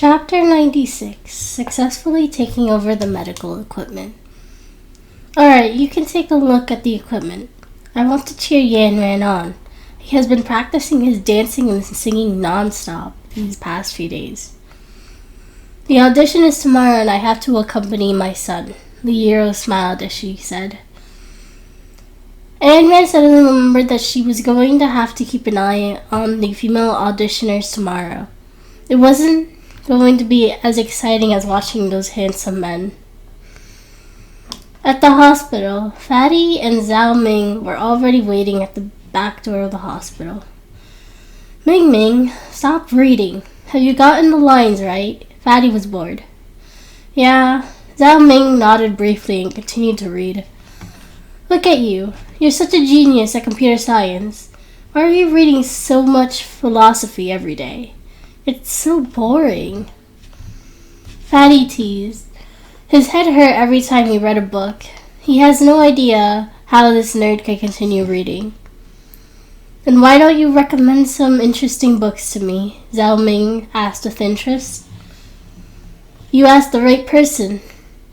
Chapter 96, Successfully Taking Over the Medical Equipment. Alright, you can take a look at the equipment. I want to cheer Yan Ran on. He has been practicing his dancing and singing non-stop these past few days. The audition is tomorrow and I have to accompany my son. Liero smiled as she said. Ayn Rand suddenly remembered that she was going to have to keep an eye on the female auditioners tomorrow. It wasn't going to be as exciting as watching those handsome men. At the hospital, Fatty and Zhao Ming were already waiting at the back door of the hospital. Ming Ming, stop reading. Have you gotten the lines right? Fatty was bored. Yeah. Zhao Ming nodded briefly and continued to read. Look at you. You're such a genius at computer science. Why are you reading so much philosophy every day? It's so boring. Fatty teased. His head hurt every time he read a book. He has no idea how this nerd can continue reading. Then why don't you recommend some interesting books to me? Zhao Ming asked with interest. You asked the right person.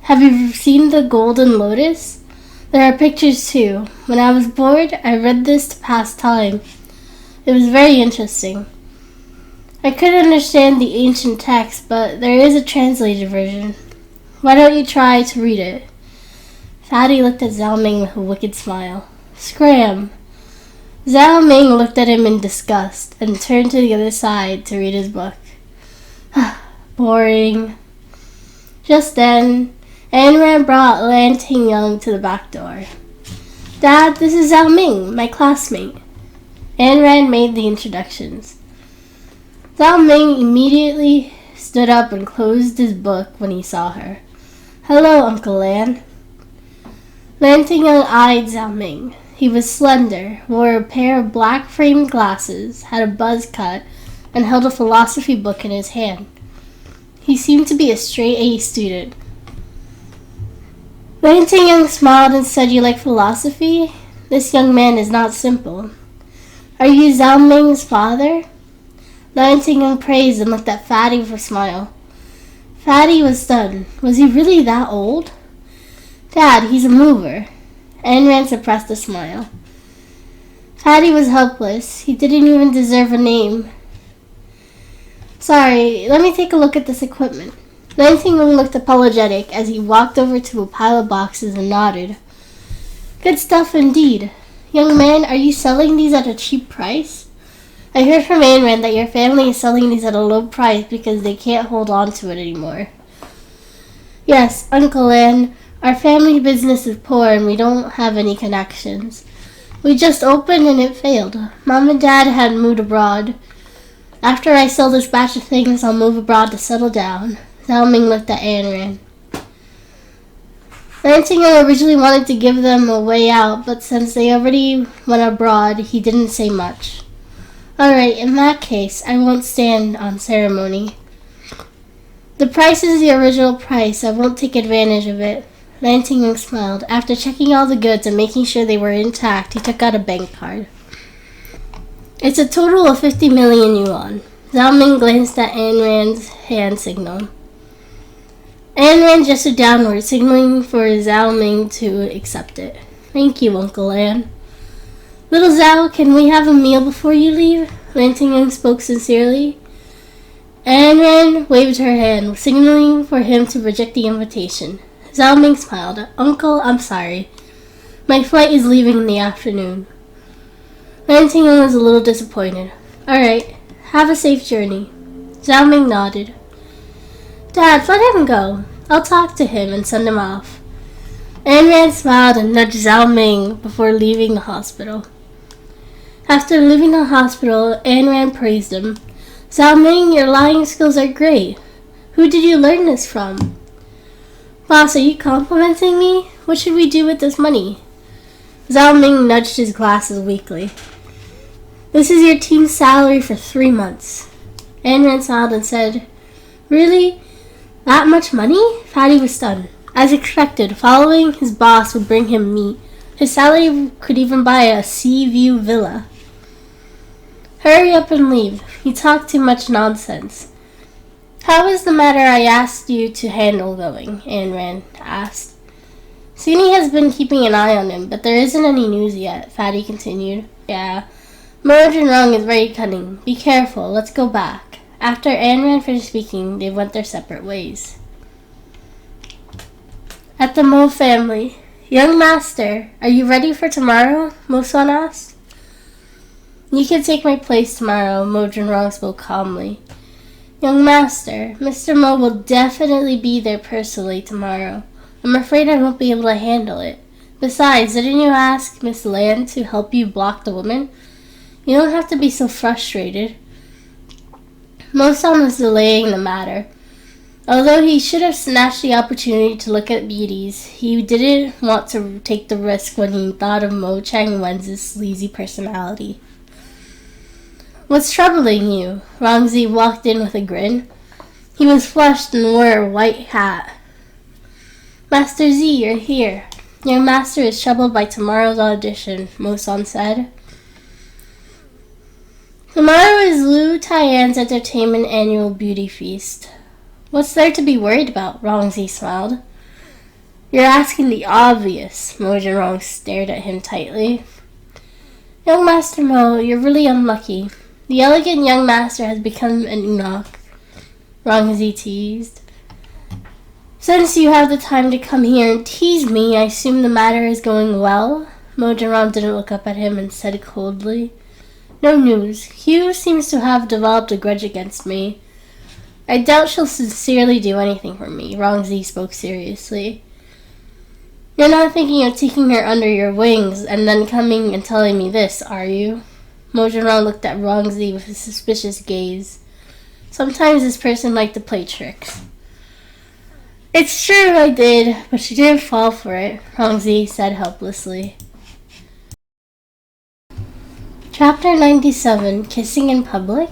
Have you seen The Golden Lotus? There are pictures too. When I was bored, I read this to pass time. It was very interesting. I couldn't understand the ancient text, but there is a translated version. Why don't you try to read it? Fatty looked at Zhao Ming with a wicked smile. Scram! Zhao Ming looked at him in disgust and turned to the other side to read his book. Boring. Just then, Ayn Rand brought Lan Tingyang to the back door. Dad, this is Zhao Ming, my classmate. Ayn Rand made the introductions. Zhao Ming immediately stood up and closed his book when he saw her. Hello, Uncle Lan. Lan Tingyang eyed Zhao Ming. He was slender, wore a pair of black-framed glasses, had a buzz cut, and held a philosophy book in his hand. He seemed to be a straight-A student. Lan Tingyang smiled and said, You like philosophy? This young man is not simple. Are you Zhao Ming's father? Lan Tingyang praised and looked at Fatty with a smile. Fatty was stunned. Was he really that old? Dad, he's a mover. Ayn Rand suppressed a smile. Fatty was helpless. He didn't even deserve a name. Sorry, let me take a look at this equipment. Lan Tingyang looked apologetic as he walked over to a pile of boxes and nodded. Good stuff indeed. Young man, are you selling these at a cheap price? I heard from Ayn Rand that your family is selling these at a low price because they can't hold on to it anymore. Yes, Uncle Lan, our family business is poor and we don't have any connections. We just opened and it failed. Mom and Dad had moved abroad. After I sell this batch of things, I'll move abroad to settle down. Zhao Ming looked at Ayn Rand. Lan Tingyang originally wanted to give them a way out, but since they already went abroad, he didn't say much. Alright, in that case, I won't stand on ceremony. The price is the original price. I won't take advantage of it. Lan Tingyang smiled. After checking all the goods and making sure they were intact, he took out a bank card. It's a total of 50 million yuan. Zhao Ming glanced at Ayn Rand's hand signal. Ayn Rand gestured downward, signaling for Zhao Ming to accept it. Thank you, Uncle Lan. Little Zhao, can we have a meal before you leave? Lan Tingyang spoke sincerely. Ayn Rand waved her hand, signaling for him to reject the invitation. Zhao Ming smiled. Uncle, I'm sorry. My flight is leaving in the afternoon. Lan Tingyang was a little disappointed. Alright, have a safe journey. Zhao Ming nodded. Dad, let him go. I'll talk to him and send him off. Ayn Rand smiled and nudged Zhao Ming before leaving the hospital. After leaving the hospital, Ayn Rand praised him. Zhao Ming, your lying skills are great. Who did you learn this from? Boss, are you complimenting me? What should we do with this money? Zhao Ming nudged his glasses weakly. This is your team's salary for 3 months. Ayn Rand smiled and said, Really? That much money? Fatty was stunned. As expected, following his boss would bring him meat. His salary could even buy a sea view villa. Hurry up and leave. You talk too much nonsense. How is the matter I asked you to handle going? Ayn Rand asked. Skinny has been keeping an eye on him, but there isn't any news yet, Fatty continued. Yeah. Mojin Rong is very cunning. Be careful. Let's go back. After Ayn Rand finished speaking, they went their separate ways. At the Mo family. Young master, are you ready for tomorrow? Mo-san asked. You can take my place tomorrow, Mojin Rong spoke calmly. Young master, Mr. Mo will definitely be there personally tomorrow. I'm afraid I won't be able to handle it. Besides, didn't you ask Miss Land to help you block the woman? You don't have to be so frustrated. Mo-san was delaying the matter. Although he should have snatched the opportunity to look at beauties, he didn't want to take the risk when he thought of Mo Chang-wen's sleazy personality. What's troubling you? Rongzi walked in with a grin. He was flushed and wore a white hat. Master Z, you're here. Your master is troubled by tomorrow's audition, Mo-san said. Tomorrow is Liu Taiyan's entertainment annual beauty feast. What's there to be worried about? Rongzi smiled. You're asking the obvious. Mojin Rong stared at him tightly. Young Master Mo, you're really unlucky. The elegant young master has become an eunuch. Rongzi teased. Since you have the time to come here and tease me, I assume the matter is going well? Mojin Rong didn't look up at him and said coldly. No news. Hugh seems to have developed a grudge against me. I doubt she'll sincerely do anything for me, Rongzi spoke seriously. You're not thinking of taking her under your wings and then coming and telling me this, are you? Mojin Rong looked at Rongzi with a suspicious gaze. Sometimes this person liked to play tricks. It's true I did, but she didn't fall for it, Rongzi said helplessly. Chapter 97, Kissing in Public?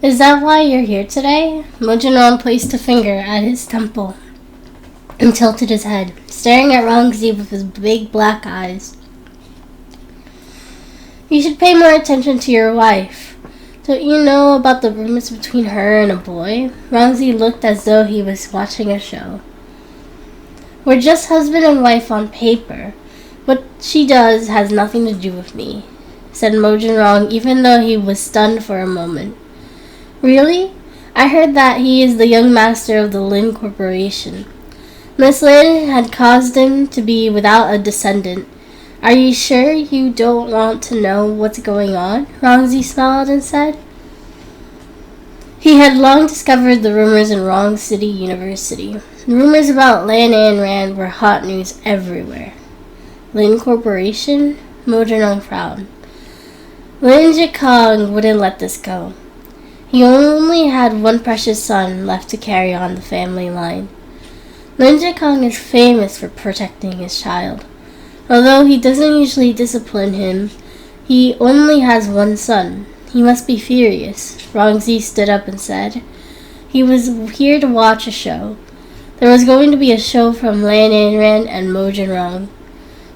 Is that why you're here today? Mojin Rong placed a finger at his temple and tilted his head, staring at Rongzi with his big black eyes. You should pay more attention to your wife. Don't you know about the rumors between her and a boy? Rongzi looked as though he was watching a show. We're just husband and wife on paper. What she does has nothing to do with me, said Mojin Rong, even though he was stunned for a moment. Really? I heard that he is the young master of the Lin Corporation. Miss Lin had caused him to be without a descendant. Are you sure you don't want to know what's going on? Rongzi smiled and said. He had long discovered the rumors in Rong City University. The rumors about Lan Ayn Rand were hot news everywhere. Lin Corporation? Mojin Rong frowned. Lin Jikong wouldn't let this go. He only had one precious son left to carry on the family line. Lin Jikong is famous for protecting his child. Although he doesn't usually discipline him, he only has one son. He must be furious. Rongzi stood up and said. He was here to watch a show. There was going to be a show from Lan Ayn Rand and Mojin Rong.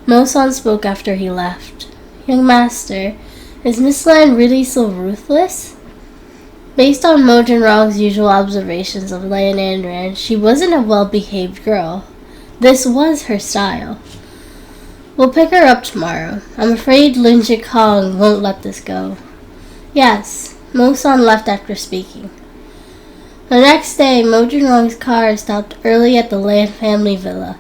Mo-san spoke after he left. Young master, is Miss Lan really so ruthless? Based on Mojin Rong's usual observations of Lan Ayn Rand, she wasn't a well-behaved girl. This was her style. We'll pick her up tomorrow. I'm afraid Lin Jikong won't let this go. Yes, Mo-san left after speaking. The next day, Mojin Rong's car stopped early at the Lan family villa.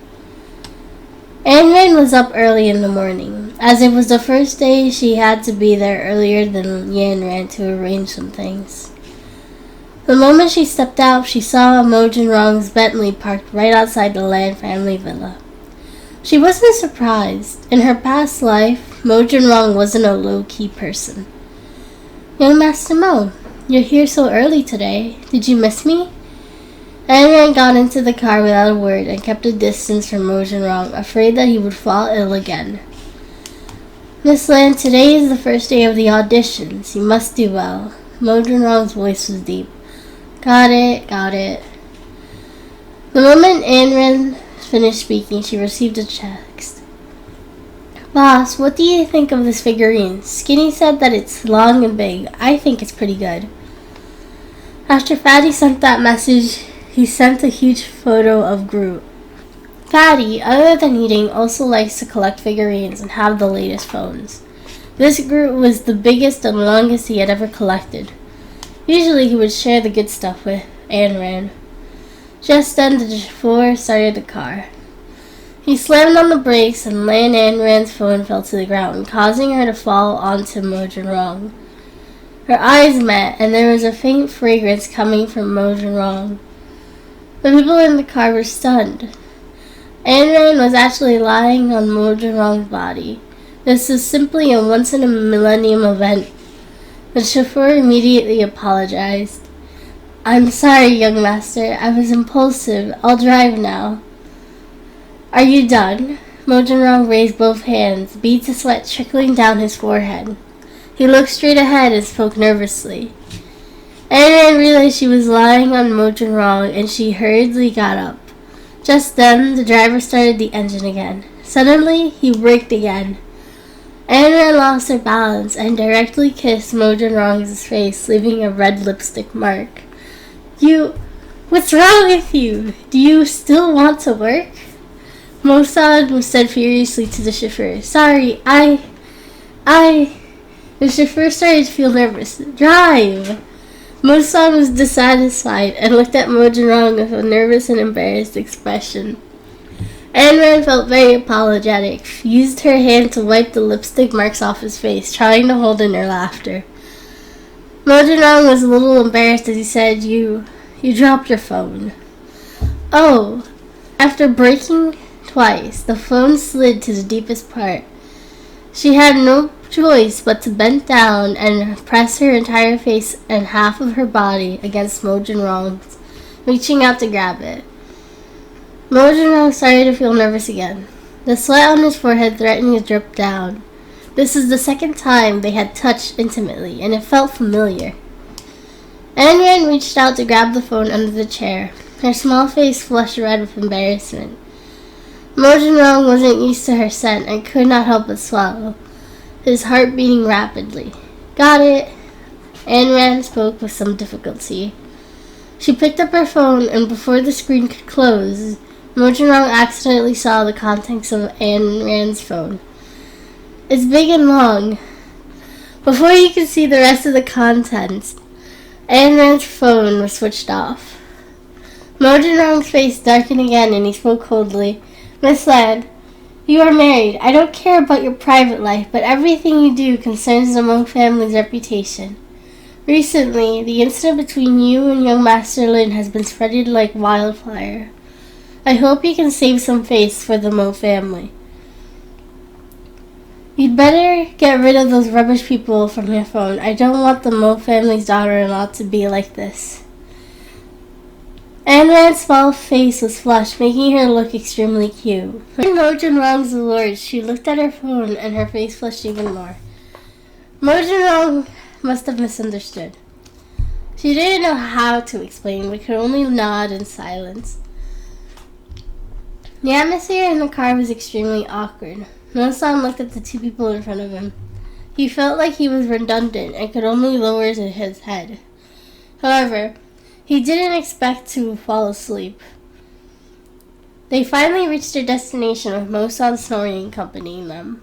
Ayn Rand was up early in the morning. As it was the first day, she had to be there earlier than Yan Rand to arrange some things. The moment she stepped out, she saw Mojin Rong's Bentley parked right outside the Lan family villa. She wasn't surprised. In her past life, Mojin Rong wasn't a low-key person. Young Master Mo, you're here so early today. Did you miss me? Ayn Rand got into the car without a word and kept a distance from Mojin Rong, afraid that he would fall ill again. Miss Lan, today is the first day of the auditions. You must do well. Mojin Rong's voice was deep. Got it. The moment Ayn Rand finished speaking, she received a text. Boss, what do you think of this figurine? Skinny said that it's long and big. I think it's pretty good. After Fatty sent that message, he sent a huge photo of Groot. Fatty, other than eating, also likes to collect figurines and have the latest phones. This Groot was the biggest and longest he had ever collected. Usually he would share the good stuff with Ayn Rand. Just then the chauffeur started the car. He slammed on the brakes and Ayn Rand's phone fell to the ground, causing her to fall onto Mojang. Her eyes met, and there was a faint fragrance coming from Mojang. The people in the car were stunned. Ayn Rand was actually lying on Mojang's body. This was simply a once-in-a-millennium event. The chauffeur immediately apologized. "I'm sorry, young master. I was impulsive. I'll drive now." "Are you done?" Mojang raised both hands, beads of sweat trickling down his forehead. He looked straight ahead and spoke nervously. Ayn Rand realized she was lying on Mojang, and she hurriedly got up. Just then, the driver started the engine again. Suddenly, he braked again. Ayn Rand lost her balance and directly kissed Mojang's face, leaving a red lipstick mark. What's wrong with you? Do you still want to work?" Mosad said furiously to the chauffeur. "Sorry, The chauffeur started to feel nervous. "Drive!" Mosad was dissatisfied and looked at Mojang with a nervous and embarrassed expression. Ayn Rand felt very apologetic. She used her hand to wipe the lipstick marks off his face, trying to hold in her laughter. Mojang was a little embarrassed as he said, You dropped your phone." "Oh." After braking twice, the phone slid to the deepest part. She had no choice but to bend down and press her entire face and half of her body against Mojang's, reaching out to grab it. Mojang started to feel nervous again. The sweat on his forehead threatened to drip down. This was the second time they had touched intimately, and it felt familiar. Ayn Rand reached out to grab the phone under the chair. Her small face flushed red with embarrassment. Mojang wasn't used to her scent and could not help but swallow, his heart beating rapidly. "Got it." Ayn Rand spoke with some difficulty. She picked up her phone, and before the screen could close, Mojang accidentally saw the contents of Ayn Rand's phone. "It's big and long." Before you could see the rest of the contents, Ayn Rand's phone was switched off. Mojang's face darkened again, and he spoke coldly. "Miss Rand, you are married. I don't care about your private life, but everything you do concerns the Mo family's reputation. Recently, the incident between you and young Master Lin has been spreading like wildfire. I hope you can save some face for the Mo family. You'd better get rid of those rubbish people from your phone. I don't want the Mo family's daughter-in-law to be like this." Ayn Rand's small face was flushed, making her look extremely cute. When Mojang's words, she looked at her phone, and her face flushed even more. Mojang must have misunderstood. She didn't know how to explain, but could only nod in silence. The atmosphere in the car was extremely awkward. Mosan looked at the two people in front of him. He felt like he was redundant and could only lower his head. However, he didn't expect to fall asleep. They finally reached their destination with Mosan snoring accompanying them.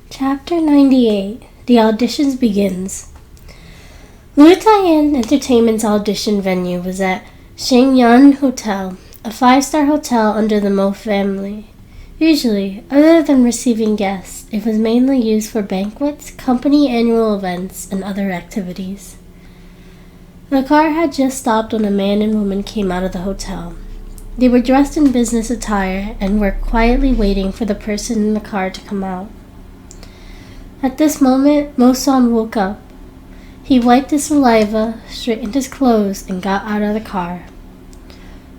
Chapter 98. The Auditions Begins. Lu Taiyan Entertainment's audition venue was at Shengyan Hotel, a 5-star hotel under the Mo family. Usually, other than receiving guests, it was mainly used for banquets, company annual events, and other activities. The car had just stopped when a man and woman came out of the hotel. They were dressed in business attire and were quietly waiting for the person in the car to come out. At this moment, Mosan woke up. He wiped his saliva, straightened his clothes, and got out of the car.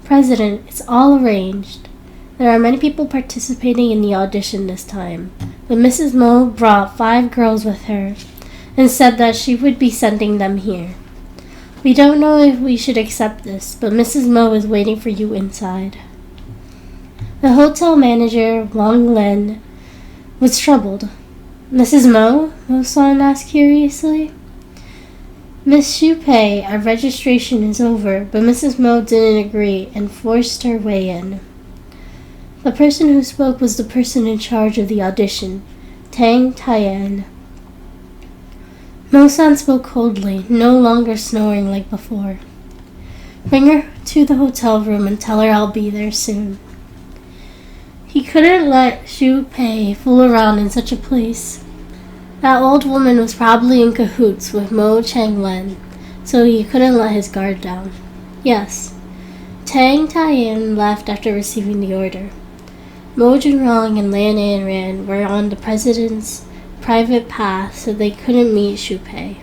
"President, it's all arranged. There are many people participating in the audition this time, but Mrs. Mo brought 5 girls with her and said that she would be sending them here. We don't know if we should accept this, but Mrs. Mo is waiting for you inside." The hotel manager, Wang Len, was troubled. "Mrs. Mo?" Mosan asked curiously. Miss Shupei, our registration is over, but Mrs. Mo didn't agree and forced her way in. The person who spoke was the person in charge of the audition, Tang Tian. Mo-san spoke coldly, no longer snoring like before. Bring her to the hotel room and tell her I'll be there soon. He couldn't let Shupei fool around in such a place. That old woman was probably in cahoots with Mo Changwen, so he couldn't let his guard down. Yes, Tang Tian left after receiving the order. Mo Junrong and Lan Anran were on the president's private path, so they couldn't meet Shupei.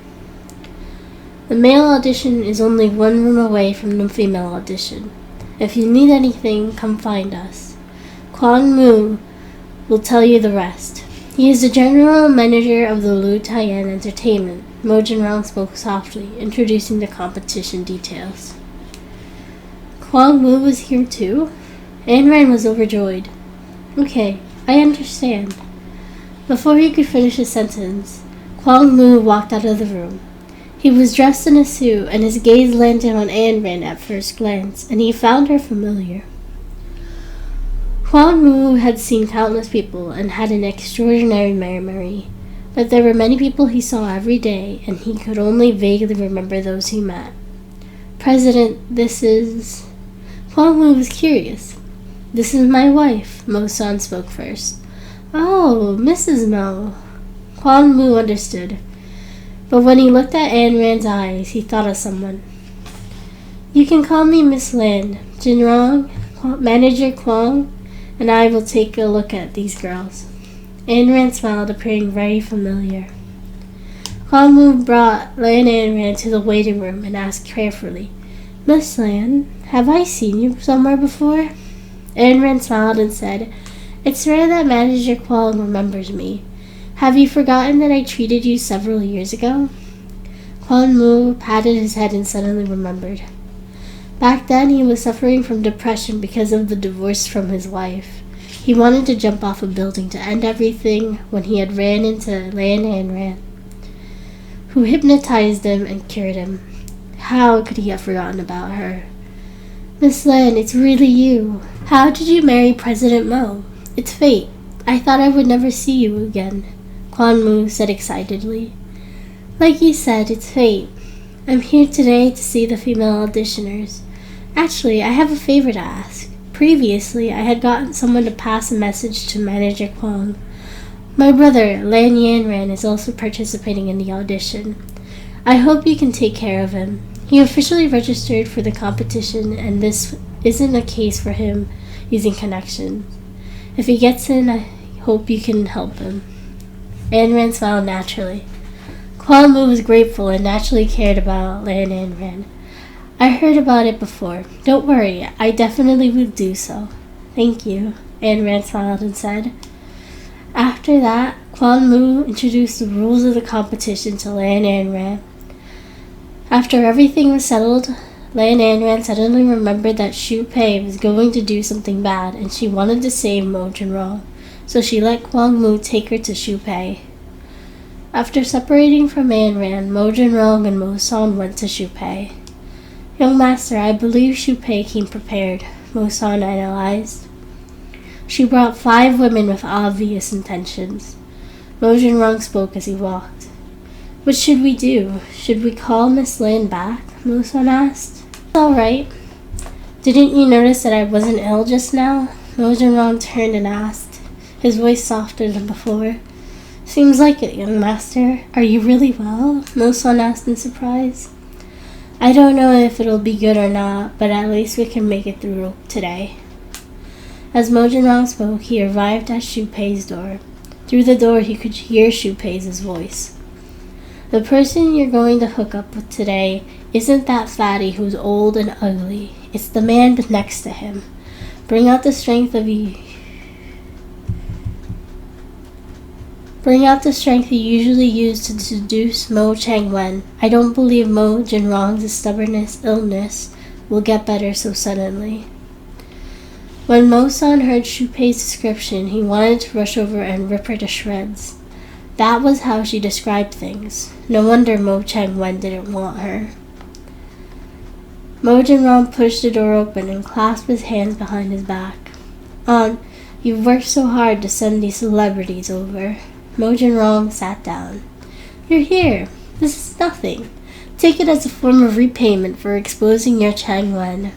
The male audition is only one room away from the female audition. If you need anything, come find us. Kwang Mu will tell you the rest. He is the general manager of the Lu Taiyan Entertainment. Mo Junrong spoke softly, introducing the competition details. Kwang Mu was here too? Anran was overjoyed. Okay, I understand. Before he could finish his sentence, Kwang Mu walked out of the room. He was dressed in a suit, and his gaze landed on Anran at first glance, and he found her familiar. Kwang Mu had seen countless people and had an extraordinary memory, but there were many people he saw every day, and he could only vaguely remember those he met. President, this is... Kwang Mu was curious. This is my wife, Mo-san spoke first. Oh, Mrs. Mo. Kwang Mu understood, but when he looked at Anran's eyes, he thought of someone. You can call me Miss Lan. Junrong, Manager Kwang, and I will take a look at these girls. Anran smiled, appearing very familiar. Kwang Mu brought Lan Anran to the waiting room and asked carefully, Miss Lan, have I seen you somewhere before? Anran smiled and said, It's rare that Manager Kwang remembers me. Have you forgotten that I treated you several years ago? Kwang Mu patted his head and suddenly remembered. Back then, he was suffering from depression because of the divorce from his wife. He wanted to jump off a building to end everything when he had ran into Lan Anran, who hypnotized him and cured him. How could he have forgotten about her? Miss Lan, it's really you. How did you marry President Mo? It's fate. I thought I would never see you again, Kwang Mu said excitedly. Like you said, it's fate. I'm here today to see the female auditioners. Actually, I have a favor to ask. Previously, I had gotten someone to pass a message to Manager Kwang. My brother, Lan Yanran, is also participating in the audition. I hope you can take care of him. He officially registered for the competition, and this isn't a case for him using connections. If he gets in, I hope you can help him. Anran smiled naturally. Kwang Mu was grateful and naturally cared about Lan Anran. I heard about it before. Don't worry, I definitely will do so. Thank you, Anran smiled and said. After that, Kwang Mu introduced the rules of the competition to Lan Anran. After everything was settled, Lan Anran suddenly remembered that Shupei was going to do something bad, and she wanted to save Mo Junrong, so she let Kwang Mu take her to Shupei. After separating from Anran, Mo Junrong and Mo-san went to Shupei. Young master, I believe Shupei came prepared, Mo-san analyzed. She brought 5 women with obvious intentions. Mo Junrong spoke as he walked. What should we do? Should we call Miss Lan back? Mo-san asked. All right. Didn't you notice that I wasn't ill just now? Mo Junrong turned and asked, his voice softer than before. Seems like it, young master. Are you really well? Mo-san asked in surprise. I don't know if it'll be good or not, but at least we can make it through today. As Mo Junrong spoke, he arrived at Shupei's door. Through the door, he could hear Shupei's voice. The person you're going to hook up with today isn't that fatty who's old and ugly. It's the man next to him. Bring out the strength you usually use to seduce Mo Changwen. I don't believe Mo Junrong's stubbornness illness will get better so suddenly. When Mo-san heard Shupei's description, he wanted to rush over and rip her to shreds. That was how she described things. No wonder Mo Chang-wen didn't want her. Mo Jin-rong pushed the door open and clasped his hands behind his back. Aunt, you've worked so hard to send these celebrities over. Mo Jin-rong sat down. You're here. This is nothing. Take it as a form of repayment for exposing your Chang-wen.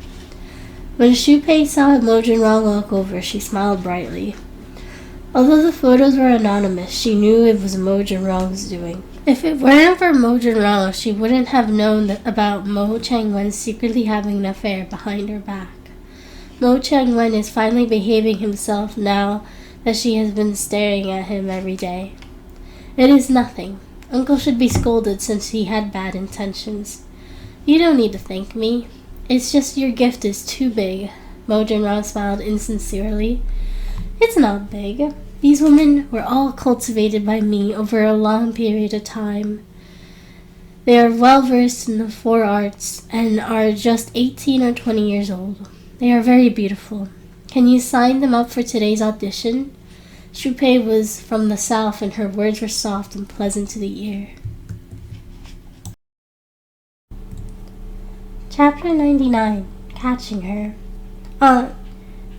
When Xu Pei saw Mo Jin-rong walk over, she smiled brightly. Although the photos were anonymous, she knew it was Mo Jin-rong's doing. If it weren't for Mo Jin-rong, she wouldn't have known about Mo Chang-wen secretly having an affair behind her back. Mo Chang-wen is finally behaving himself now that she has been staring at him every day. It is nothing. Uncle should be scolded since he had bad intentions. You don't need to thank me. It's just your gift is too big. Mo Jin-rong smiled insincerely. It's not big. These women were all cultivated by me over a long period of time. They are well versed in the 4 arts and are just 18 or 20 years old. They are very beautiful. Can you sign them up for today's audition? Xu Pei was from the south and her words were soft and pleasant to the ear. Chapter 99. Catching Her. Aunt,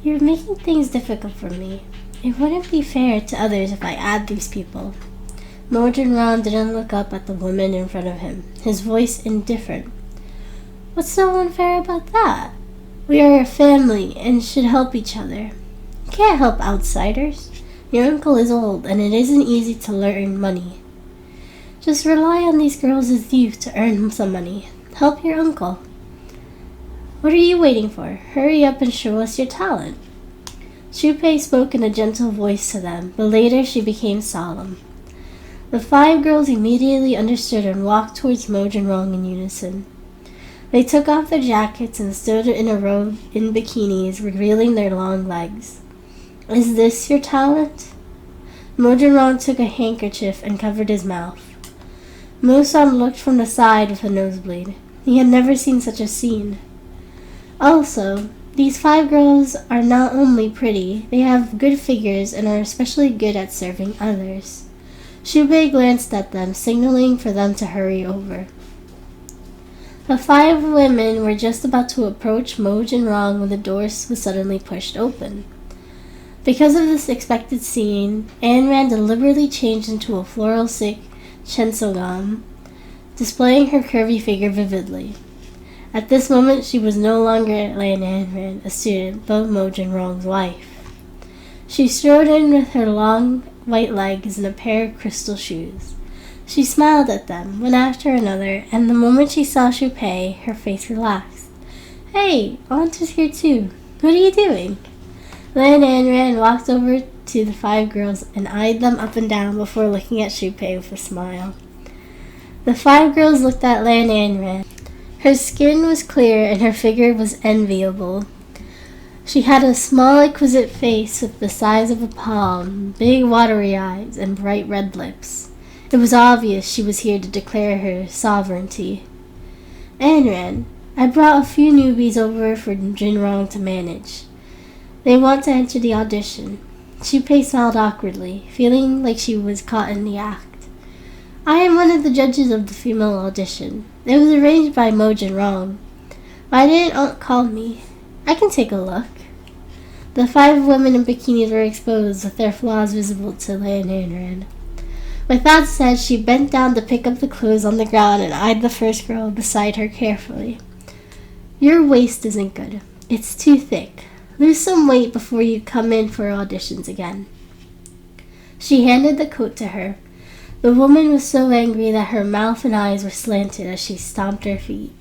you're making things difficult for me. It wouldn't be fair to others if I add these people. Mo Jin-rong didn't look up at the woman in front of him, his voice indifferent. What's so unfair about that? We are a family and should help each other. You can't help outsiders. Your uncle is old and it isn't easy to learn money. Just rely on these girls' youth to earn some money. Help your uncle. What are you waiting for? Hurry up and show us your talent. Xu Pei spoke in a gentle voice to them, but later she became solemn. The 5 girls immediately understood and walked towards Mo Jin-rong in unison. They took off their jackets and stood in a row in bikinis, revealing their long legs. Is this your talent? Mo Jin-rong took a handkerchief and covered his mouth. Mo Sun looked from the side with a nosebleed. He had never seen such a scene. Also, these 5 girls are not only pretty, they have good figures and are especially good at serving others. Xu Pei glanced at them, signaling for them to hurry over. The 5 women were just about to approach Mo Jin-rong when the door was suddenly pushed open. Because of this expected scene, Ayn Rand deliberately changed into a floral silk chensogam, displaying her curvy figure vividly. At this moment, she was no longer Ayn Rand, a student, but Mo Jin-rong's wife. She strode in with her long white legs and a pair of crystal shoes. She smiled at them, one after another, and the moment she saw Xu Pei, her face relaxed. Hey, Aunt is here too. What are you doing? Then Ayn Rand walked over to the 5 girls and eyed them up and down before looking at Xu Pei with a smile. The 5 girls looked at Ayn Rand. Her skin was clear and her figure was enviable. She had a small, exquisite face with the size of a palm, big watery eyes, and bright red lips. It was obvious she was here to declare her sovereignty. Ayn Rand, I brought a few newbies over for Jin-rong to manage. They want to enter the audition. Xu Pei smiled awkwardly, feeling like she was caught in the act. I am one of the judges of the female audition. It was arranged by Mo Jin-rong. Why didn't Aunt call me? I can take a look. The 5 women in bikinis were exposed, with their flaws visible to Ayn Rand. With that said, she bent down to pick up the clothes on the ground and eyed the first girl beside her carefully. Your waist isn't good. It's too thick. Lose some weight before you come in for auditions again. She handed the coat to her. The woman was so angry that her mouth and eyes were slanted as she stomped her feet.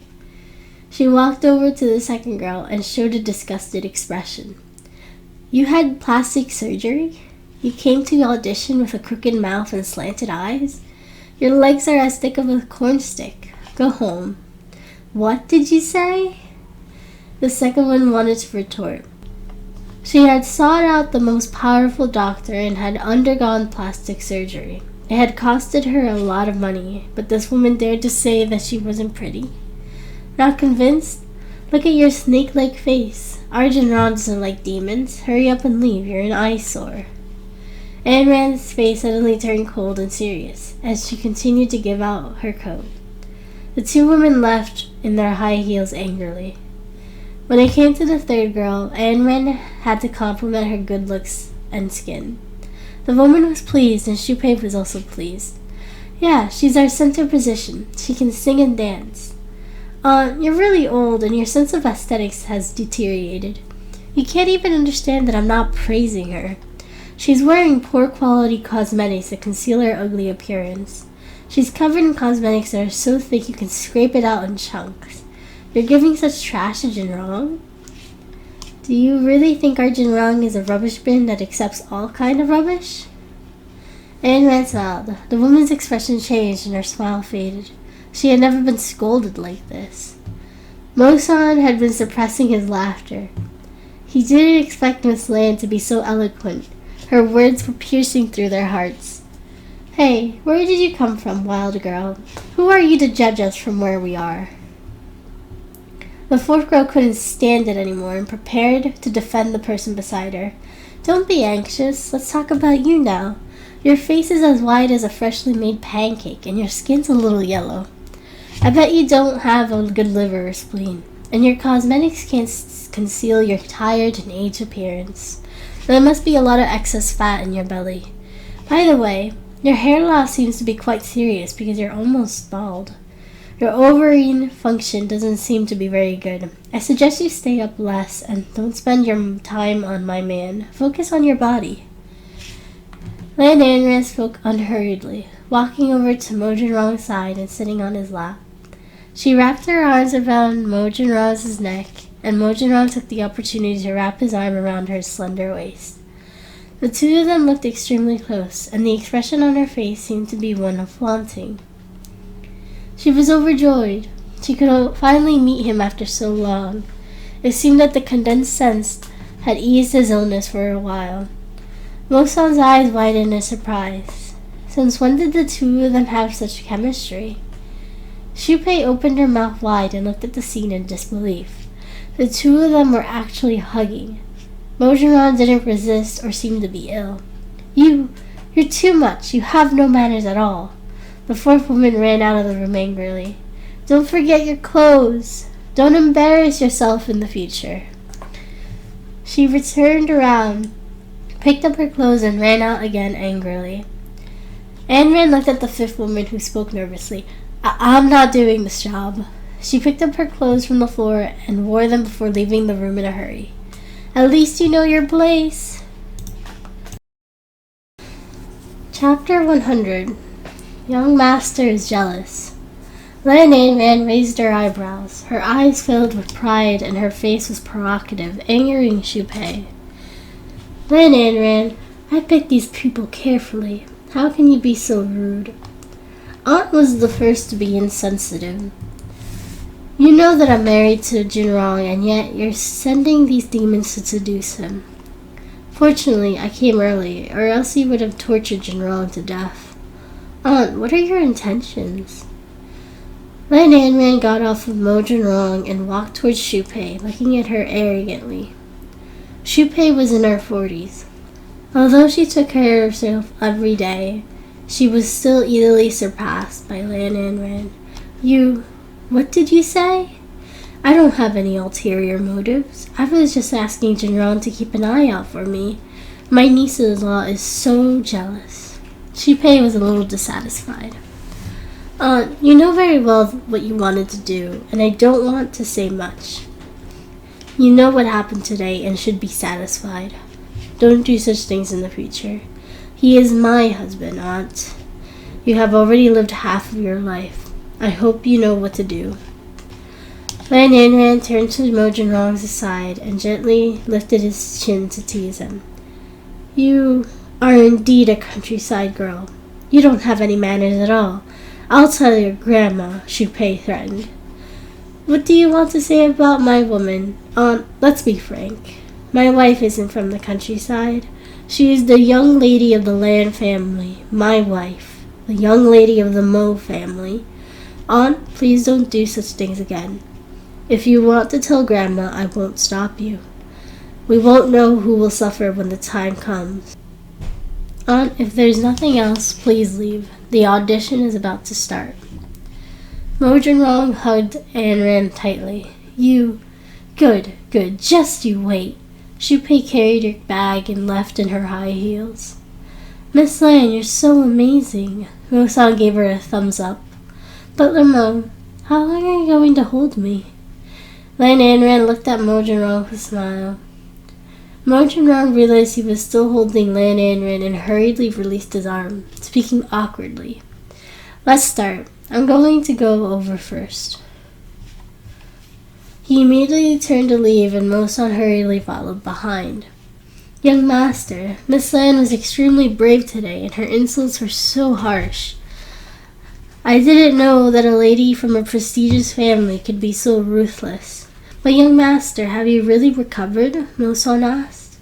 She walked over to the second girl and showed a disgusted expression. You had plastic surgery? You came to the audition with a crooked mouth and slanted eyes? Your legs are as thick as a corn stick. Go home. What did you say? The second one wanted to retort. She had sought out the most powerful doctor and had undergone plastic surgery. It had costed her a lot of money, but this woman dared to say that she wasn't pretty. Not convinced? Look at your snake-like face. Arjun Ron doesn't like demons. Hurry up and leave. You're an eyesore. Ayn Rand's face suddenly turned cold and serious as she continued to give out her code. The two women left in their high heels angrily. When it came to the third girl, Ayn Rand had to compliment her good looks and skin. The woman was pleased, and Shupei was also pleased. Yeah, she's our center position. She can sing and dance. You're really old, and your sense of aesthetics has deteriorated. You can't even understand that I'm not praising her. She's wearing poor quality cosmetics that conceal her ugly appearance. She's covered in cosmetics that are so thick you can scrape it out in chunks. You're giving such trash to Jinrong? Do you really think our Jinrong is a rubbish bin that accepts all kind of rubbish? Ayn Rand smiled. The woman's expression changed and her smile faded. She had never been scolded like this. Mo-san had been suppressing his laughter. He didn't expect Miss Lan to be so eloquent. Her words were piercing through their hearts. Hey, where did you come from, wild girl? Who are you to judge us from where we are? The fourth girl couldn't stand it anymore and prepared to defend the person beside her. Don't be anxious. Let's talk about you now. Your face is as white as a freshly made pancake, and your skin's a little yellow. I bet you don't have a good liver or spleen, and your cosmetics can't conceal your tired and aged appearance. There must be a lot of excess fat in your belly. By the way, your hair loss seems to be quite serious because you're almost bald. Your ovarian function doesn't seem to be very good. I suggest you stay up less and don't spend your time on my man. Focus on your body. Lan Ayn Rand spoke unhurriedly, walking over to Mo Jinrong's side and sitting on his lap. She wrapped her arms around Mo Jinrong's neck, and Mo Jinrong took the opportunity to wrap his arm around her slender waist. The two of them looked extremely close, and the expression on her face seemed to be one of flaunting. She was overjoyed. She could finally meet him after so long. It seemed that the condensed sense had eased his illness for a while. Mo-san's eyes widened in surprise. Since when did the two of them have such chemistry? Shupei opened her mouth wide and looked at the scene in disbelief. The two of them were actually hugging. Mo Jinrong didn't resist or seem to be ill. You're too much. You have no manners at all. The fourth woman ran out of the room angrily. Don't forget your clothes. Don't embarrass yourself in the future. She returned around, picked up her clothes, and ran out again angrily. Ayn Rand looked at the fifth woman, who spoke nervously. I'm not doing this job. She picked up her clothes from the floor and wore them before leaving the room in a hurry. At least you know your place. Chapter 100. Young Master is jealous. Lan Ayn Rand raised her eyebrows. Her eyes filled with pride and her face was provocative, angering Shupei. Lan Ayn Rand, I picked these people carefully. How can you be so rude? Aunt was the first to be insensitive. You know that I'm married to Jinrong, and yet you're sending these demons to seduce him. Fortunately, I came early, or else he would have tortured Jinrong to death. Aunt, what are your intentions? Lan Ayn Rand got off of Mo Jinrong and walked towards Shupei, looking at her arrogantly. Shupei was in her 40s. Although she took care of herself every day, she was still easily surpassed by Lan Ayn Rand. What did you say? I don't have any ulterior motives. I was just asking Jinrong to keep an eye out for me. My niece-in-law is so jealous. Shupei was a little dissatisfied. You know very well what you wanted to do, and I don't want to say much. You know what happened today and should be satisfied. Don't do such things in the future. He is my husband, Aunt. You have already lived half of your life. I hope you know what to do. Lan Ayn Rand turned to Mo Jinrong's side and gently lifted his chin to tease him. You are indeed a countryside girl. You don't have any manners at all. I'll tell your grandma, Shupei threatened. What do you want to say about my woman? Aunt, let's be frank. My wife isn't from the countryside. She is the young lady of the Lan family, my wife, the young lady of the Mo family. Aunt, please don't do such things again. If you want to tell Grandma, I won't stop you. We won't know who will suffer when the time comes. Aunt, if there's nothing else, please leave. The audition is about to start. Mojang hugged Ayn Rand tightly. You... Good, just you wait. Shupei carried her bag and left in her high heels. Miss Lan, you're so amazing. Mo-san gave her a thumbs up. But Lermo, how long are you going to hold me? Lan Ayn Rand looked at Mojang with a smile. Mojang realized he was still holding Lan Ayn Rand and hurriedly released his arm, speaking awkwardly. Let's start. I'm going to go over first. He immediately turned to leave and Mo-san hurriedly followed behind. Young master, Miss Lan was extremely brave today and her insults were so harsh. I didn't know that a lady from a prestigious family could be so ruthless. But young master, have you really recovered? Mo-san asked.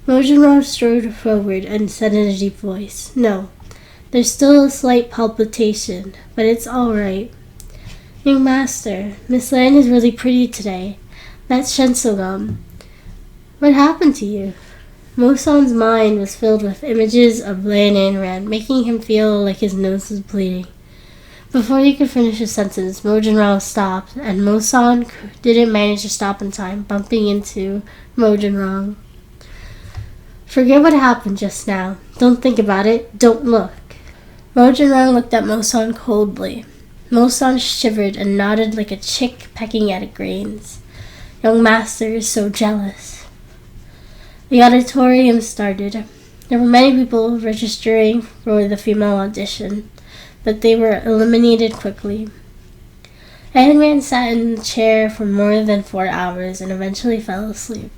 Mojang strode forward and said in a deep voice, No, there's still a slight palpitation, but it's all right. Young master, Miss Lan is really pretty today. That's Shensogam. What happened to you? Mo-san's mind was filled with images of Lan Ayn Rand, making him feel like his nose was bleeding. Before he could finish his sentence, Mojang stopped, and Mo-san didn't manage to stop in time, bumping into Mojang. Forget what happened just now. Don't think about it. Don't look. Mojang looked at Mo-san coldly. Mo-san shivered and nodded like a chick pecking at grains. Young master is so jealous. The auditorium started. There were many people registering for the female audition, but they were eliminated quickly. Ayn Rand sat in the chair for more than 4 hours and eventually fell asleep.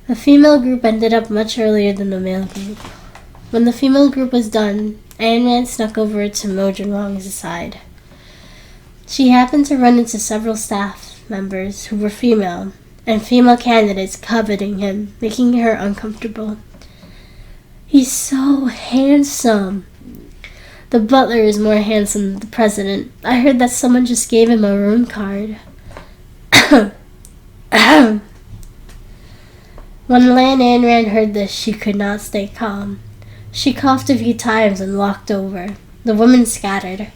The female group ended up much earlier than the male group. When the female group was done, Ayn Rand snuck over to Mojang's side. She happened to run into several staff members who were female, and female candidates coveting him, making her uncomfortable. He's so handsome. The butler is more handsome than the president. I heard that someone just gave him a room card. When Lan Ayn Rand heard this, she could not stay calm. She coughed a few times and walked over. The woman scattered.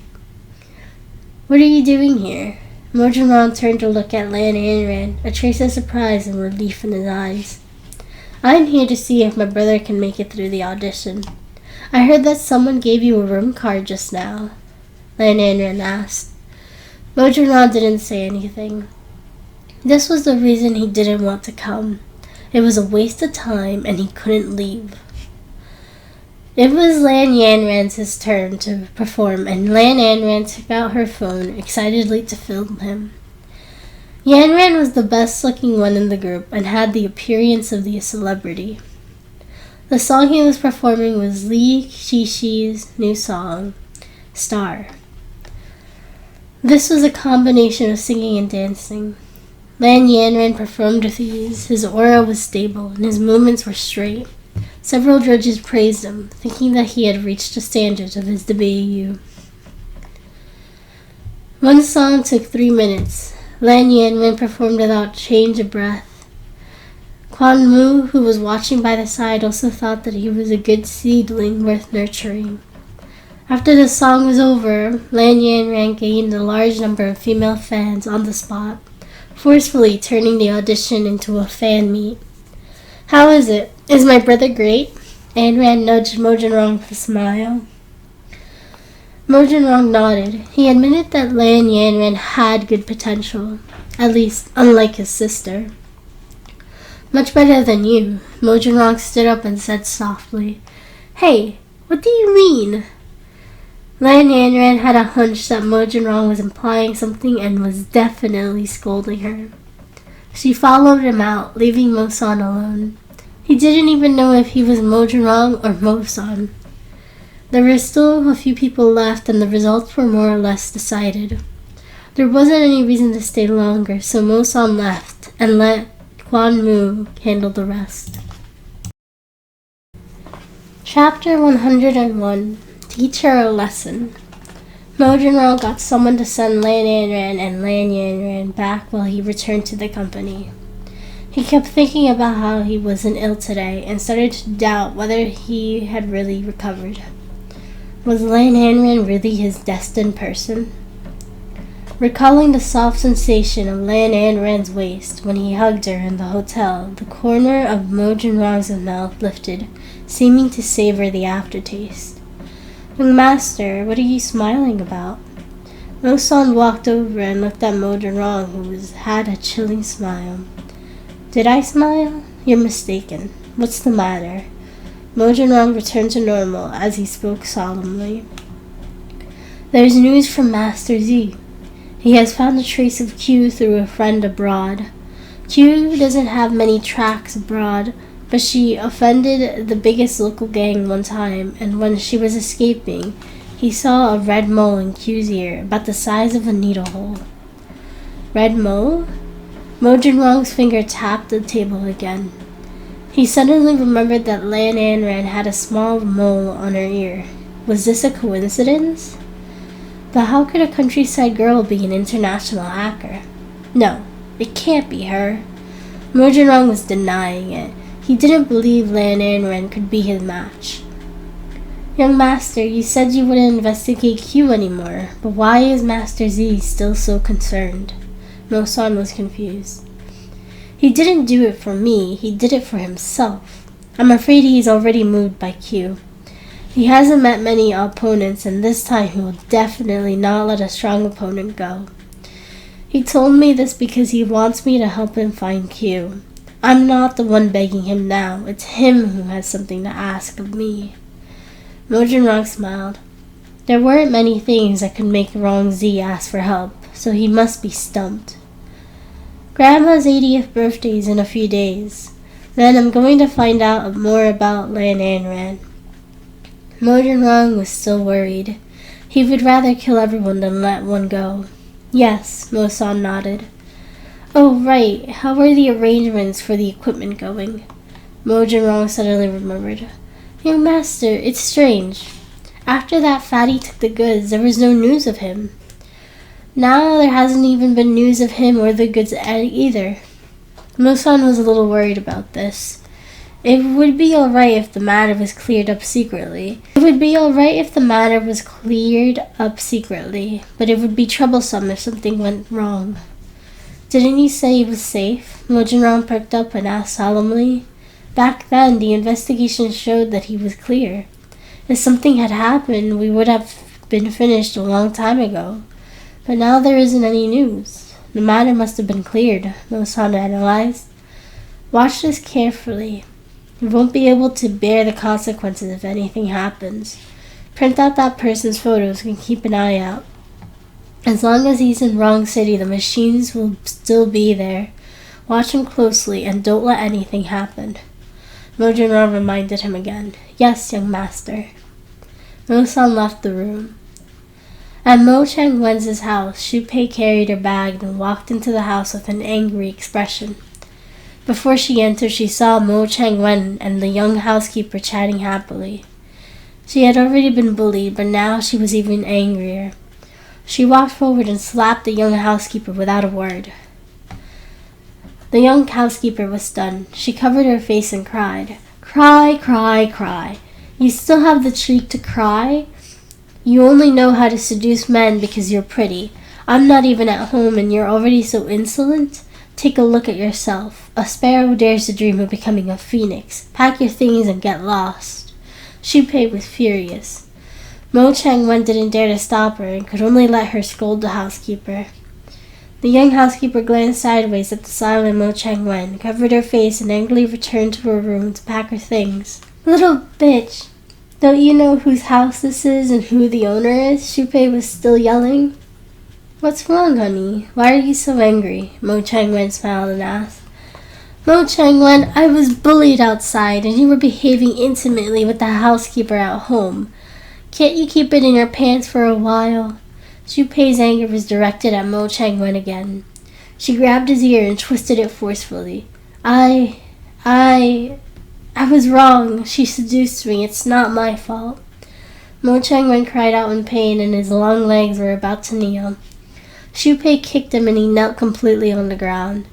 What are you doing here? Mojang turned to look at Lan Ayn Rand, a trace of surprise and relief in his eyes. I'm here to see if my brother can make it through the audition. I heard that someone gave you a room card just now, Lan Ayn Rand asked. Mojang didn't say anything. This was the reason he didn't want to come. It was a waste of time and he couldn't leave. It was Lan Ayn Rand's turn to perform, and Lan Ayn Rand took out her phone excitedly to film him. Ayn Rand was the best-looking one in the group and had the appearance of a celebrity. The song he was performing was Li Shixi's new song, Star. This was a combination of singing and dancing. Lan Ayn Rand performed with ease. His aura was stable, and his movements were straight. Several judges praised him, thinking that he had reached the standards of his debut. One song took 3 minutes. Lan Ayn Rand performed without change of breath. Quan Mu, who was watching by the side, also thought that he was a good seedling worth nurturing. After the song was over, Lan Ayn Rand gained a large number of female fans on the spot, forcefully turning the audition into a fan meet. How is it? Is my brother great? Ayn Rand nudged Mojang with a smile. Mojang nodded. He admitted that Lan Ayn Rand had good potential, at least unlike his sister. Much better than you. Mojang stood up and said softly, Hey, what do you mean? Lan Ayn Rand had a hunch that Mojang was implying something and was definitely scolding her. She followed him out, leaving Mo-san alone. He didn't even know if he was Mojang or Mo-san. There were still a few people left and the results were more or less decided. There wasn't any reason to stay longer, so Mo-san left and let Quan Mu handle the rest. Chapter 101. Teach her a lesson. Mojang got someone to send Lan Ayn Rand and Lan Ayn Rand back while he returned to the company. He kept thinking about how he wasn't ill today and started to doubt whether he had really recovered. Was Lan Hanran really his destined person? Recalling the soft sensation of Lan Hanran's waist when he hugged her in the hotel, the corner of Mo Jinrong's mouth lifted, seeming to savor the aftertaste. "Young master, what are you smiling about?" Mo San walked over and looked at Mo Jinrong, who had a chilling smile. "Did I smile? You're mistaken. What's the matter?" Mo Jinrong returned to normal as he spoke solemnly. "There's news from Master Z. He has found a trace of Q through a friend abroad. Q doesn't have many tracks abroad, but she offended the biggest local gang one time, and when she was escaping, he saw a red mole in Q's ear, about the size of a needle hole." "Red mole?" Mo Jinrong's finger tapped the table again. He suddenly remembered that Lan Hanran had a small mole on her ear. Was this a coincidence? But how could a countryside girl be an international hacker? No, it can't be her. Mo Jinrong was denying it. He didn't believe Lan Hanran could be his match. "Young master, you said you wouldn't investigate Q anymore, but why is Master Z still so concerned?" Mo San was confused. "He didn't do it for me, he did it for himself. I'm afraid he's already moved by Q. He hasn't met many opponents, and this time he will definitely not let a strong opponent go. He told me this because he wants me to help him find Q. I'm not the one begging him now, it's him who has something to ask of me." Mo Jinrong smiled. There weren't many things that could make Rong Z ask for help, so he must be stumped. "Grandma's 80th birthday is in a few days. Then I'm going to find out more about Lan Hanran." Mo Jinrong was still worried. He would rather kill everyone than let one go. "Yes," Mo San nodded. "Oh, right. How are the arrangements for the equipment going?" Mo Jinrong suddenly remembered. "Young master, it's strange. After that fatty took the goods, there was no news of him. Now there hasn't even been news of him or the goods either." Mo San was a little worried about this. It would be alright if the matter was cleared up secretly. But it would be troublesome if something went wrong. "Didn't you say he was safe?" Mo Jinrong perked up and asked solemnly. "Back then, the investigation showed that he was clear. If something had happened, we would have been finished a long time ago. But now there isn't any news. The matter must have been cleared," Mo San analyzed. "Watch this carefully. You won't be able to bear the consequences if anything happens. Print out that person's photos and keep an eye out. As long as he's in Wrong City, the machines will still be there. Watch him closely and don't let anything happen." Mo Jinrong reminded him again. "Yes, young master." Mo San left the room. At Mo Chang-wen's house, Xu Pei carried her bag and walked into the house with an angry expression. Before she entered, she saw Mo Chang-wen and the young housekeeper chatting happily. She had already been bullied, but now she was even angrier. She walked forward and slapped the young housekeeper without a word. The young housekeeper was stunned. She covered her face and cried. "Cry, cry, cry. You still have the cheek to cry? You only know how to seduce men because you're pretty. I'm not even at home and you're already so insolent? Take a look at yourself. A sparrow dares to dream of becoming a phoenix. Pack your things and get lost." Xu Pei was furious. Mo Chang-wen didn't dare to stop her and could only let her scold the housekeeper. The young housekeeper glanced sideways at the silent Mo Chang-wen, covered her face, and angrily returned to her room to pack her things. "Little bitch! Don't you know whose house this is and who the owner is?" Xu Pei was still yelling. "What's wrong, honey? Why are you so angry?" Mo Chang-wen smiled and asked. "Mo Chang-wen, I was bullied outside and you were behaving intimately with the housekeeper at home. Can't you keep it in your pants for a while?" Xu Pei's anger was directed at Mo Chang-wen again. She grabbed his ear and twisted it forcefully. I was wrong. She seduced me. It's not my fault." Mo Chang-wen cried out in pain and his long legs were about to kneel. Xu Pei kicked him and he knelt completely on the ground.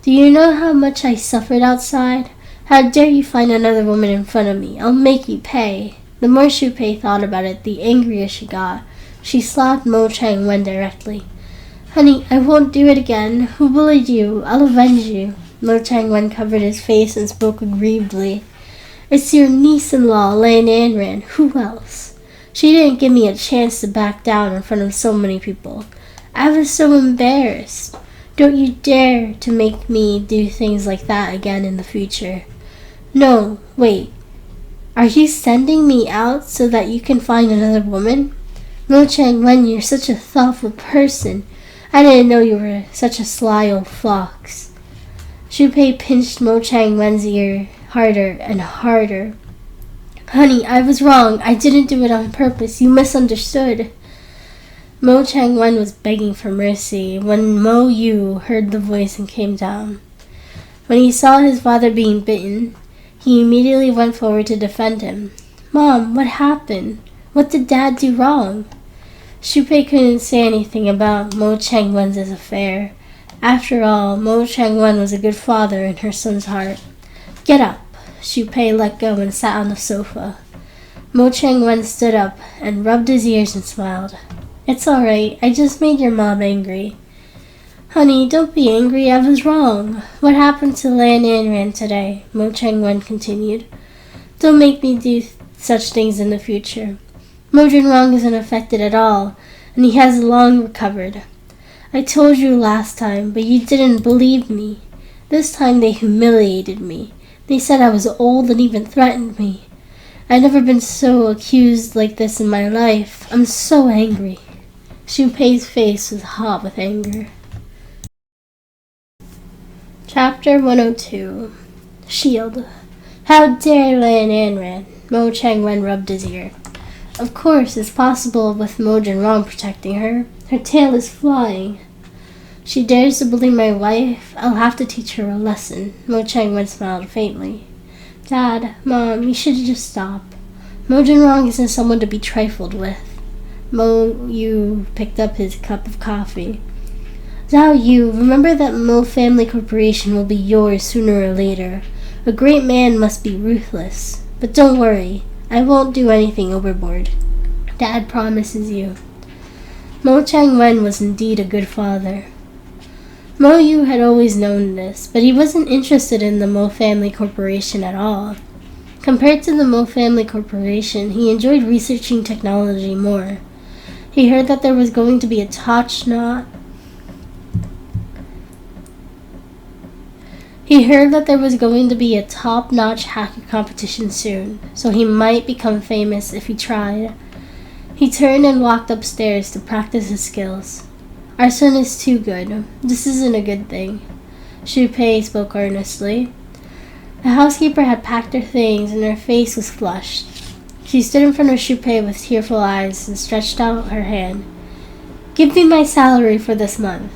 Do you know how much I suffered outside? How dare you find another woman in front of me? I'll make you pay. The more Shu Pei thought about it, the angrier she got. She slapped Mo Chang-wen directly. Honey, I won't do it again. Who bullied you? I'll avenge you. Mo Chang-wen covered his face and spoke aggrievedly. It's your niece-in-law, Lan Anran. Who else? She didn't give me a chance to back down in front of so many people. I was so embarrassed. Don't you dare to make me do things like that again in the future. No, wait. Are you sending me out so that you can find another woman? Mo Chang-wen, you're such a thoughtful person. I didn't know you were such a sly old fox. Shu Pei pinched Mo Chang-wen's ear harder and harder. Honey, I was wrong. I didn't do it on purpose. You misunderstood. Mo Chang-wen was begging for mercy when Mo Yu heard the voice and came down. When he saw his father being bitten, he immediately went forward to defend him. Mom, what happened? What did Dad do wrong? Shu Pei couldn't say anything about Mo Chang-wen's affair. After all, Mo Chang-wen was a good father in her son's heart. Get up. Shu Pei let go and sat on the sofa. Mo Chang-wen stood up and rubbed his ears and smiled. It's all right. I just made your mom angry. Honey, don't be angry. I was wrong. What happened to Lan Anran today? Mo Chang-wen continued. Don't make me do such things in the future. Mo Junrong isn't affected at all, and he has long recovered. I told you last time, but you didn't believe me. This time they humiliated me. They said I was old and even threatened me. I've never been so accused like this in my life. I'm so angry. Shu Pei's face was hot with anger. Chapter 102. Shield. How dare Lan Anran? Mo Chang-wen rubbed his ear. Of course, it's possible with Mo Junrong protecting her. Her tail is flying. She dares to bully my wife. I'll have to teach her a lesson. Mo Chang-wen smiled faintly. Dad, Mom, you should just stop. Mo Junrong isn't someone to be trifled with. Mo Yu picked up his cup of coffee. Zhao Yu, remember that Mo Family Corporation will be yours sooner or later. A great man must be ruthless. But don't worry. I won't do anything overboard. Dad promises you. Mo Chang-wen was indeed a good father. Mo Yu had always known this, but he wasn't interested in the Mo Family Corporation at all. Compared to the Mo Family Corporation, he enjoyed researching technology more. He heard that there was going to be a top-notch hacker competition soon, so he might become famous if he tried. He turned and walked upstairs to practice his skills. Our son is too good. This isn't a good thing. Shu Pei spoke earnestly. The housekeeper had packed her things and her face was flushed. She stood in front of Shu Pei with tearful eyes and stretched out her hand. Give me my salary for this month.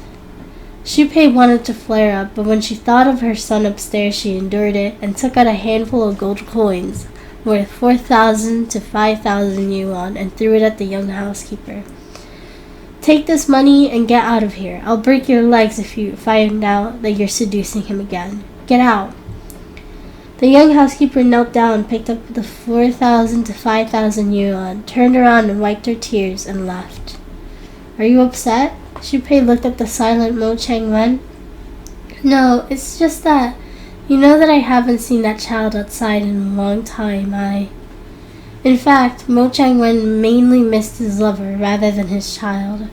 Shu Pei wanted to flare up, but when she thought of her son upstairs, she endured it and took out a handful of gold coins worth 4,000 to 5,000 yuan and threw it at the young housekeeper. Take this money and get out of here. I'll break your legs if you find out that you're seducing him again. Get out. The young housekeeper knelt down, picked up the 4,000 to 5,000 yuan, turned around and wiped her tears and left. Are you upset? Shu Pei looked at the silent Mo Chang-wen. No, it's just that, you know that I haven't seen that child outside in a long time. In fact, Mo Chang-wen mainly missed his lover rather than his child.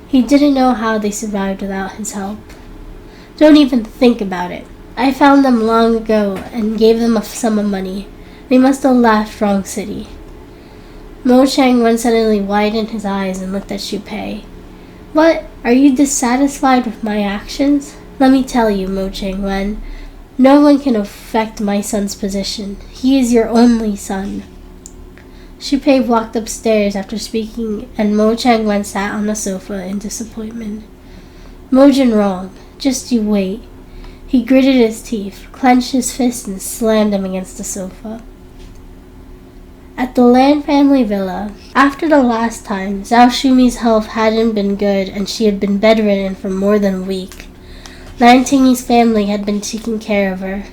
He didn't know how they survived without his help. Don't even think about it. I found them long ago and gave them a sum of money. They must have left wrong city. Mo Chang-wen suddenly widened his eyes and looked at Shu Pei. What? Are you dissatisfied with my actions? Let me tell you, Mo Chang-wen, no one can affect my son's position. He is your only son. Shu Pei walked upstairs after speaking, and Mo Chang-wen sat on the sofa in disappointment. Mo Junrong, just you wait. He gritted his teeth, clenched his fists, and slammed them against the sofa. At the Lan family villa, after the last time, Zhao Shumi's health hadn't been good and she had been bedridden for more than a week. Lan Tingyi's family had been taking care of her.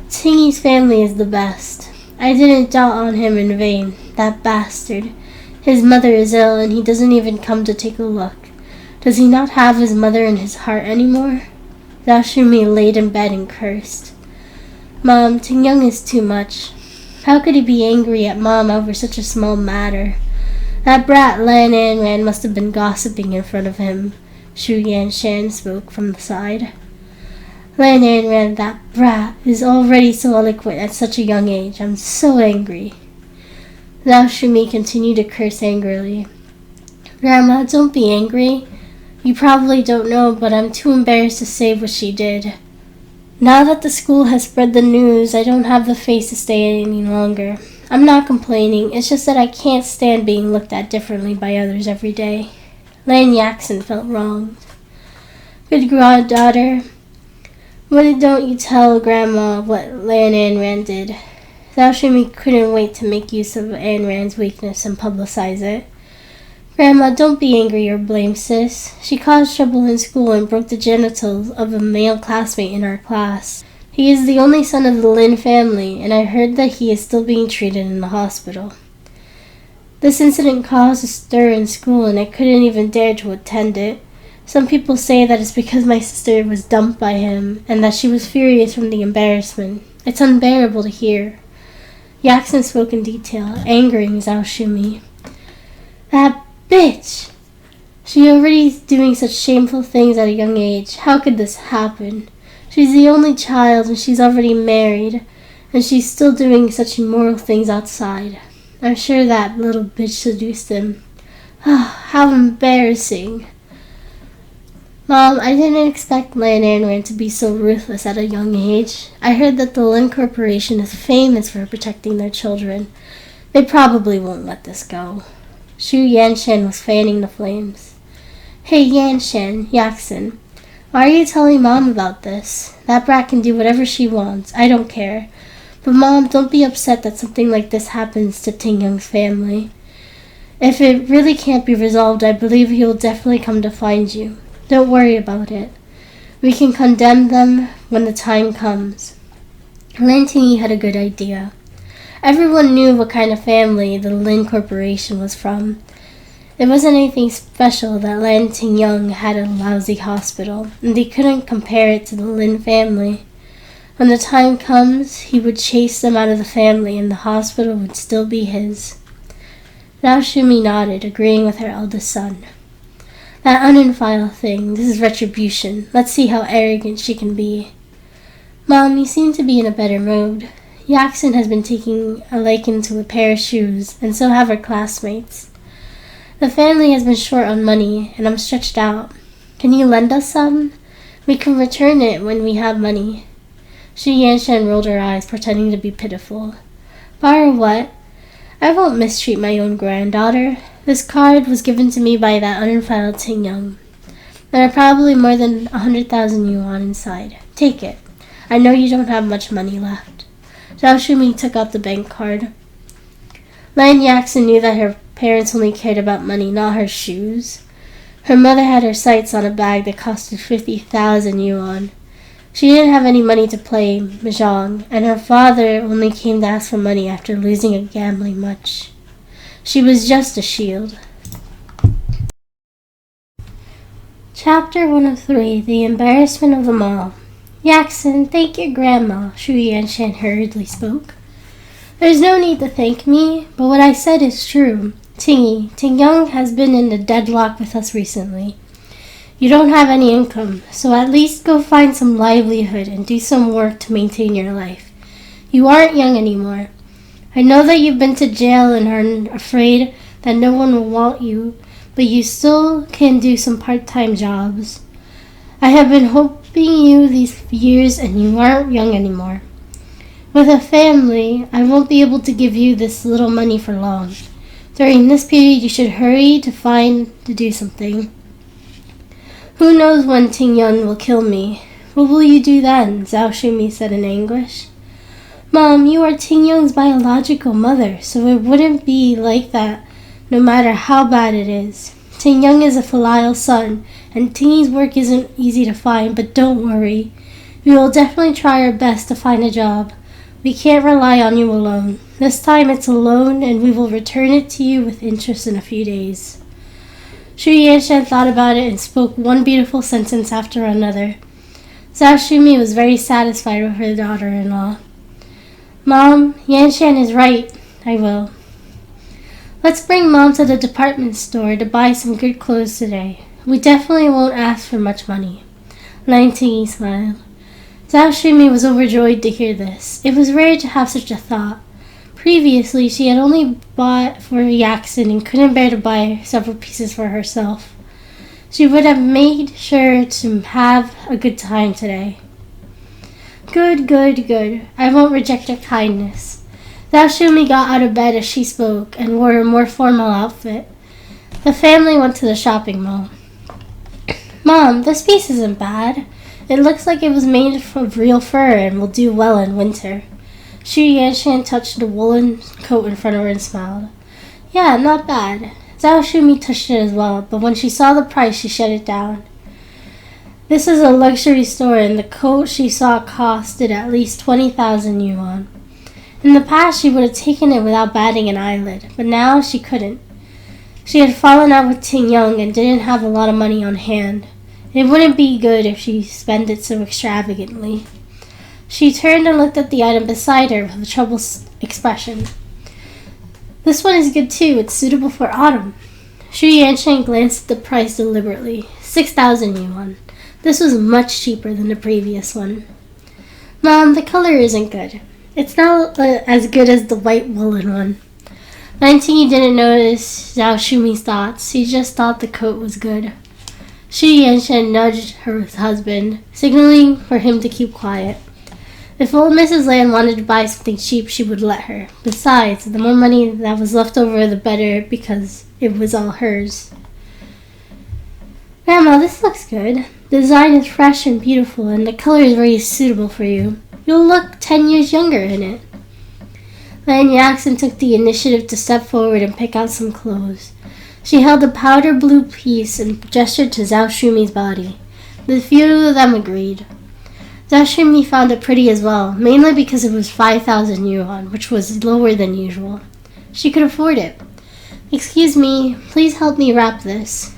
Tingyi's family is the best. I didn't doubt on him in vain. That bastard. His mother is ill, and he doesn't even come to take a look. Does he not have his mother in his heart anymore? Zhao Shumi laid in bed and cursed. Mom, Ting-young is too much. How could he be angry at Mom over such a small matter? That brat Lan Anran must have been gossiping in front of him. Shu Yanshan spoke from the side. Lan Anran, that brat, is already so eloquent at such a young age. I'm so angry. Zhao Shumi continued to curse angrily. Grandma, don't be angry. You probably don't know, but I'm too embarrassed to say what she did. Now that the school has spread the news, I don't have the face to stay any longer. I'm not complaining, it's just that I can't stand being looked at differently by others every day. Lan Yaxin felt wronged. Good goddaughter, why don't you tell Grandma what Lan Anran did? Zhao Shumi couldn't wait to make use of Anran's weakness and publicize it. Grandma, don't be angry or blame sis. She caused trouble in school and broke the genitals of a male classmate in our class. He is the only son of the Lin family, and I heard that he is still being treated in the hospital. This incident caused a stir in school, and I couldn't even dare to attend it. Some people say that it's because my sister was dumped by him, and that she was furious from the embarrassment. It's unbearable to hear. Yaxin spoke in detail, angering Zhao Shumi. That bitch! She already is doing such shameful things at a young age. How could this happen? She's the only child, and she's already married, and she's still doing such immoral things outside. I'm sure that little bitch seduced him. How embarrassing. Mom, I didn't expect Lan Anran to be so ruthless at a young age. I heard that the Lin Corporation is famous for protecting their children. They probably won't let this go. Shu Yanshan was fanning the flames. Hey Yanshan, Yaxin, why are you telling Mom about this? That brat can do whatever she wants. I don't care. But Mom, don't be upset that something like this happens to Ting-young's family. If it really can't be resolved, I believe he will definitely come to find you. Don't worry about it. We can condemn them when the time comes. Lan Tingyi had a good idea. Everyone knew what kind of family the Lin Corporation was from. It wasn't anything special that Lan Ting-young had a lousy hospital, and they couldn't compare it to the Lin family. When the time comes, he would chase them out of the family, and the hospital would still be his. Zhao Shumi nodded, agreeing with her eldest son. That uninfile thing, this is retribution. Let's see how arrogant she can be. Mom, you seem to be in a better mood. Yaxin has been taking a liking to a pair of shoes, and so have her classmates. The family has been short on money, and I'm stretched out. Can you lend us some? We can return it when we have money. Shu Yanshan rolled her eyes, pretending to be pitiful. Borrow what? I won't mistreat my own granddaughter. This card was given to me by that uninfiled Ting-young. There are probably more than 100,000 yuan inside. Take it. I know you don't have much money left. Zhao Shumi took out the bank card. Lan Yaxin knew that her parents only cared about money, not her shoes. Her mother had her sights on a bag that costed 50,000 yuan. She didn't have any money to play mahjong, and her father only came to ask for money after losing a gambling match. She was just a shield. Chapter 103, The Embarrassment of Them All. Yaxin, thank your grandma, Shu Yanshan hurriedly spoke. There's no need to thank me, but what I said is true. Ting-young has been in a deadlock with us recently. You don't have any income, so at least go find some livelihood and do some work to maintain your life. You aren't young anymore. I know that you've been to jail and are afraid that no one will want you, but you still can do some part-time jobs. I have been helping you these years and you aren't young anymore. With a family, I won't be able to give you this little money for long. During this period, you should hurry to do something. Who knows when Ting-young will kill me? What will you do then? Zhao Shumi said in anguish. Mom, you are Ting-young's biological mother, so it wouldn't be like that no matter how bad it is. Ting Young is a filial son, and Ting's work isn't easy to find, but don't worry. We will definitely try our best to find a job. We can't rely on you alone. This time it's a loan, and we will return it to you with interest in a few days." Shu Yanshan thought about it and spoke one beautiful sentence after another. Zhao Shumi was very satisfied with her daughter-in-law. "Mom, Yanshan is right. I will. Let's bring Mom to the department store to buy some good clothes today. We definitely won't ask for much money." Lang Tingyi smiled. Zhao Shumi was overjoyed to hear this. It was rare to have such a thought. Previously, she had only bought for Yaxin and couldn't bear to buy several pieces for herself. She would have made sure to have a good time today. Good. I won't reject your kindness." Zhao Shumi got out of bed as she spoke and wore a more formal outfit. The family went to the shopping mall. "Mom, this piece isn't bad. It looks like it was made of real fur and will do well in winter." Shu Yanshan touched the woolen coat in front of her and smiled. "Yeah, not bad." Zhao Shumi touched it as well, but when she saw the price, she shut it down. This is a luxury store, and the coat she saw costed at least 20,000 yuan. In the past, she would have taken it without batting an eyelid, but now she couldn't. She had fallen out with Ting Young and didn't have a lot of money on hand. It wouldn't be good if she spent it so extravagantly. She turned and looked at the item beside her with a troubled expression. "This one is good too. It's suitable for autumn." Shu Yanshan glanced at the price deliberately. 6,000 yuan. This was much cheaper than the previous one. "Mom, the color isn't good. It's not as good as the white woolen one." Lang Tingyi didn't notice Zhao Shumi's thoughts. He just thought the coat was good. Shu Yanshan nudged her husband, signaling for him to keep quiet. If old Mrs. Lan wanted to buy something cheap, she would let her. Besides, the more money that was left over, the better, because it was all hers. "Grandma, this looks good. The design is fresh and beautiful, and the color is very suitable for you. You'll look 10 years younger in it." Lan Yaxin took the initiative to step forward and pick out some clothes. She held a powder blue piece and gestured to Zhao Shumi's body. The few of them agreed. Zhao Shumi found it pretty as well, mainly because it was 5,000 yuan, which was lower than usual. She could afford it. "Excuse me, please help me wrap this."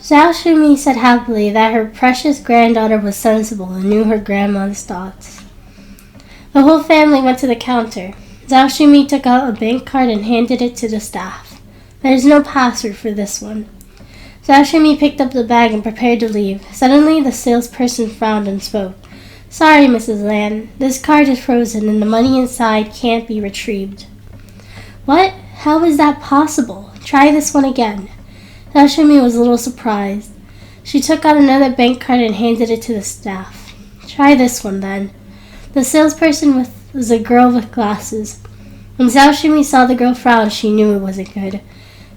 Zhao Shumi said happily that her precious granddaughter was sensible and knew her grandma's thoughts. The whole family went to the counter. Zhao Shumi took out a bank card and handed it to the staff. "There is no password for this one." Zhao Shumi picked up the bag and prepared to leave. Suddenly, the salesperson frowned and spoke. "Sorry, Mrs. Lan. This card is frozen and the money inside can't be retrieved." "What? How is that possible? Try this one again." Zhao Shumi was a little surprised. She took out another bank card and handed it to the staff. "Try this one, then." The salesperson was a girl with glasses. When Zhao Shumi saw the girl frown, she knew it wasn't good.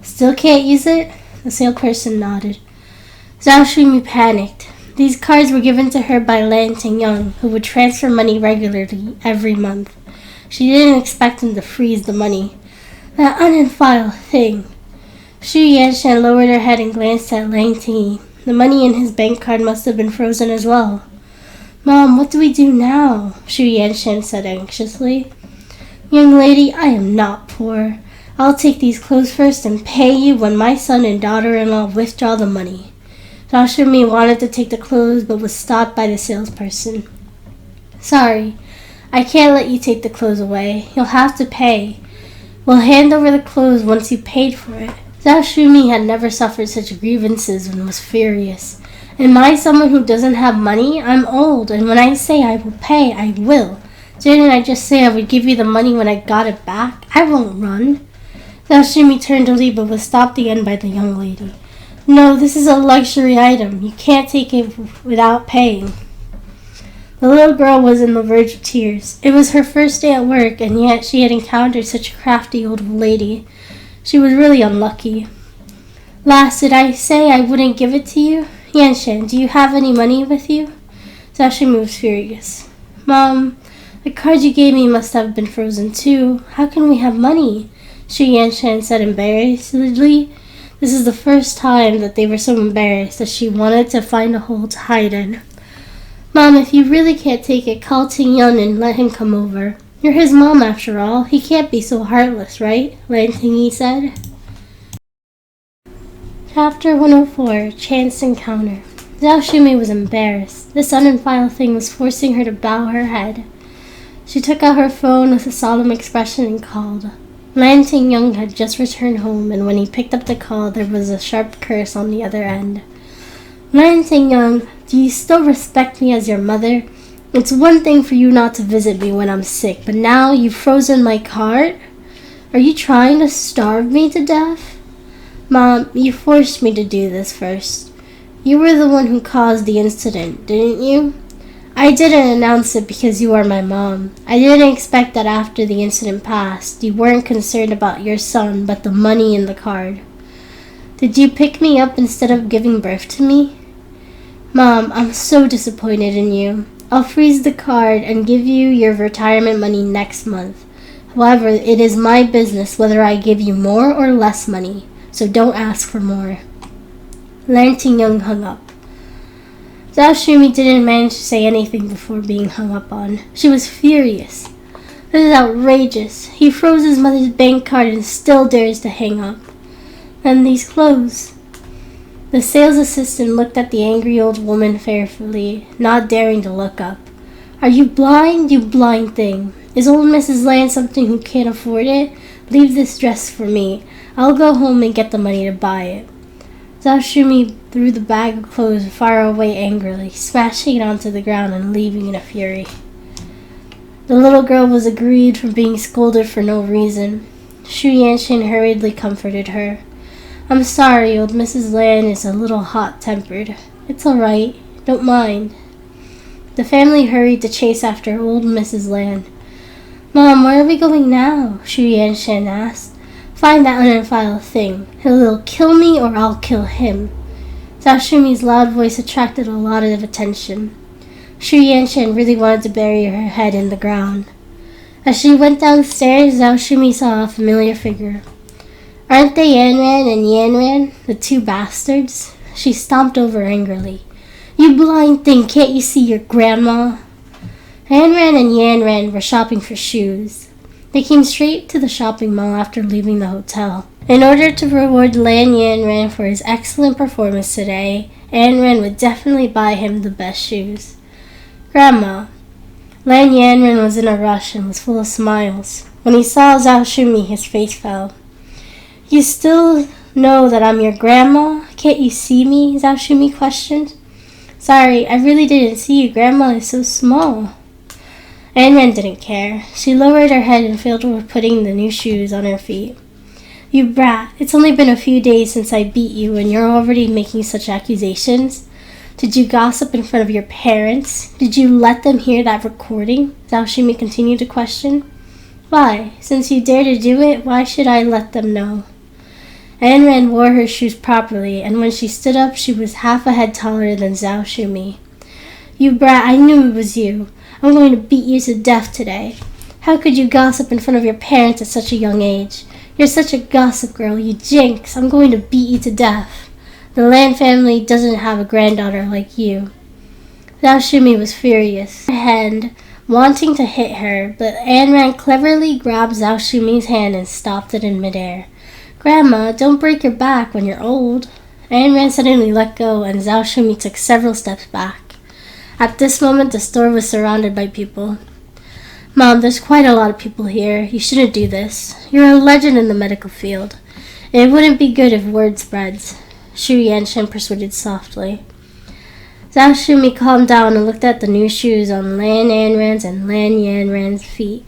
"Still can't use it?" The salesperson nodded. Zhao Shumi panicked. These cards were given to her by Lan Tingyang, who would transfer money regularly every month. She didn't expect him to freeze the money. That uninfiled thing. Shu Yanshan lowered her head and glanced at Lang Tingyi. The money in his bank card must have been frozen as well. "Mom, what do we do now?" Shu Yanshan said anxiously. "Young lady, I am not poor. I'll take these clothes first and pay you when my son and daughter-in-law withdraw the money." Zhao Shumi wanted to take the clothes but was stopped by the salesperson. "Sorry, I can't let you take the clothes away. You'll have to pay. We'll hand over the clothes once you paid for it." Zhao Shumi had never suffered such grievances and was furious. "Am I someone who doesn't have money? I'm old, and when I say I will pay, I will. Didn't I just say I would give you the money when I got it back? I won't run." Zhao Shumi turned to leave but was stopped again by the young lady. "No, this is a luxury item. You can't take it without paying." The little girl was on the verge of tears. It was her first day at work, and yet she had encountered such a crafty old lady. She was really unlucky. "Lass, did I say I wouldn't give it to you? Yanshan, do you have any money with you?" Zhao Shumi was furious. "Mom, the card you gave me must have been frozen too. How can we have money?" Shu Yanshan said embarrassedly. The This is the first time that they were so embarrassed that she wanted to find a hole to hide in. Mom, if you really can't take it, call Ting Yun and let him come over. You're his mom after all. He can't be so heartless, right? Lan Tingyi said. Chapter 104, Chance Encounter. Zhao Shumi was embarrassed. This uninfiled thing was forcing her to bow her head. She took out her phone with a solemn expression and called. Lan Ting-young had just returned home, and when he picked up the call, there was a sharp curse on the other end. Lan Ting-young, do you still respect me as your mother? It's one thing for you not to visit me when I'm sick, but now you've frozen my cart? Are you trying to starve me to death? Mom, you forced me to do this first. You were the one who caused the incident, didn't you? I didn't announce it because you are my mom. I didn't expect that after the incident passed, you weren't concerned about your son, but the money in the card. Did you pick me up instead of giving birth to me? Mom, I'm so disappointed in you. I'll freeze the card and give you your retirement money next month. However, it is my business whether I give you more or less money, so don't ask for more. Lan Ting-young hung up. Zhao Shumi didn't manage to say anything before being hung up on. She was furious. This is outrageous. He froze his mother's bank card and still dares to hang up. And these clothes. The sales assistant looked at the angry old woman fearfully, not daring to look up. Are you blind, you blind thing? Is old Mrs. Lan something who can't afford it? Leave this dress for me. I'll go home and get the money to buy it. Zhao Shumi threw the bag of clothes far away angrily, smashing it onto the ground and leaving in a fury. The little girl was aggrieved for being scolded for no reason. Xu Yanxin hurriedly comforted her. I'm sorry, old Mrs. Lan is a little hot-tempered. It's all right. Don't mind. The family hurried to chase after old Mrs. Lan. Mom, where are we going now? Xu Yanxin asked. Find that uninfiled thing. He'll either kill me or I'll kill him. Zhao Shumi's loud voice attracted a lot of attention. Xu Yanxin really wanted to bury her head in the ground. As she went downstairs, Zhao Shumi saw a familiar figure. Aren't they Yanran and Yanran, the two bastards? She stomped over angrily. You blind thing, can't you see your grandma? Yanran and Yanran were shopping for shoes. They came straight to the shopping mall after leaving the hotel. In order to reward Lan Yanran for his excellent performance today, Yanran would definitely buy him the best shoes. Grandma. Lan Yanran was in a rush and was full of smiles. When he saw Zhao Shumi, his face fell. You still know that I'm your grandma? Can't you see me? Zhao Shumi questioned. Sorry, I really didn't see you. Grandma is so small. Yanran didn't care. She lowered her head and filled with putting the new shoes on her feet. You brat, it's only been a few days since I beat you and you're already making such accusations. Did you gossip in front of your parents? Did you let them hear that recording? Zhao Shumi continued to question. Why? Since you dare to do it, why should I let them know? Yanran wore her shoes properly, and when she stood up, she was half a head taller than Zhao Shumi. You brat, I knew it was you. I'm going to beat you to death today. How could you gossip in front of your parents at such a young age? You're such a gossip girl, you jinx. I'm going to beat you to death. The Lan family doesn't have a granddaughter like you. Zhao Shumi was furious. Her hand, wanting to hit her, but Yanran cleverly grabbed Zhao Shumi's hand and stopped it in midair. Grandma, don't break your back when you're old. Yanran suddenly let go, and Zhao Shumi took several steps back. At this moment, the store was surrounded by people. Mom, there's quite a lot of people here. You shouldn't do this. You're a legend in the medical field. It wouldn't be good if word spreads. Xu Yanxin persuaded softly. Zhao Shumi calmed down and looked at the new shoes on Lan Yanran's and Lan Yanran's feet.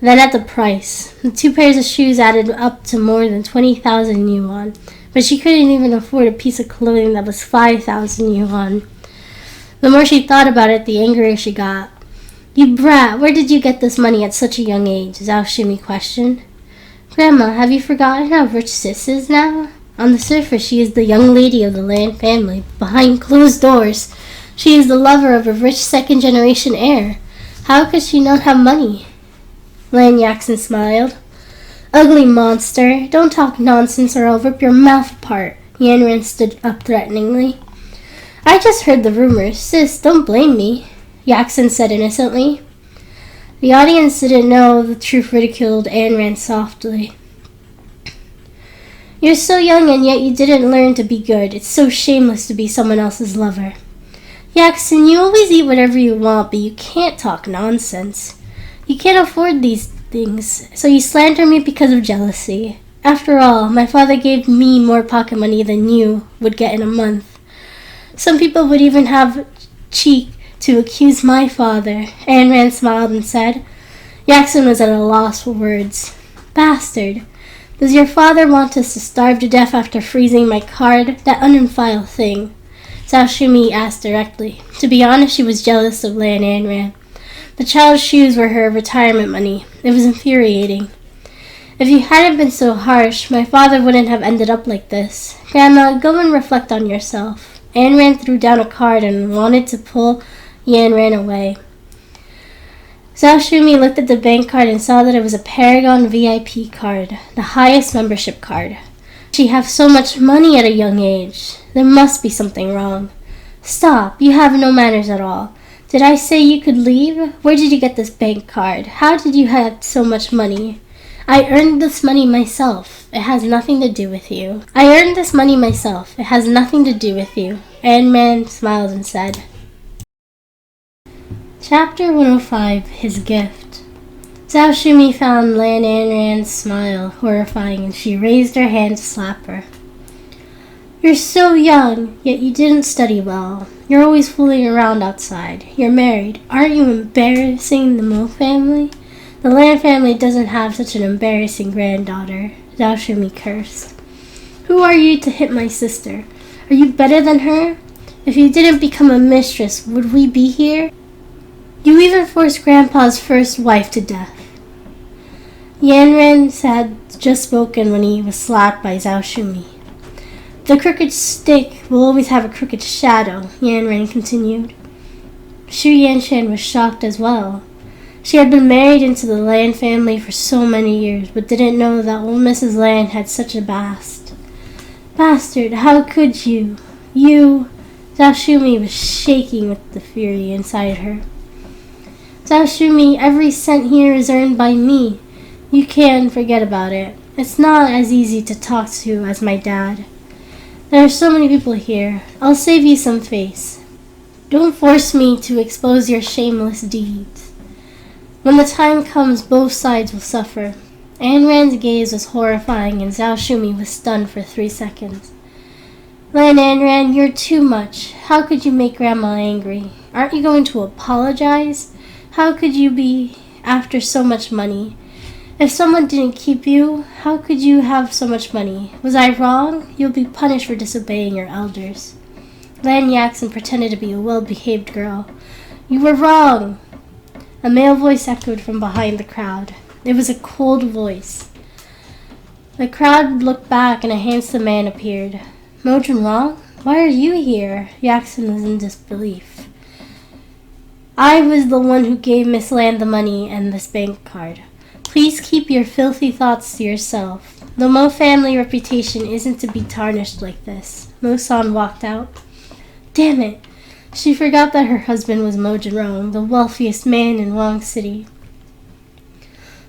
Then at the price. The 2 pairs of shoes added up to more than 20,000 yuan, but she couldn't even afford a piece of clothing that was 5,000 yuan. The more she thought about it, the angrier she got. You brat, where did you get this money at such a young age? Zhao Shumi questioned. Grandma, have you forgotten how rich Sis is now? On the surface, she is the young lady of the Lan family. Behind closed doors, she is the lover of a rich second-generation heir. How could she not have money? Lan Yaxin smiled. Ugly monster, don't talk nonsense or I'll rip your mouth apart. Yanran stood up threateningly. I just heard the rumors. Sis, don't blame me, Yaxon said innocently. The audience didn't know the truth, ridiculed Yanran softly. You're so young and yet you didn't learn to be good. It's so shameless to be someone else's lover. Yaxon, you always eat whatever you want, but you can't talk nonsense. You can't afford these things, so you slander me because of jealousy. After all, my father gave me more pocket money than you would get in a month. Some people would even have cheek to accuse my father. Yanran smiled and said. Yaxon was at a loss for words. Bastard. Does your father want us to starve to death after freezing my card? That uninfiled thing. Zhao Shumi asked directly. To be honest, she was jealous of Lan Yanran. The child's shoes were her retirement money. It was infuriating. If you hadn't been so harsh, my father wouldn't have ended up like this. Grandma, go and reflect on yourself. Yanran threw down a card and wanted to pull Yanran away. Zhao Shumi looked at the bank card and saw that it was a Paragon VIP card, the highest membership card. She have so much money at a young age. There must be something wrong. Stop, you have no manners at all. Did I say you could leave? Where did you get this bank card? How did you have so much money? I earned this money myself. It has nothing to do with you. Yanran smiled and said. Chapter 105, His Gift. Zhao Shumi found Lan Yanran's smile horrifying and she raised her hand to slap her. You're so young, yet you didn't study well. You're always fooling around outside. You're married. Aren't you embarrassing the Mo family? The Lan family doesn't have such an embarrassing granddaughter, Zhao Shumi cursed. Who are you to hit my sister? Are you better than her? If you didn't become a mistress, would we be here? You even forced Grandpa's first wife to death. Yanran had just spoken when he was slapped by Zhao Shumi. The crooked stick will always have a crooked shadow, Yanran continued. Xu Yanshan was shocked as well. She had been married into the Lan family for so many years, but didn't know that old Mrs. Lan had such a past. Bastard, how could you? You... Zhao Shumi was shaking with the fury inside her. Zhao Shumi, every cent here is earned by me. You can forget about it. It's not as easy to talk to as my dad. There are so many people here. I'll save you some face. Don't force me to expose your shameless deeds. When the time comes, both sides will suffer. Yanran's gaze was horrifying and Zhao Shumi was stunned for 3 seconds. Lan Yanran, you're too much. How could you make Grandma angry? Aren't you going to apologize? How could you be after so much money? If someone didn't keep you, how could you have so much money? Was I wrong? You'll be punished for disobeying your elders. Lan Yaxon pretended to be a well-behaved girl. You were wrong! A male voice echoed from behind the crowd. It was a cold voice. The crowd looked back and a handsome man appeared. Mo Junrong? Why are you here? Yaxon was in disbelief. I was the one who gave Miss Lan the money and this bank card. Please keep your filthy thoughts to yourself. The Mo family reputation isn't to be tarnished like this. Mo-san walked out. Damn it! She forgot that her husband was Mo Junrong, the wealthiest man in Wong City.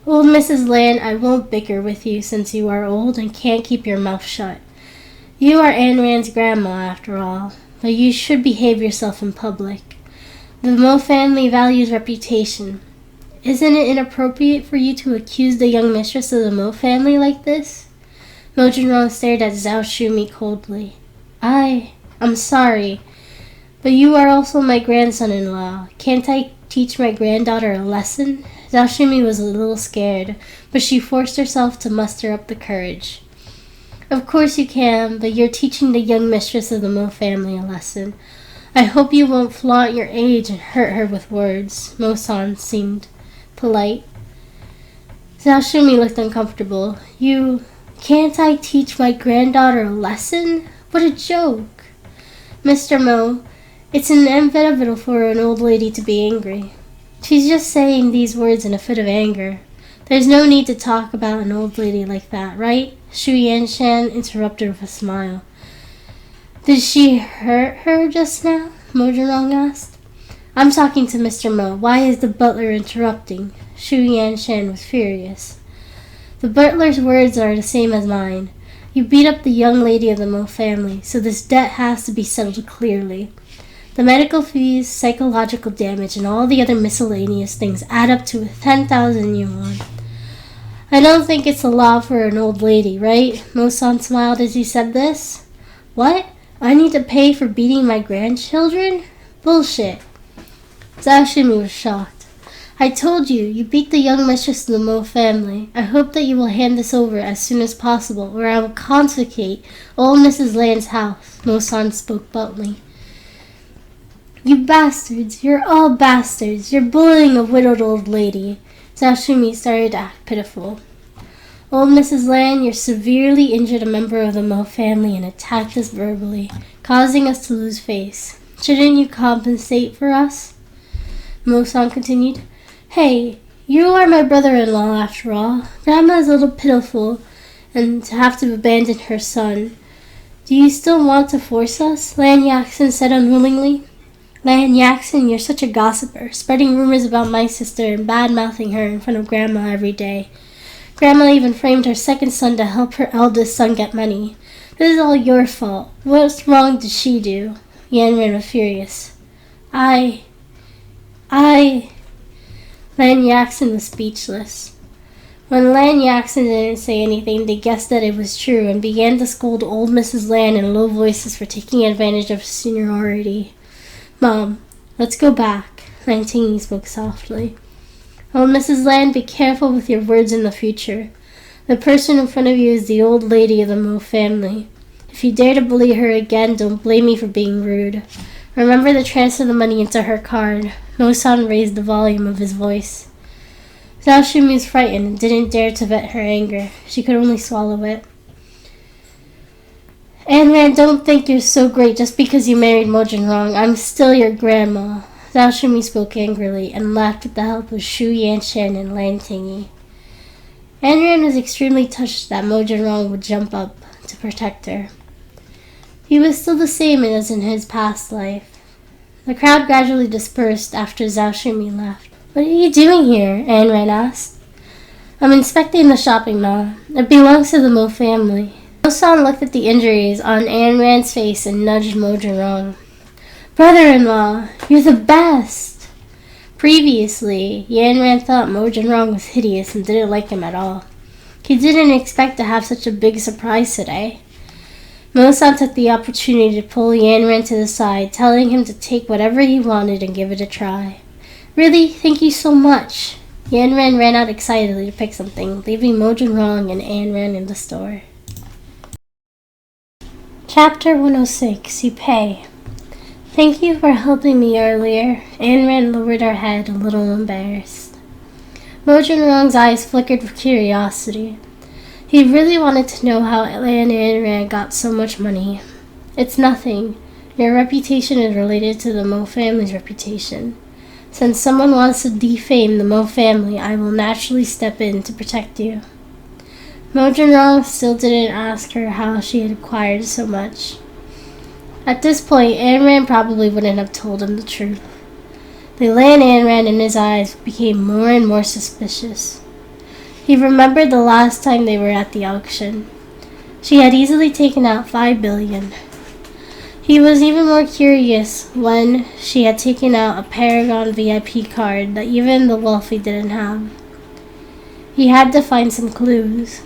Old Mrs. Lan, I won't bicker with you since you are old and can't keep your mouth shut. You are Yanran's grandma, after all, but you should behave yourself in public. The Mo family values reputation. Isn't it inappropriate for you to accuse the young mistress of the Mo family like this? Mo Junrong stared at Zhao Shumi coldly. I'm sorry, but you are also my grandson-in-law. Can't I teach my granddaughter a lesson? Zhao Shumi was a little scared, but she forced herself to muster up the courage. Of course you can, but you're teaching the young mistress of the Mo family a lesson. I hope you won't flaunt your age and hurt her with words. Mo-san seemed polite. Zhao Shumi looked uncomfortable. Can't I teach my granddaughter a lesson? What a joke. Mr. Mo, it's inevitable for an old lady to be angry. She's just saying these words in a fit of anger. There's no need to talk about an old lady like that, right? Shu Yanshan interrupted with a smile. Did she hurt her just now? Mo Zhenrong asked. I'm talking to Mr. Mo. Why is the butler interrupting? Shu Yanshan was furious. The butler's words are the same as mine. You beat up the young lady of the Mo family, so this debt has to be settled clearly. The medical fees, psychological damage, and all the other miscellaneous things add up to 10,000 yuan. I don't think it's a law for an old lady, right? Mo-san smiled as he said this. What? I need to pay for beating my grandchildren? Bullshit. Zhao Shimi was shocked. I told you, you beat the young mistress of the Mo family. I hope that you will hand this over as soon as possible, or I will confiscate old Mrs. Land's house. Mo-san spoke bluntly. You bastards, you're all bastards. You're bullying a widowed old lady. Zhao Shimi started to act pitiful. Old Mrs. Land, you severely injured a member of the Mo family and attacked us verbally, causing us to lose face. Shouldn't you compensate for us? Mo-san continued. Hey, you are my brother-in-law after all. Grandma is a little pitiful and to have to abandon her son. Do you still want to force us? Lan Yaxin said unwillingly. Lan Yaxin, you're such a gossiper, spreading rumors about my sister and bad-mouthing her in front of Grandma every day. Grandma even framed her second son to help her eldest son get money. This is all your fault. What wrong did she do? Yanran was furious. Lan Yaxin was speechless. When Lan Yaxin didn't say anything, they guessed that it was true and began to scold old Mrs. Lan in low voices for taking advantage of seniority. Mom, let's go back. Lan Tingyi spoke softly. Oh, Mrs. Lan, be careful with your words in the future. The person in front of you is the old lady of the Mo family. If you dare to bully her again, don't blame me for being rude. Remember to transfer the money into her card. Mo-san raised the volume of his voice. Zhao Shimi was frightened and didn't dare to vent her anger. She could only swallow it. Anran, don't think you're so great just because you married Mo Zhenrong. I'm still your grandma. Zhao Shimi spoke angrily and laughed with the help of Shu Yanshan and Lan Tingyi. Anran was extremely touched that Mo Zhenrong would jump up to protect her. He was still the same as in his past life. The crowd gradually dispersed after Zhao Shimi left. What are you doing here? Anran asked. I'm inspecting the shopping mall. It belongs to the Mo family. Mo-san looked at the injuries on Anran's face and nudged Mo Zhenrong. Brother-in-law, you're the best! Previously, Yanran thought Mo Zhenrong was hideous and didn't like him at all. He didn't expect to have such a big surprise today. Mo-san took the opportunity to pull Yanran to the side, telling him to take whatever he wanted and give it a try. Really? Thank you so much. Yanran ran out excitedly to pick something, leaving Mo Zhenrong and Anran in the store. Chapter 106, You Pay. Thank you for helping me earlier. Anran lowered her head, a little embarrassed. Mo Zhenrong's eyes flickered with curiosity. He really wanted to know how Lan Anran got so much money. It's nothing. Your reputation is related to the Mo family's reputation. Since someone wants to defame the Mo family, I will naturally step in to protect you. Mo Zhenrong still didn't ask her how she had acquired so much. At this point, Anran probably wouldn't have told him the truth. The Lan Anran in his eyes became more and more suspicious. He remembered the last time they were at the auction. She had easily taken out 5 billion. He was even more curious when she had taken out a Paragon VIP card that even the wealthy didn't have. He had to find some clues.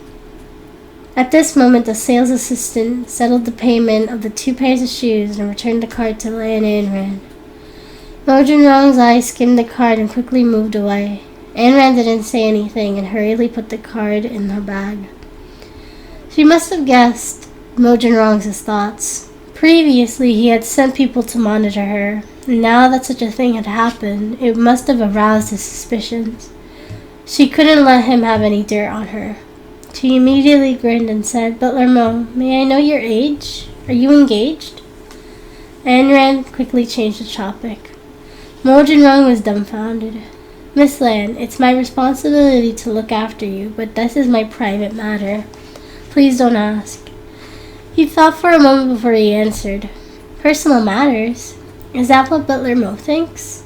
At this moment, the sales assistant settled the payment of the 2 pairs of shoes and returned the card to Lan Anran. Mo Zhenrong's eyes skimmed the card and quickly moved away. Anran didn't say anything and hurriedly put the card in her bag. She must have guessed Mo Zhenrong's thoughts. Previously, he had sent people to monitor her, and now that such a thing had happened, it must have aroused his suspicions. She couldn't let him have any dirt on her. She immediately grinned and said, Butler Mo, may I know your age? Are you engaged? Anran quickly changed the topic. Mo Zhenrong was dumbfounded. Miss Lan, it's my responsibility to look after you, but this is my private matter. Please don't ask. He thought for a moment before he answered. Personal matters? Is that what Butler Mo thinks?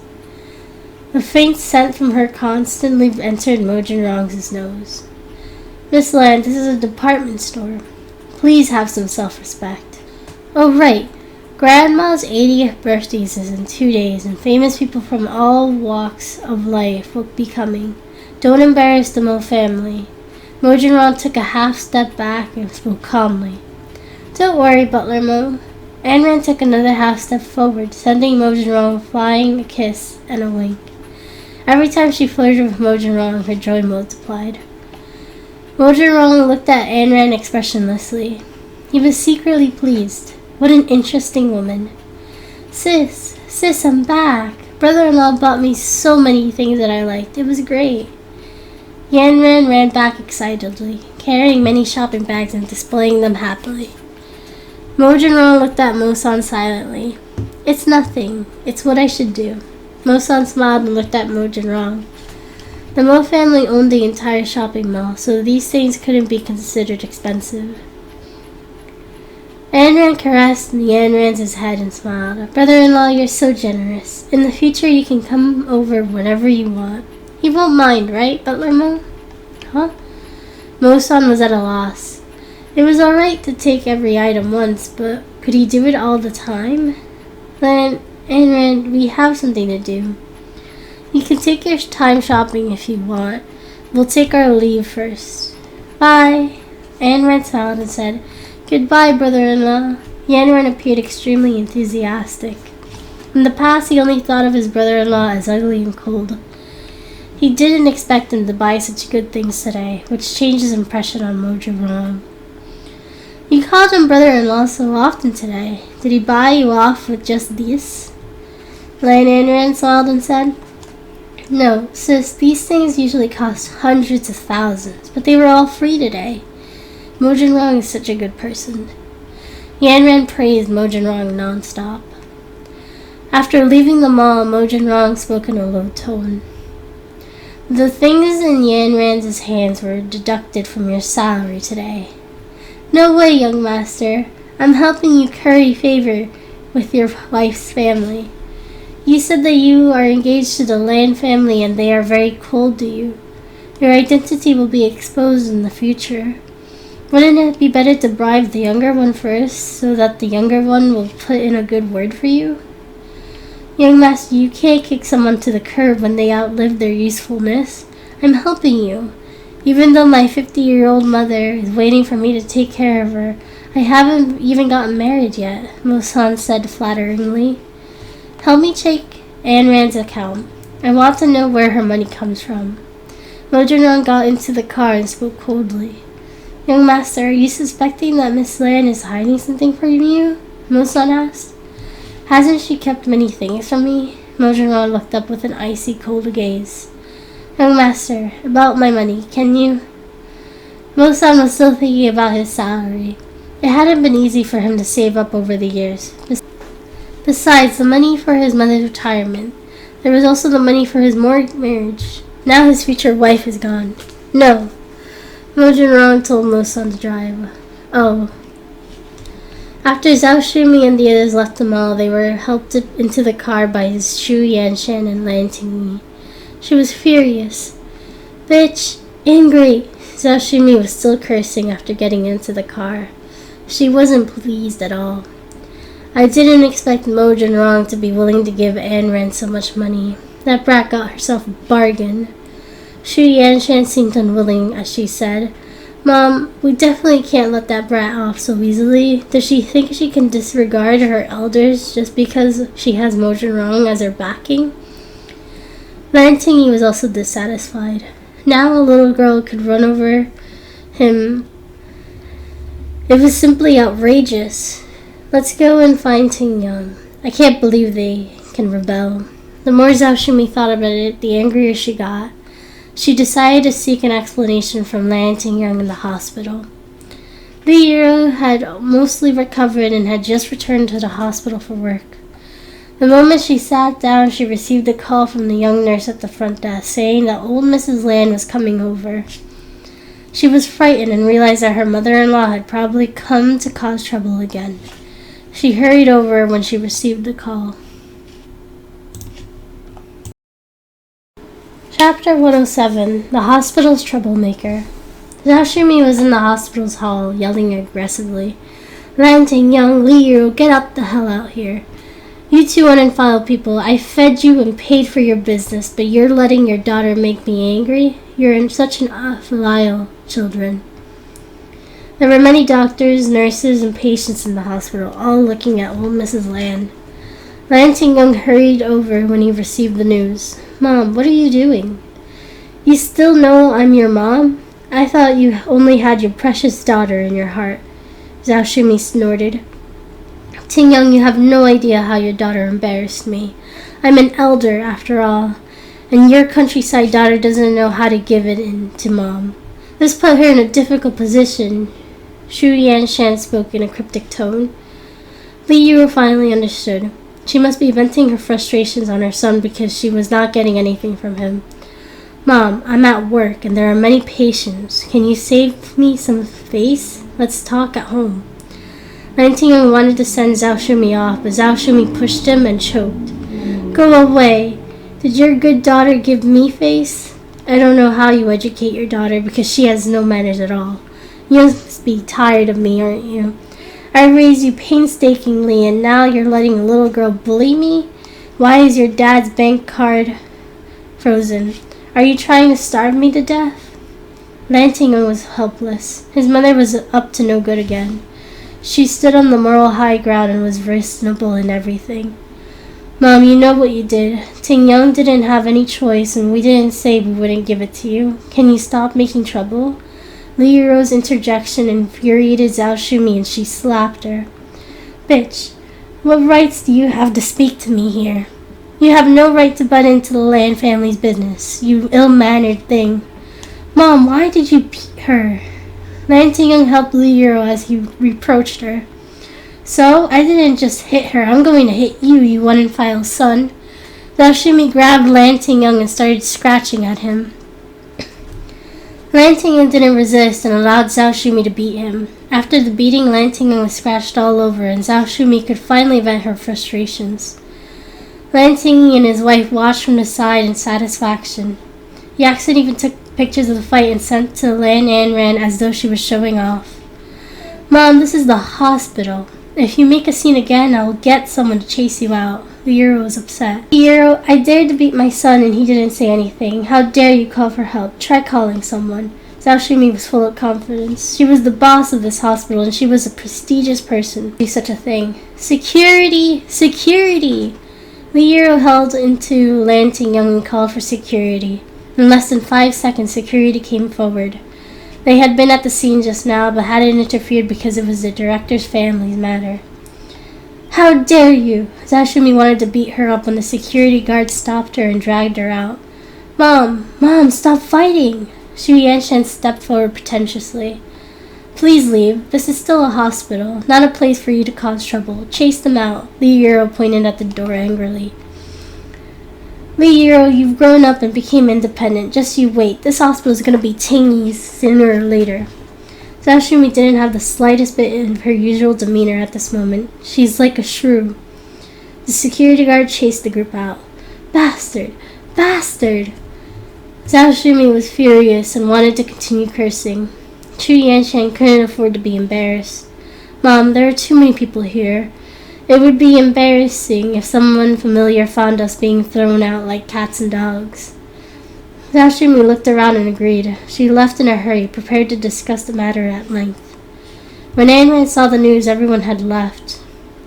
The faint scent from her constantly entered Mo Jinrong's nose. Miss Lan, this is a department store. Please have some self-respect. Oh, right. Grandma's 80th birthday is in 2 days, and famous people from all walks of life will be coming. Don't embarrass the Mo family. Mo Jinrong took a half step back and spoke calmly. Don't worry, Butler Mo. Ayn Rand took another half step forward, sending Mo Jinrong flying a kiss and a wink. Every time she flirted with Mo Jinrong, her joy multiplied. Mo Jinrong looked at Ayn Rand expressionlessly. He was secretly pleased. What an interesting woman. Sis, I'm back. Brother-in-law bought me so many things that I liked. It was great. Ayn Rand ran back excitedly, carrying many shopping bags and displaying them happily. Mo Jinrong looked at Mo-san silently. It's nothing. It's what I should do. Mo-san smiled and looked at Mo Jinrong. The Mo family owned the entire shopping mall, so these things couldn't be considered expensive. Ayn Rand caressed Ayn Rand's head and smiled. Brother-in-law, you're so generous. In the future, you can come over whenever you want. He won't mind, right, Butler Mo? Huh? Mo-san was at a loss. It was alright to take every item once, but could he do it all the time? Then, Ayn Rand, we have something to do. You can take your time shopping if you want. We'll take our leave first. Bye. Ayn Rand smiled and said, Goodbye, brother-in-law. Ayn Rand appeared extremely enthusiastic. In the past, he only thought of his brother-in-law as ugly and cold. He didn't expect him to buy such good things today, which changed his impression on Mo Jinrong. You called him brother-in-law so often today. Did he buy you off with just this? Ayn Rand smiled and said, No, sis, these things usually cost hundreds of thousands, but they were all free today. Mo Jinrong is such a good person. Ayn Rand praised Mo Jinrong non-stop. After leaving the mall, Mo Jinrong spoke in a low tone. The things in Ayn Rand's hands were deducted from your salary today. No way, young master. I'm helping you curry favor with your wife's family. You said that you are engaged to the Lan family and they are very cold to you. Your identity will be exposed in the future. Wouldn't it be better to bribe the younger one first, so that the younger one will put in a good word for you? Young master, you can't kick someone to the curb when they outlive their usefulness. I'm helping you. Even though my 50-year-old mother is waiting for me to take care of her, I haven't even gotten married yet, Mo-san said flatteringly. Help me check Ayn Rand's account. I want to know where her money comes from. Mo Jinrong got into the car and spoke coldly. Young master, are you suspecting that Miss Lan is hiding something from you? Mo-san asked. Hasn't she kept many things from me? Mo Jinrong looked up with an icy cold gaze. Young master, about my money, can you? Mo-san was still thinking about his salary. It hadn't been easy for him to save up over the years. Besides the money for his mother's retirement, there was also the money for his marriage. Now his future wife is gone. No. Mo Jinrong told Mo-san to drive. Oh. After Zhao Shumi and the others left the mall, they were helped into the car by Xu Yanshan and Lan Tingyi. She was furious. Bitch! Angry! Zhao Shumi was still cursing after getting into the car. She wasn't pleased at all. I didn't expect Mo Jinrong to be willing to give Ayn Rand so much money. That brat got herself a bargain. Xu Yanshan seemed unwilling as she said, Mom, we definitely can't let that brat off so easily. Does she think she can disregard her elders just because she has Mo Jinrong as her backing? Lan Tingyi was also dissatisfied. Now a little girl could run over him. It was simply outrageous. Let's go and find Ting Yang. I can't believe they can rebel. The more Zhao Shumi thought about it, the angrier she got. She decided to seek an explanation from Lan Tingyang in the hospital. Li Yiro had mostly recovered and had just returned to the hospital for work. The moment she sat down, she received a call from the young nurse at the front desk saying that old Mrs. Land was coming over. She was frightened and realized that her mother-in-law had probably come to cause trouble again. She hurried over when she received the call. Chapter 107, The Hospital's Troublemaker. Zhao Shumi was in the hospital's hall, yelling aggressively. Lan Tingyang, Li Yu, get up the hell out here. You two unfiled people, I fed you and paid for your business, but you're letting your daughter make me angry? You're in such an filial, children. There were many doctors, nurses, and patients in the hospital, all looking at old Mrs. Lan. Lan Tingyang hurried over when he received the news. Mom, what are you doing? You still know I'm your mom? I thought you only had your precious daughter in your heart. Zhao Shumi snorted. Tingyang, you have no idea how your daughter embarrassed me. I'm an elder, after all, and your countryside daughter doesn't know how to give it in to mom. This put her in a difficult position. Shu Yanshan spoke in a cryptic tone. Li Yu finally understood. She must be venting her frustrations on her son because she was not getting anything from him. Mom, I'm at work and there are many patients. Can you save me some face? Let's talk at home. Lan Tingyang wanted to send Zhao Shumi off, but Zhao Shumi pushed him and choked. Go away. Did your good daughter give me face? I don't know how you educate your daughter because she has no manners at all. You must be tired of me, aren't you? I raised you painstakingly and now you're letting a little girl bully me? Why is your dad's bank card frozen? Are you trying to starve me to death? Lan Tingyang was helpless. His mother was up to no good again. She stood on the moral high ground and was reasonable in everything. Mom, you know what you did. Tingyang didn't have any choice and we didn't say we wouldn't give it to you. Can you stop making trouble? Li Yu's interjection infuriated Zhao Shumi and she slapped her. Bitch, what rights do you have to speak to me here? You have no right to butt into the Lan family's business, you ill-mannered thing. Mom, why did you beat her? Lan Tingyang helped Li Yu as he reproached her. So, I didn't just hit her, I'm going to hit you, you unfiled son. Zhao Shumi grabbed Lan Tingyang and started scratching at him. Lan Tingyang didn't resist and allowed Zhao Shumi to beat him. After the beating, Lan Tingyang was scratched all over and Zhao Shumi could finally vent her frustrations. Lan Tingyang and his wife watched from the side in satisfaction. Yaxin even took pictures of the fight and sent to Lan Anran as though she was showing off. Mom, this is the hospital. If you make a scene again, I will get someone to chase you out. Liero was upset. Liero, I dared to beat my son and he didn't say anything. How dare you call for help? Try calling someone. Zhao Shumi was full of confidence. She was the boss of this hospital and she was a prestigious person to do such a thing. Security! Security! Liero held into Lan Tingyang and called for security. In less than 5 seconds, security came forward. They had been at the scene just now, but hadn't interfered because it was the director's family's matter. How dare you! Zhao Shumi wanted to beat her up when the security guard stopped her and dragged her out. Mom, stop fighting! Shu Yanshan stepped forward pretentiously. Please leave. This is still a hospital, not a place for you to cause trouble. Chase them out. Li Yu pointed at the door angrily. Li Yu, you've grown up and became independent. Just you wait. This hospital is going to be Tingyi's sooner or later. Zhao Shumi didn't have the slightest bit of her usual demeanor at this moment. She's like a shrew. The security guard chased the group out. Bastard! Bastard! Zhao Shumi was furious and wanted to continue cursing. Shu Yanshan couldn't afford to be embarrassed. Mom, there are too many people here. It would be embarrassing if someone familiar found us being thrown out like cats and dogs. Zhao Shumi looked around and agreed. She left in a hurry, prepared to discuss the matter at length. When Anran saw the news, everyone had left.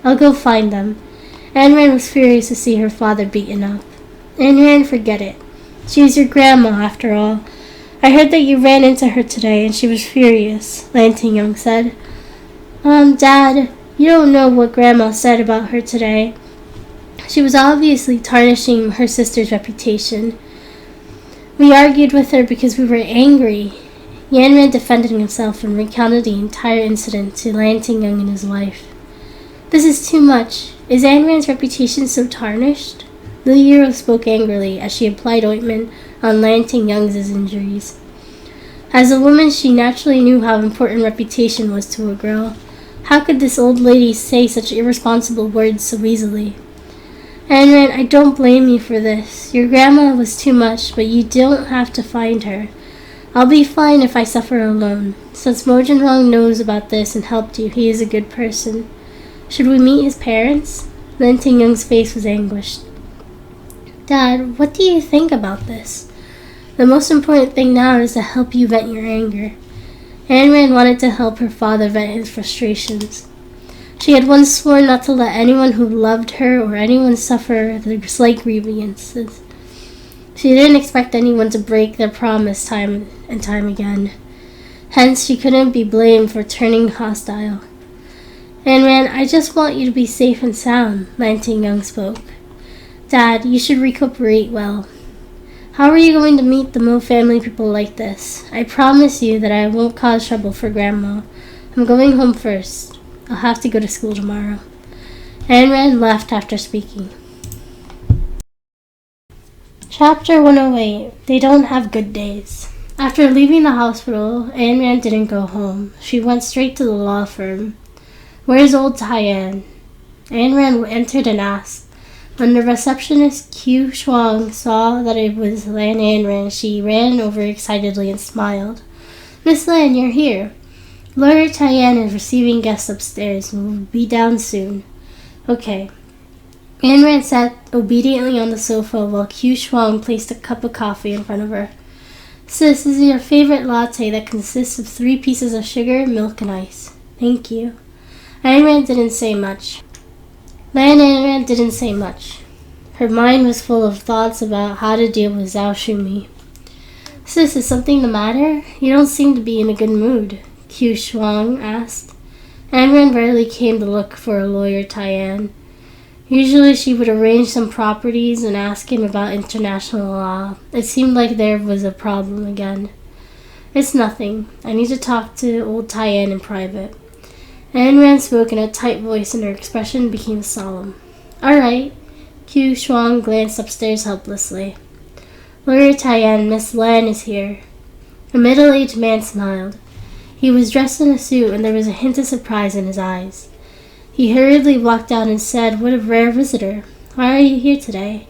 I'll go find them. Anran was furious to see her father beaten up. Anran, forget it. She was your grandma, after all. I heard that you ran into her today, and she was furious, Lan Tingyang said. Dad, you don't know what Grandma said about her today. She was obviously tarnishing her sister's reputation. We argued with her because we were angry. Yanran defended himself and recounted the entire incident to Lan Tingyang and his wife. This is too much. Is Ayn Rand's reputation so tarnished? The hero spoke angrily as she applied ointment on Lan Young's injuries. As a woman, she naturally knew how important reputation was to a girl. How could this old lady say such irresponsible words so easily? Ayn Rand, I don't blame you for this. Your grandma was too much, but you don't have to find her. I'll be fine if I suffer alone. Since Mo Jinrong knows about this and helped you, he is a good person. Should we meet his parents? Lan Young's face was anguished. Dad, what do you think about this? The most important thing now is to help you vent your anger. Ayn Rand wanted to help her father vent his frustrations. She had once sworn not to let anyone who loved her or anyone suffer the slight grievances. She didn't expect anyone to break their promise time and time again. Hence, she couldn't be blamed for turning hostile. Ayn Rand, I just want you to be safe and sound, Lan Young spoke. Dad, you should recuperate well. How are you going to meet the Mo family people like this? I promise you that I won't cause trouble for Grandma. I'm going home first. I'll have to go to school tomorrow. Ayn Rand left after speaking. Chapter 108. They don't have good days. After leaving the hospital, Ayn Rand didn't go home. She went straight to the law firm. Where's old Tyann? Ayn Rand entered and asked. When the receptionist Q Shuang saw that it was Lan Ayn Rand, she ran over excitedly and smiled. Miss Lan, you're here. Lawyer Tyann is receiving guests upstairs and will be down soon. Okay. Ayn Rand sat obediently on the sofa while Q Shuang placed a cup of coffee in front of her. Sis, this is your favorite latte that consists of 3 pieces of sugar, milk, and ice. Thank you. Ayn Rand didn't say much. Lan Ayn Rand didn't say much. Her mind was full of thoughts about how to deal with Zhao Shumi. Sis, is something the matter? You don't seem to be in a good mood, Q Shuang asked. Ayn Rand rarely came to look for a lawyer Tyann. Usually she would arrange some properties and ask him about international law. It seemed like there was a problem again. It's nothing. I need to talk to old Tyann in private. Ayn Rand spoke in a tight voice and her expression became solemn. All right. Q Shuang glanced upstairs helplessly. Lawyer Tyann, Miss Lan is here. A middle-aged man smiled. He was dressed in a suit and there was a hint of surprise in his eyes. He hurriedly walked out and said, What a rare visitor. Why are you here today?